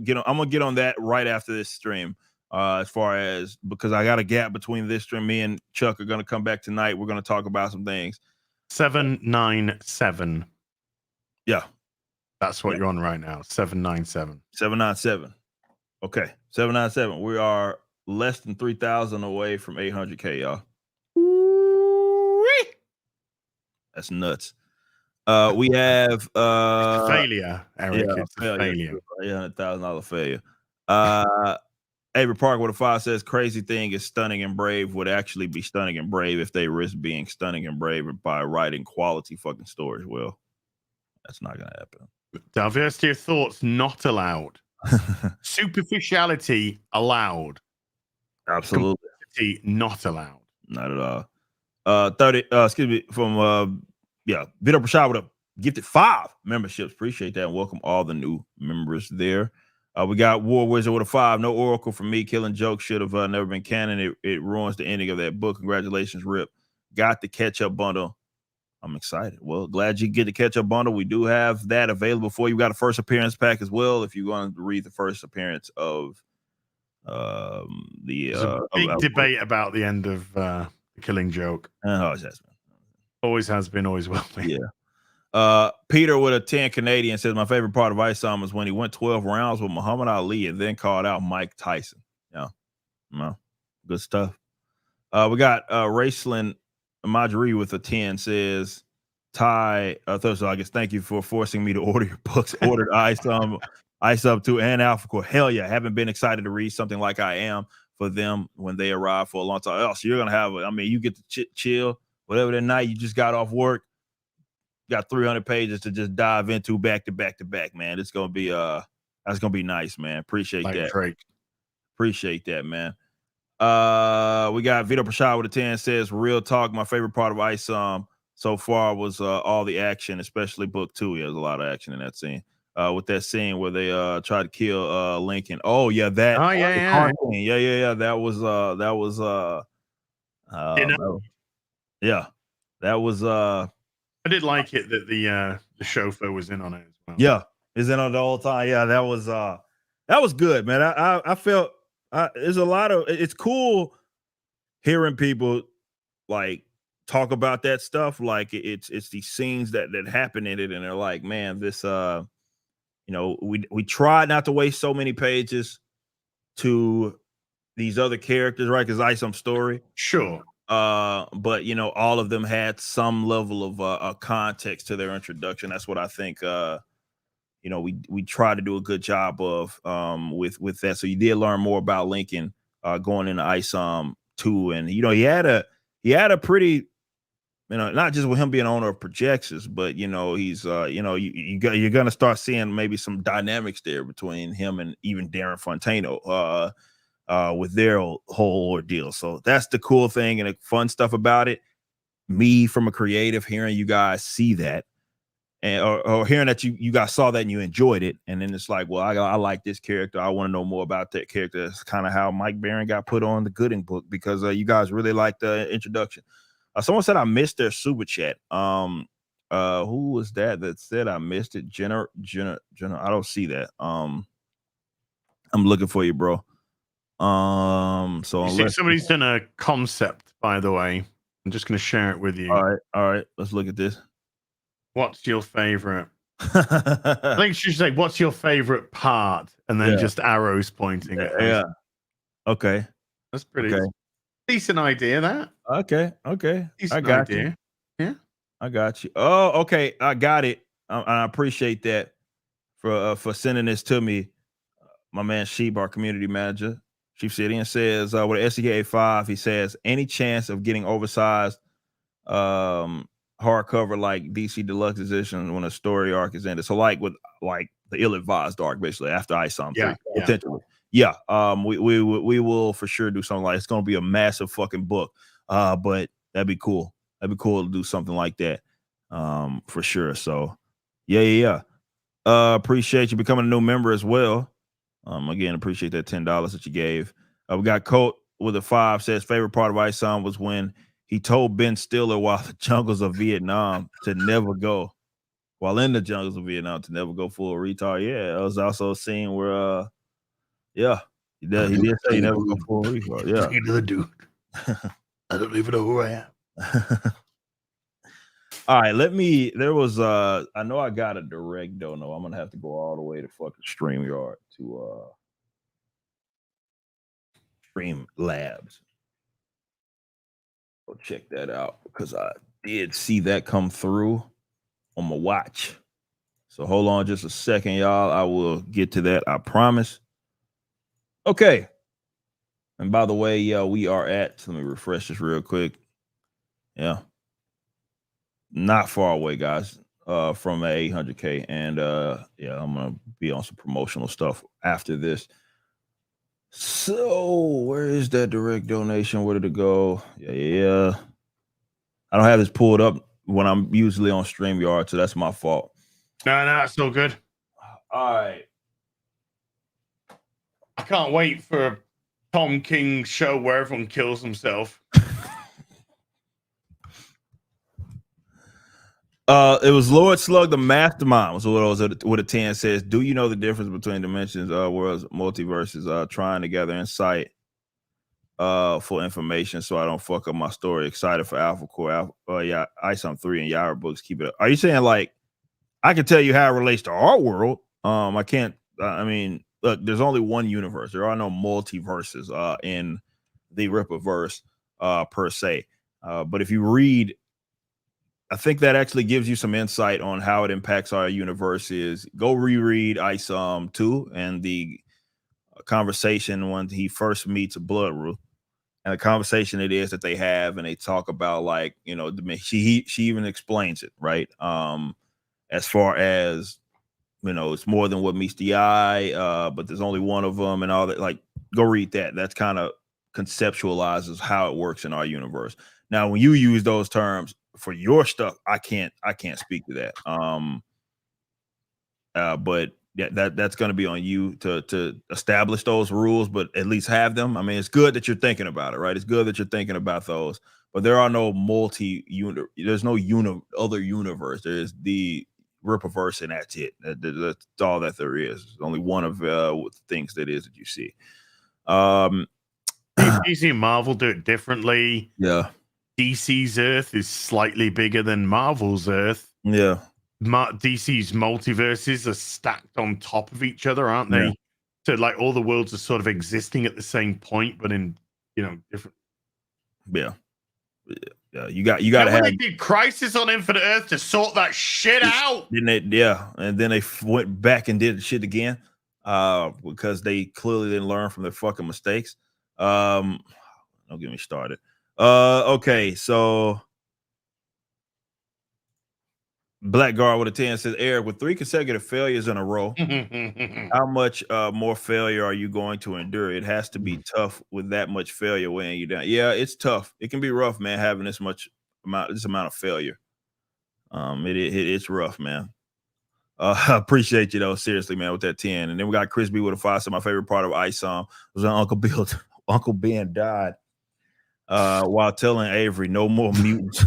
gonna get on that right after this stream. As far as because I got a gap between this stream. Me and Chuck are going to come back tonight. We're going to talk about some things. 797. Yeah, that's what you're on right now. 797. 797. Okay, 797. We are less than 3,000 away from 800K, y'all. That's nuts. We have failure, Eric. Yeah, it's a failure. $800,000 failure. Avery Park with a 5 says crazy thing is Stunning and Brave would actually be Stunning and Brave if they risk being Stunning and Brave by writing quality fucking stories. Well, that's not gonna happen. Diversity of thoughts not allowed. Superficiality allowed. Absolutely. Complexity not allowed. Not at all. 30 excuse me, from Vito Prashad with a gifted 5 memberships. Appreciate that and welcome all the new members there. We got War Wizard with a 5. No Oracle for me. Killing Joke should have never been canon. It ruins the ending of that book. Congratulations, Rip. Got the catch-up bundle. I'm excited. Well, glad you get the catch-up bundle. We do have that available for you. We got a first appearance pack as well. If you want to read the first appearance of There's a big debate about the end of Killing Joke. Always has been, always will be. Yeah. Peter with a 10 Canadian says my favorite part of Isom was when he went 12 rounds with Muhammad Ali and then called out Mike Tyson. Yeah, no, good stuff. We got Raceland Marjorie with a 10 says Ty Thursday. I guess thank you for forcing me to order your books. Ordered Isom 2 and Alphacore. Hell yeah, haven't been excited to read something like I am for them when they arrive for a long time. Oh, so you're gonna have you get to chill whatever the night you just got off work. Got 300 pages to just dive into back to back, man. It's gonna be that's gonna be nice, man. Appreciate that. Drake. Appreciate that, man. We got Vito Prashad with a 10 says real talk. My favorite part of Isom so far was all the action, especially book 2. There's a lot of action in that scene. With that scene where they tried to kill Lincoln. Oh yeah, that. Oh yeah. That was yeah, that was I did like it that the chauffeur was in on it as well. Yeah, is in on the whole time. Yeah, that was good, man. I felt there's a lot of it's cool hearing people like talk about that stuff. Like it's these scenes that happen in it, and they're like, man, this we tried not to waste so many pages to these other characters, right? Because Isom story, sure. But all of them had some level of context to their introduction. That's what I think we try to do a good job of with that. So you did learn more about Lincoln going into Isom 2, and he had a pretty not just with him being owner of projections, but he's you're gonna start seeing maybe some dynamics there between him and even Darren Fontano with their whole ordeal. So that's the cool thing and the fun stuff about it. Me from a creative hearing you guys see that and or hearing that you guys saw that and you enjoyed it, and then it's like, well, I like this character. I want to know more about that character. That's kind of how Mike Barron got put on the Gooding book because you guys really liked the introduction. Someone said I missed their super chat. Who was that said I missed it? Jenna. I don't see that. I'm looking for you, bro. So unless Somebody's done a concept, by the way. I'm just going to share it with you. all right, let's look at this. What's your favorite? I think you should say, what's your favorite part? And then just arrows pointing at yeah. Isom. Okay. That's pretty Okay. decent idea, that. Okay. Decent I got idea. you. Yeah. I got you. Oh, okay. I got it. I appreciate that for sending this to me. My man Sheep, our community manager, Chief City, says with SDK 5, he says any chance of getting oversized hardcover like DC Deluxe Edition when a story arc is ended. So like with like the ill-advised arc, basically after Isom 3, potentially. Yeah. We will for sure do something like it's gonna be a massive fucking book. But that'd be cool. That'd be cool to do something like that. For sure. So yeah. Appreciate you becoming a new member as well. Again, appreciate that $10 that you gave. We got Colt with a 5 says favorite part of Isom was when he told Ben Stiller while the jungles of Vietnam to never go. While in the jungles of Vietnam to never go full retard. Yeah, it was also a scene where he did say he never go full retard. Yeah. Into the dude. I don't even know who I am. All right, I know I got a direct dono. I'm gonna have to go all the way to fucking StreamYard to Stream Labs. Go check that out because I did see that come through on my watch. So hold on just a second, y'all. I will get to that, I promise. Okay. And by the way, we are let me refresh this real quick. Yeah. Not far away, guys, from 800K. And I'm gonna be on some promotional stuff after this. So where is that direct donation? Where did it go? Yeah. I don't have this pulled up when I'm usually on StreamYard, so that's my fault. No, it's all good. All right. I can't wait for a Tom King show where everyone kills himself. It was Lord Slug the Mastermind was what it was. What a 10 says. Do you know the difference between dimensions, worlds, multiverses? Trying to gather insight for information so I don't fuck up my story. Excited for Alphacore, Isom 3 and Yaira books. Keep it up. Are you saying like I can tell you how it relates to our world? I can't. I mean, look, there's only one universe. There are no multiverses in the Rippaverse per se. But if you read, I think that actually gives you some insight on how it impacts our universes. Go reread Isom 2 and the conversation when he first meets Bloodroot, and the conversation it is that they have, and they talk about like, she even explains it, right? As far as, it's more than what meets the eye, but there's only one of them and all that. Like, go read that. That's kind of conceptualizes how it works in our universe. Now, when you use those terms for your stuff, I can't speak to that. But yeah, that's going to be on you to establish those rules, but at least have them. I mean, it's good that you're thinking about it, right? It's good that you're thinking about those, but there are no there's no other universe. There's the Rippaverse, and that's it. That's all that there is. There's only one of things that is that you see. DC and Marvel do it differently. Yeah. DC's Earth is slightly bigger than Marvel's Earth. Yeah. DC's multiverses are stacked on top of each other, aren't they? Yeah. So like all the worlds are sort of existing at the same point, but in different. Yeah. You got to have. They did Crisis on Infinite Earth to sort that shit out. Didn't they? Yeah, and then they went back and did the shit again, because they clearly didn't learn from their fucking mistakes. Don't get me started. Okay, so Blackguard with a 10 says, Eric, with 3 consecutive failures in a row, how much more failure are you going to endure? It has to be tough with that much failure weighing you down. Yeah, it's tough. It can be rough, man, having this amount of failure. It's rough, man. I appreciate you though, seriously, man, with that 10. And then we got Chris B with a 5. So my favorite part of Isom was when Uncle Ben died while telling Avery no more mutants.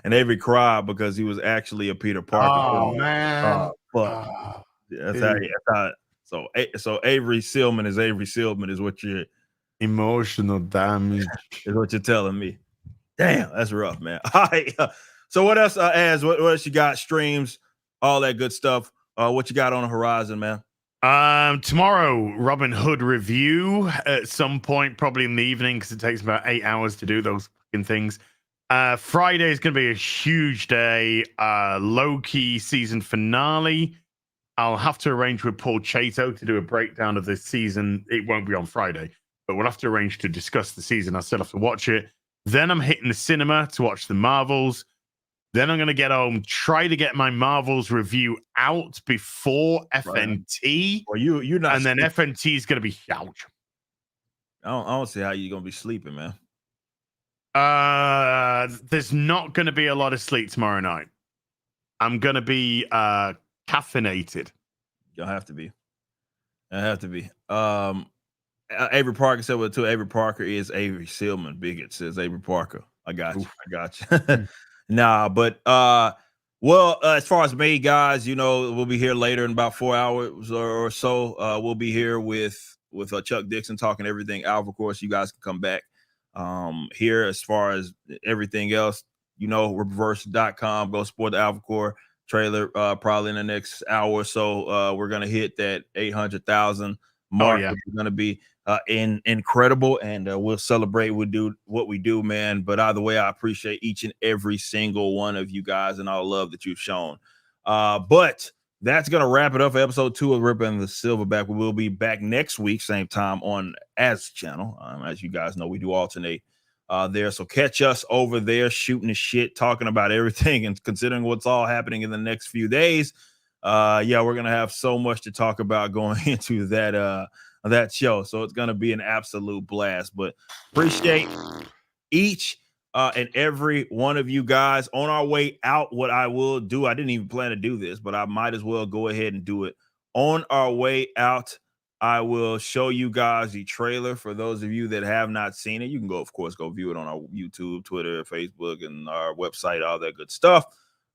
And Avery cried because he was actually a Peter Parker. Oh man, fuck. That's how So Avery Sealman is what you're Emotional damage. is what you're telling me. Damn, that's rough, man. All right. So what else, what else you got? Streams, all that good stuff. What you got on the horizon, man? Tomorrow, Robin Hood review at some point, probably in the evening, because it takes about 8 hours to do those fucking things. Friday is going to be a huge day. Loki season finale. I'll have to arrange with Paul Chato to do a breakdown of this season. It won't be on Friday, but we'll have to arrange to discuss the season. I still have to watch it. Then I'm hitting the cinema to watch the Marvels. Then I'm going to get home, try to get my Marvels review out before FNT. Well, you're not, and then FNT is going to be huge. I don't see how you're going to be sleeping, man. There's not going to be a lot of sleep tomorrow night. I'm going to be caffeinated. You'll have to be. I have to be. Avery Parker said, well, too. Avery Parker is Avery Sealman. Bigot says Avery Parker. I got you. I got you. Nah, but well, as far as me, guys, you know, we'll be here later in about 4 hours or so. We'll be here with Chuck Dixon talking everything Alphacore. So you guys can come back here. As far as everything else, you know, reverse.com. Go support the Alphacore trailer probably in the next hour or so. We're gonna hit that 800,000 mark. Which is gonna be incredible, and we'll celebrate. We'll do what we do, man. But either way, I appreciate each and every single one of you guys and all the love that you've shown. But that's gonna wrap it up for episode 2 of Ripping the Silverback. We will be back next week, same time on As channel. As you guys know, we do alternate there, so catch us over there shooting the shit, talking about everything, and considering what's all happening in the next few days. Yeah, we're gonna have so much to talk about going into that show, so it's gonna be an absolute blast. But appreciate each and every one of you guys. On our way out, what I will do, I didn't even plan to do this, but I might as well go ahead and do it. On our way out, I will show you guys the trailer. For those of you that have not seen it, you can go, of course, go view it on our YouTube, Twitter, Facebook, and our website, all that good stuff.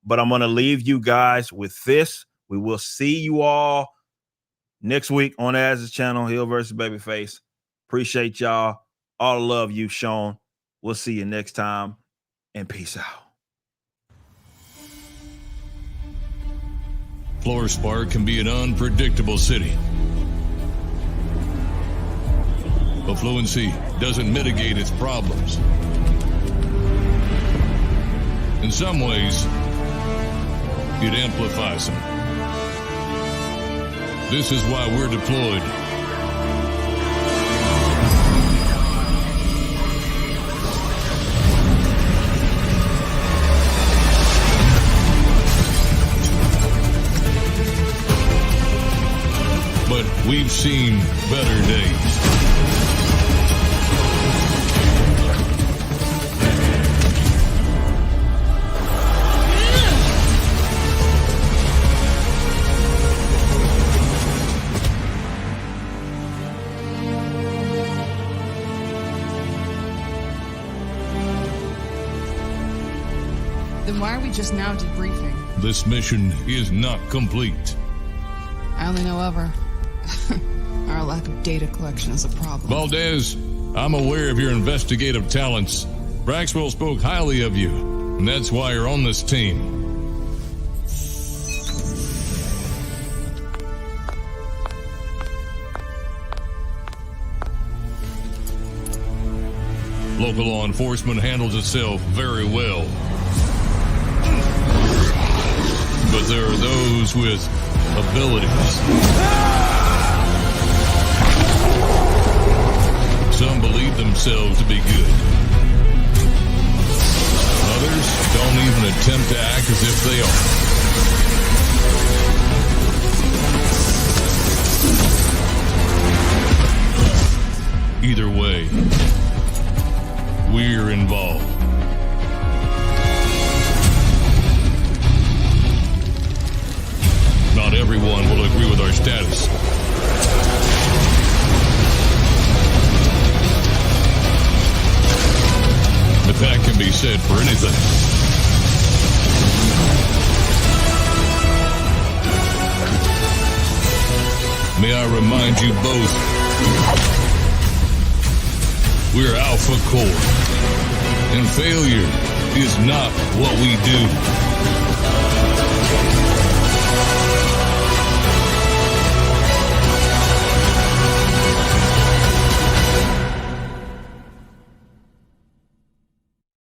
But I'm gonna leave you guys with this. We will see you all next week on Az's channel, Hill versus Babyface. Appreciate y'all. All the love you've shown. We'll see you next time, and peace out. Floor Spark can be an unpredictable city. Affluency doesn't mitigate its problems. In some ways, it amplifies them. This is why we're deployed. But we've seen better days. Then why are we just now debriefing? This mission is not complete. I only know ever. Our lack of data collection is a problem. Valdez, I'm aware of your investigative talents. Braxwell spoke highly of you, and that's why you're on this team. Local law enforcement handles itself very well. But there are those with abilities. Some believe themselves to be good. Others don't even attempt to act as if they are. Either way, we're involved. Not everyone will agree with our status. But that can be said for anything. may I remind you both, we're Alphacore, and failure is not what we do.